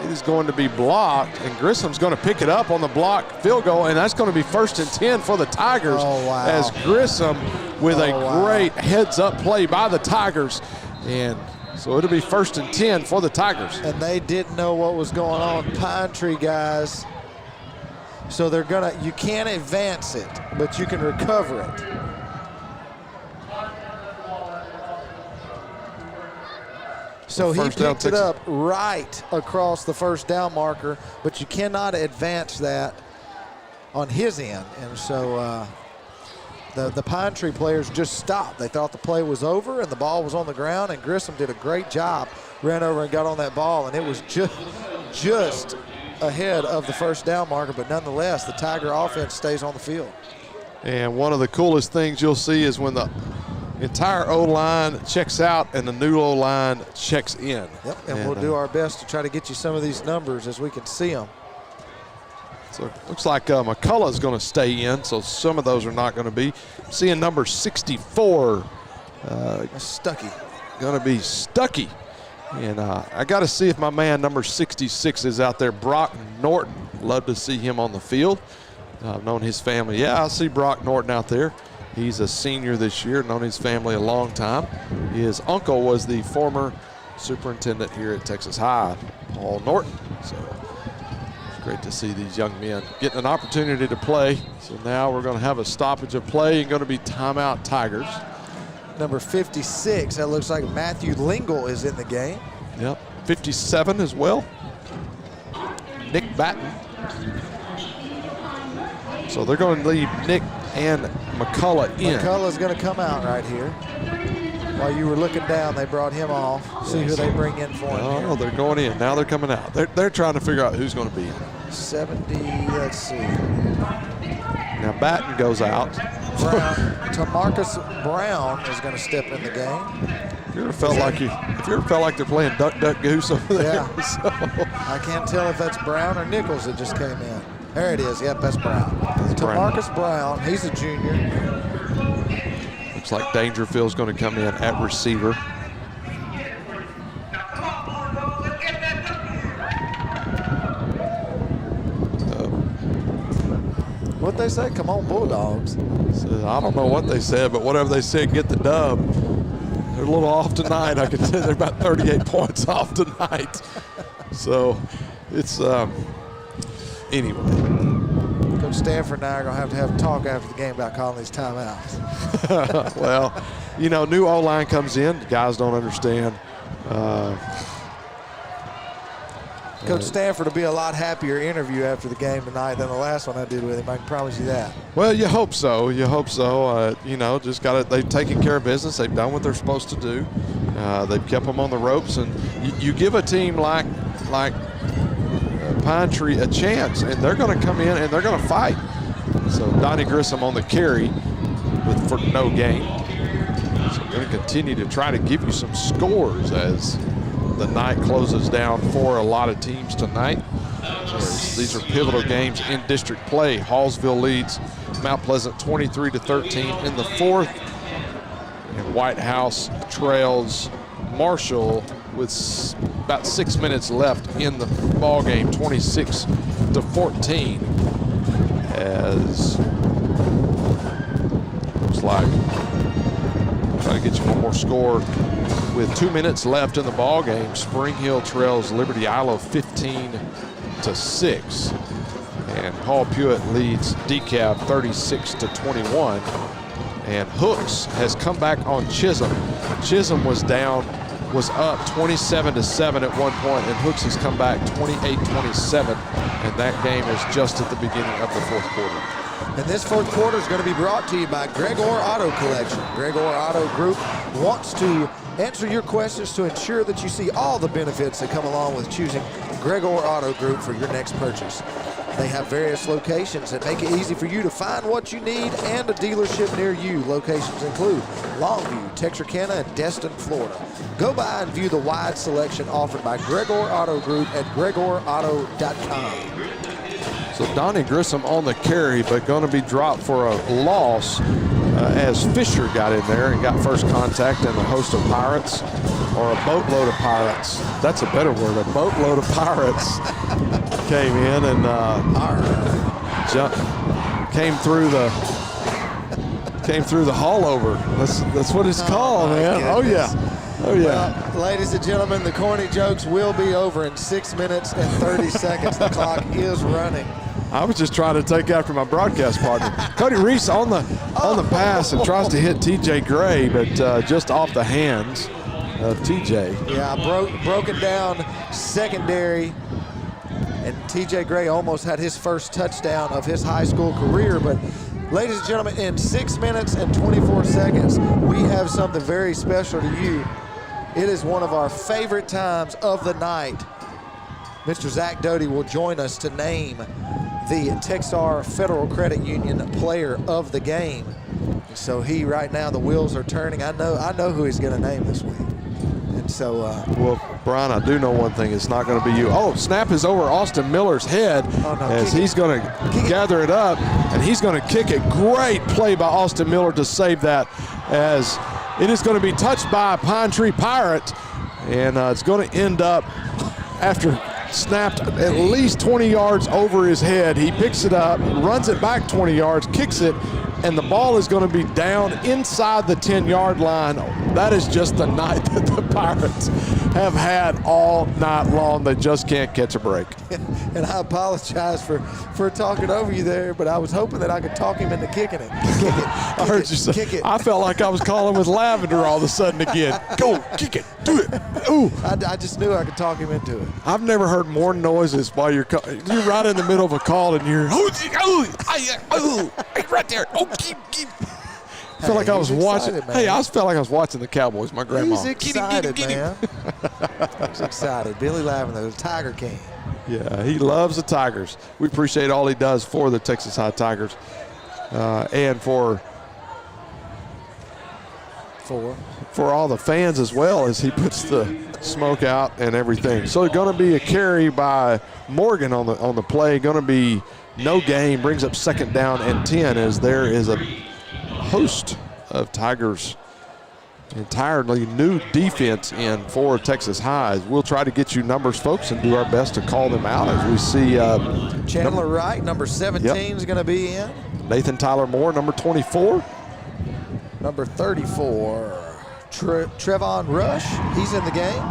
It is going to be blocked, and Grissom's going to pick it up on the blocked field goal, and that's going to be 1st and 10 for the Tigers. As Grissom with a great heads-up play by the Tigers. And so it'll be 1st and 10 for the Tigers. And they didn't know what was going on. Pine Tree guys. So they're going to, you can't advance it, but you can recover it. So he picked it up right across the first down marker, but you cannot advance that on his end. And so the Pine Tree players just stopped. They thought the play was over and the ball was on the ground, and Grissom did a great job, ran over and got on that ball, and it was just ahead of the first down marker, but nonetheless, the Tiger offense stays on the field. And one of the coolest things you'll see is when the entire O-line checks out and the new O-line checks in. Yep, and we'll do our best to try to get you some of these numbers as we can see them. So it looks like McCullough's going to stay in, so some of those are not going to be. I'm seeing number 64. Stuckey. Going to be Stuckey. And I got to see if my man number 66 is out there, Brock Norton. Love to see him on the field. I've known his family. Yeah, I see Brock Norton out there. He's a senior this year, known his family a long time. His uncle was the former superintendent here at Texas High, Paul Norton. So it's great to see these young men getting an opportunity to play. So now we're going to have a stoppage of play and going to be timeout Tigers. Number 56, that looks like Matthew Lingle is in the game. Yep, 57 as well. Nick Batten. So they're going to leave Nick and McCullough in. McCullough's going to come out right here. While you were looking down, they brought him off. See who they bring in for him. Oh, they're going in. Now they're coming out. They're trying to figure out who's going to be in. 70, let's see. Now Batten goes out. Tamarcus Brown is going to step in the game. If you ever felt like they're playing Duck Duck Goose over there. Yeah. So. I can't tell if that's Brown or Nichols that just came in. There it is. Yep, that's Brown. Tamarcus Brown, he's a junior. Looks like Dangerfield's going to come in at receiver. What'd they say? Come on, Bulldogs. So I don't know what they said, but whatever they said, get the dub. They're a little off tonight. I can say they're about 38 points off tonight. So it's anyway. Coach Stanford and I are going to have a talk after the game about calling these timeouts. Well, you know, new O-line comes in. The guys don't understand. Coach Stanford will be a lot happier interview after the game tonight than the last one I did with him. I can promise you that. Well, you hope so. You hope so. You know, just they've taken care of business. They've done what they're supposed to do. They've kept them on the ropes, and you give a team like Pine Tree a chance, and they're going to come in and they're going to fight. So Donnie Grissom on the carry for no gain. So we're going to continue to try to give you some scores as the night closes down for a lot of teams tonight. These are pivotal games in district play. Hallsville leads Mount Pleasant 23-13 in the fourth, and White House trails Marshall with about 6 minutes left in the ball game, 26-14. As looks like try to get you one more score. With 2 minutes left in the ball game, Spring Hill trails Liberty Islo 15-6, and Paul Pewitt leads DeKalb 36-21. And Hooks has come back on Chisholm. Chisholm was up 27-7 at one point, and Hooks has come back 28-27, and that game is just at the beginning of the fourth quarter. And this fourth quarter is going to be brought to you by Gregor Auto Collection. Gregor Auto Group wants to answer your questions to ensure that you see all the benefits that come along with choosing Gregor Auto Group for your next purchase. They have various locations that make it easy for you to find what you need and a dealership near you. Locations include Longview, Texarkana, and Destin, Florida. Go by and view the wide selection offered by Gregor Auto Group at gregorauto.com. So Donnie Grissom on the carry, but going to be dropped for a loss. as Fisher got in there and got first contact, and a host of Pirates, or a boatload of Pirates. That's a better word. A boatload of Pirates came in and came through the hall over. That's what it's called, man. Goodness. Oh yeah. Oh yeah. Well, ladies and gentlemen, the corny jokes will be over in 6 minutes and 30 seconds. The clock is running. I was just trying to take after my broadcast partner. Cody Reese on the pass and tries to hit TJ Gray, but just off the hands of TJ. Yeah, broken down secondary, and TJ Gray almost had his first touchdown of his high school career. But ladies and gentlemen, in 6 minutes and 24 seconds, we have something very special to you. It is one of our favorite times of the night. Mr. Zach Doty will join us to name the Texar Federal Credit Union player of the game. So right now, the wheels are turning. I know who he's going to name this week. And so, well, Brian, I do know one thing. It's not going to be you. Oh, snap is over Austin Miller's head as he's going to gather it up, and he's going to kick it. Great play by Austin Miller to save that, as it is going to be touched by a Pine Tree Pirate, and it's going to end up after snapped at least 20 yards over his head. He picks it up, runs it back 20 yards, kicks it, and the ball is going to be down inside the 10-yard line. That is just the night that the Pirates have had all night long. They just can't catch a break. And I apologize for talking over you there, but I was hoping that I could talk him into kicking it. Kick it. I heard you say. Kick it. I felt like I was calling with Lavender all of a sudden again. Go, kick it, do it. Ooh. I just knew I could talk him into it. I've never heard more noises while you're right in the middle of a call and you're right there. Oh, keep. I felt like I was watching. I felt like I was watching the Cowboys. My grandma. He's excited, man. He's excited. Billy Lavender, the Tiger King. Yeah, he loves the Tigers. We appreciate all he does for the Texas High Tigers, and for all the fans as well, as he puts the smoke out and everything. So it's going to be a carry by Morgan on the play. Going to be no gain. Brings up second down and 10, as there is a host of Tigers entirely new defense in for Texas High. We'll try to get you numbers, folks, and do our best to call them out as we see. Chandler Wright, number 17, is going to be in. Nathan Tyler Moore, number 24. Number 34, Trevon Rush, he's in the game.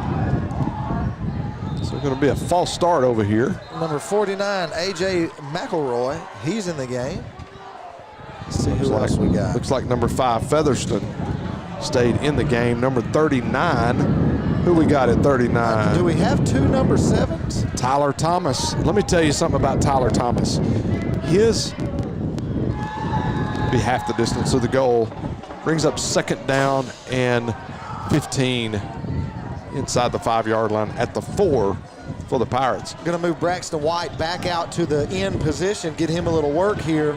So it's going to be a false start over here. Number 49, A.J. McElroy, he's in the game. Let's see who else we got. Looks like number 5, Featherston, stayed in the game. Number 39, who we got at 39? Do we have 2 number 7s? Tyler Thomas. Let me tell you something about Tyler Thomas. His be half the distance of the goal. Brings up second down and 15 inside the 5-yard line at the 4 for the Pirates. Going to move Braxton White back out to the end position, get him a little work here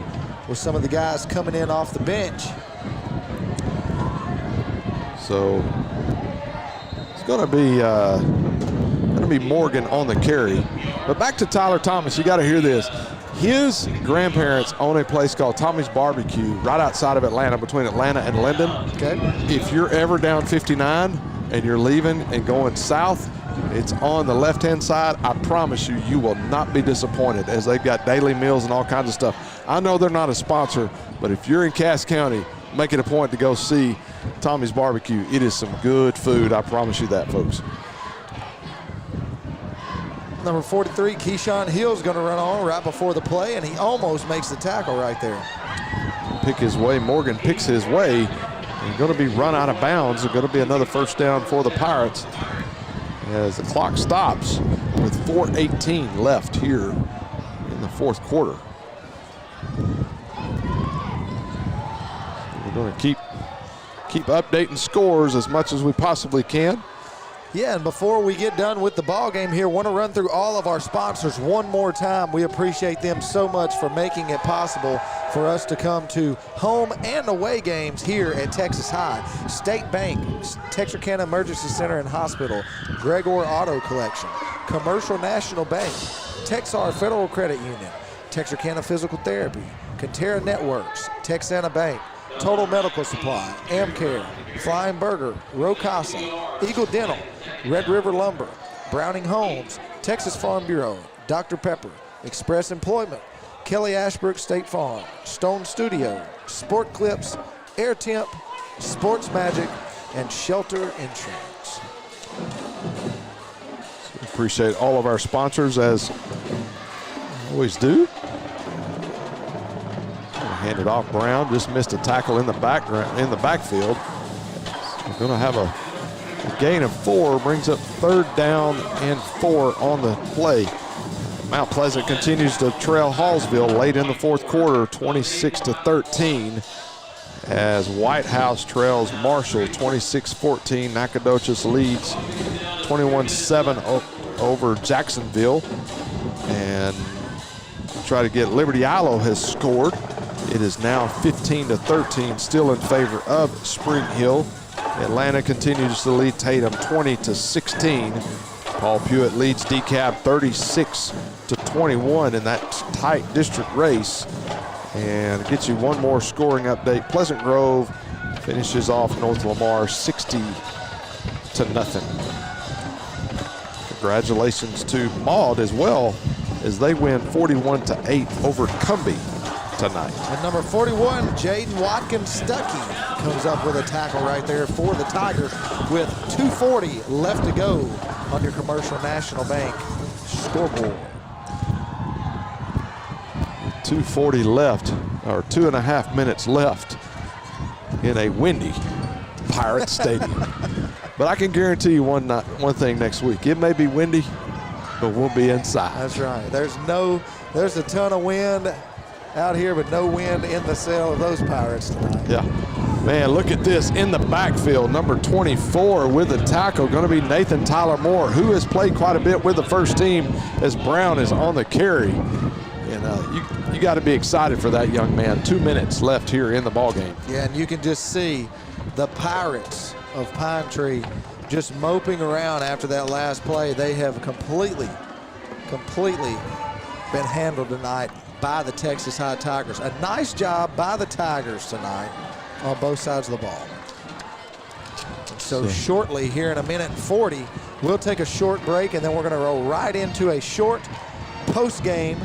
with some of the guys coming in off the bench. So it's going to be Morgan on the carry. But back to Tyler Thomas, you got to hear this. His grandparents own a place called Tommy's Barbecue right outside of Atlanta, between Atlanta and Linden. Okay. If you're ever down 59 and you're leaving and going south, it's on the left-hand side. I promise you, you will not be disappointed, as they've got daily meals and all kinds of stuff. I know they're not a sponsor, but if you're in Cass County, make it a point to go see Tommy's Barbecue. It is some good food. I promise you that, folks. Number 43, Keyshawn Hill's going to run on right before the play, and he almost makes the tackle right there. Pick his way. Morgan picks his way. He's going to be run out of bounds. It's going to be another first down for the Pirates as the clock stops with 4:18 left here in the fourth quarter. We're going to keep updating scores as much as we possibly can. Yeah, and before we get done with the ball game here, want to run through all of our sponsors one more time. We appreciate them so much for making it possible for us to come to home and away games here at Texas High. State Bank, Texarkana Emergency Center and Hospital, Gregor Auto Collection, Commercial National Bank, Texar Federal Credit Union, Texarkana Physical Therapy, Conterra Networks, Texana Bank, Total Medical Supply, Amcare, Flying Burger, Rocasa, Eagle Dental, Red River Lumber, Browning Homes, Texas Farm Bureau, Dr. Pepper, Express Employment, Kelly Ashbrook State Farm, Stone Studio, Sport Clips, Air Temp, Sports Magic, and Shelter Insurance. Appreciate all of our sponsors, as always do. Hand it off. Brown just missed a tackle in the backfield. We're going to have a gain of 4, brings up 3rd down and 4 on the play. Mount Pleasant continues to trail Hallsville late in the 4th quarter, 26-13, as White House trails Marshall 26-14. Nacogdoches leads 21-7 over Jacksonville, and try to get Liberty Islo has scored. It is now 15-13, still in favor of Spring Hill. Atlanta continues to lead Tatum 20-16. Paul Pewitt leads DeKalb 36-21 in that tight district race. And gets you one more scoring update. Pleasant Grove finishes off North Lamar 60-0. Congratulations to Maud as well, as they win 41-8 over Cumbie tonight. And number 41, Jaden Watkins-Stuckey, comes up with a tackle right there for the Tigers with 2:40 left to go on your Commercial National Bank scoreboard. 2:40 left, or 2.5 minutes left in a windy Pirate Stadium. But I can guarantee you one thing next week. It may be windy, but we'll be inside. That's right. There's a ton of wind out here, but no wind in the sail of those Pirates tonight. Yeah. Man, look at this in the backfield. Number 24 with the tackle, going to be Nathan Tyler Moore, who has played quite a bit with the first team, as Brown is on the carry. And you got to be excited for that young man. 2 minutes left here in the ball game. Yeah, and you can just see the Pirates of Pine Tree just moping around after that last play. They have completely been handled tonight by the Texas High Tigers. A nice job by the Tigers tonight on both sides of the ball. So shortly here in 1:40, we'll take a short break, and then we're going to roll right into a short post-game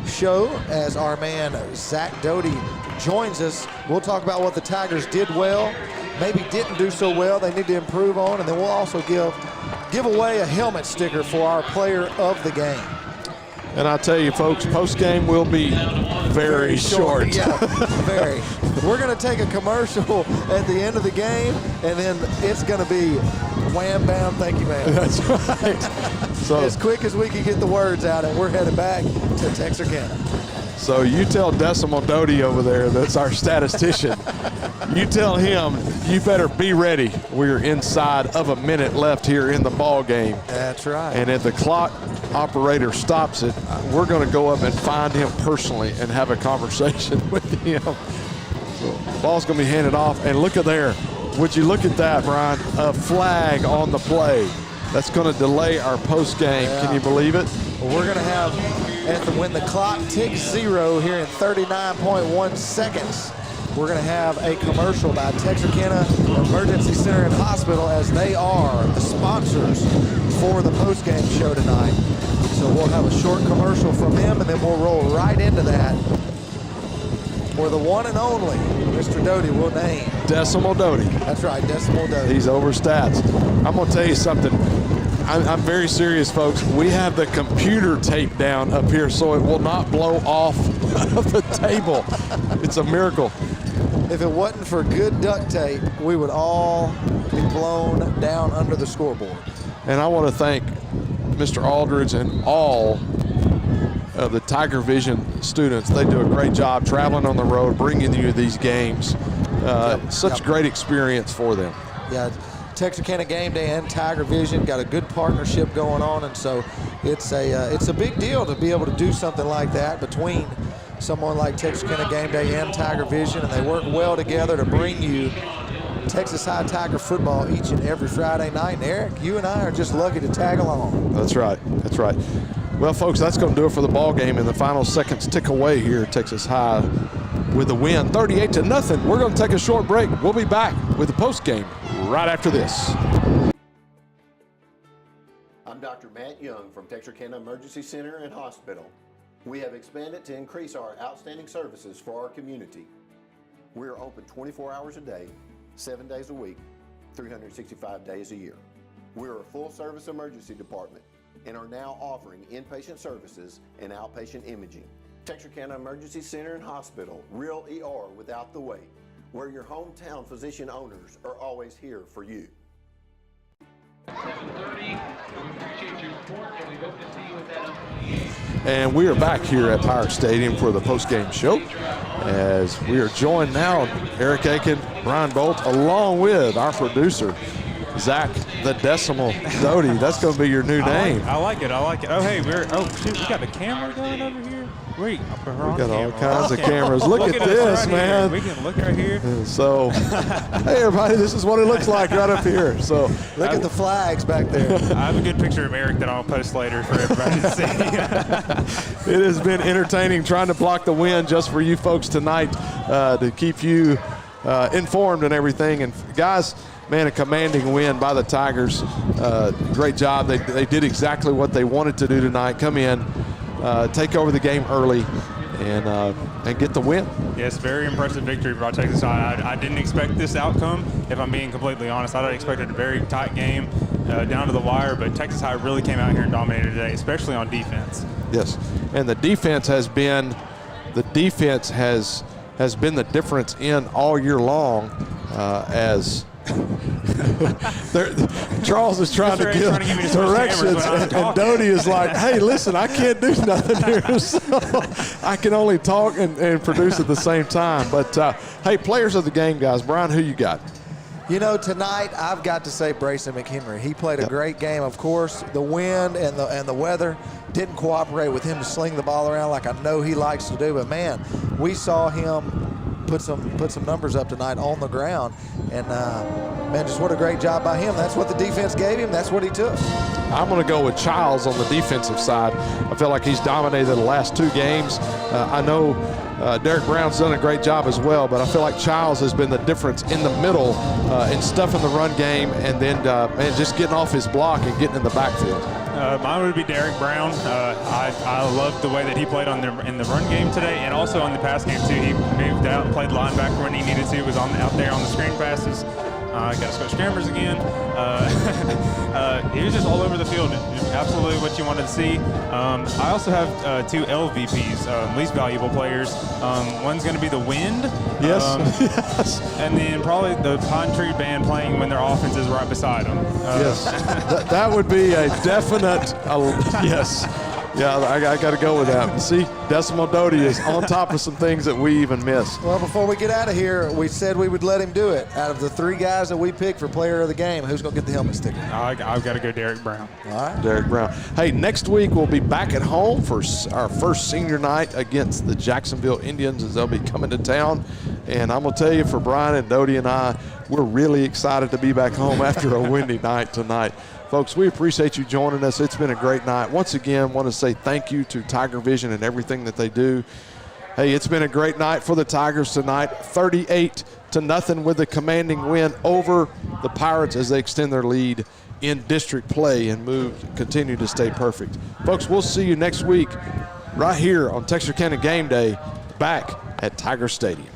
show as our man Zach Doty joins us. We'll talk about what the Tigers did well, maybe didn't do so well, they need to improve on, and then we'll also give away a helmet sticker for our player of the game. And I tell you, folks, post-game will be very short. Yeah, very. We're going to take a commercial at the end of the game, and then it's going to be wham, bam, thank you, man. That's right. So, as quick as we can get the words out, and we're headed back to Texarkana. So you tell Decimal Doty over there, that's our statistician, you tell him you better be ready. We're inside of a minute left here in the ball game. That's right. And if the clock operator stops it, we're going to go up and find him personally and have a conversation with him. So the ball's going to be handed off, and look at there. Would you look at that, Brian? A flag on the play. That's going to delay our post game. Yeah. Can you believe it? Well, we're going to have, when the clock ticks 0 here in 39.1 seconds, we're going to have a commercial by Texarkana Emergency Center and Hospital, as they are the sponsors for the post-game show tonight. So we'll have a short commercial from them, and then we'll roll right into that, where the one and only Mr. Doty will name. Decimal Doty. That's right, Decimal Doty. He's over stats. I'm going to tell you something. I'm very serious, folks. We have the computer tape down up here so it will not blow off of the table. It's a miracle. If it wasn't for good duct tape, we would all be blown down under the scoreboard. And I want to thank Mr. Aldridge and all of the TigerVision students. They do a great job traveling on the road, bringing you these games. Such great experience for them. Yeah, Texarkana Gameday and TigerVision got a good partnership going on, and so it's a big deal to be able to do something like that between someone like Texarkana Gameday and TigerVision, and they work well together to bring you Texas High Tiger football each and every Friday night. And Eric, you and I are just lucky to tag along. That's right. That's right. Well, folks, that's going to do it for the ball game, and the final seconds tick away here at Texas High. with the win, 38-0. We're going to take a short break. We'll be back with the post game right after this. I'm Dr. Matt Young from Texarkana Emergency Center and Hospital. We have expanded to increase our outstanding services for our community. We are open 24 hours a day, 7 days a week, 365 days a year. We are a full-service emergency department and are now offering inpatient services and outpatient imaging. Texarkana Emergency Center and Hospital, real ER without the wait, where your hometown physician owners are always here for you. 7:30, we appreciate your support, and we hope to see you at that upcoming. And we are back here at Pirate Stadium for the post-game show as we are joined now, Eric Aiken, Brian Bolt, along with our producer, Zach the Decimal Doty. That's going to be your new name. I like it. Oh, hey, we got the camera going over here. We got all kinds of cameras. Look at this, right man. Here. We can look right here. So, hey, everybody, this is what it looks like right up here. So, look at the flags back there. I have a good picture of Eric that I'll post later for everybody to see. It has been entertaining trying to block the wind just for you folks tonight to keep you informed and everything. And, guys, man, a commanding win by the Tigers. Great job. They did exactly what they wanted to do tonight. Come in, take over the game early, and get the win. Yes, very impressive victory for our Texas High. I didn't expect this outcome, if I'm being completely honest. I expected a very tight game down to the wire, but Texas High really came out here and dominated today, especially on defense. Yes, and the defense has been the difference in all year long as Charles is trying to give directions, and Doty is like, hey, listen, I can't do nothing here, so I can only talk and produce at the same time. But, hey, players of the game, guys. Brian, who you got? You know, tonight I've got to say Brayson McHenry. He played a great game. Of course, the wind and the weather didn't cooperate with him to sling the ball around like I know he likes to do. But, man, we saw him put some numbers up tonight on the ground, and man, just what a great job by him. That's what the defense gave him. That's what he took. I'm going to go with Childs on the defensive side. I feel like he's dominated the last two games. I know Derek Brown's done a great job as well, but I feel like Childs has been the difference in the middle in stuffing the run game, and then man, just getting off his block and getting in the backfield. Mine would be Derek Brown. I loved the way that he played in the run game today, and also on the pass game too. He moved out and played linebacker when he needed to. Was out there on the screen passes. Got to switch cameras again. He was just all over the field. Absolutely what you wanted to see. I also have two LVPs, least valuable players. One's going to be the wind. Yes. Yes. And then probably the Pine Tree Band playing when their offense is right beside them. Yes. that would be a definite yes. Yeah, I got to go with that. See, Decimal Doty is on top of some things that we even missed. Well, before we get out of here, we said we would let him do it. Out of the three guys that we picked for player of the game, who's going to get the helmet sticker? I've got to go Derek Brown. All right. Derek Brown. Hey, next week we'll be back at home for our first senior night against the Jacksonville Indians as they'll be coming to town. And I'm going to tell you, for Brian and Doty and I, we're really excited to be back home after a windy night tonight. Folks, we appreciate you joining us. It's been a great night. Once again, want to say thank you to TigerVision and everything that they do. Hey, it's been a great night for the Tigers tonight. 38-0 with a commanding win over the Pirates as they extend their lead in district play and continue to stay perfect. Folks, we'll see you next week right here on Texarkana Game Day back at Tiger Stadium.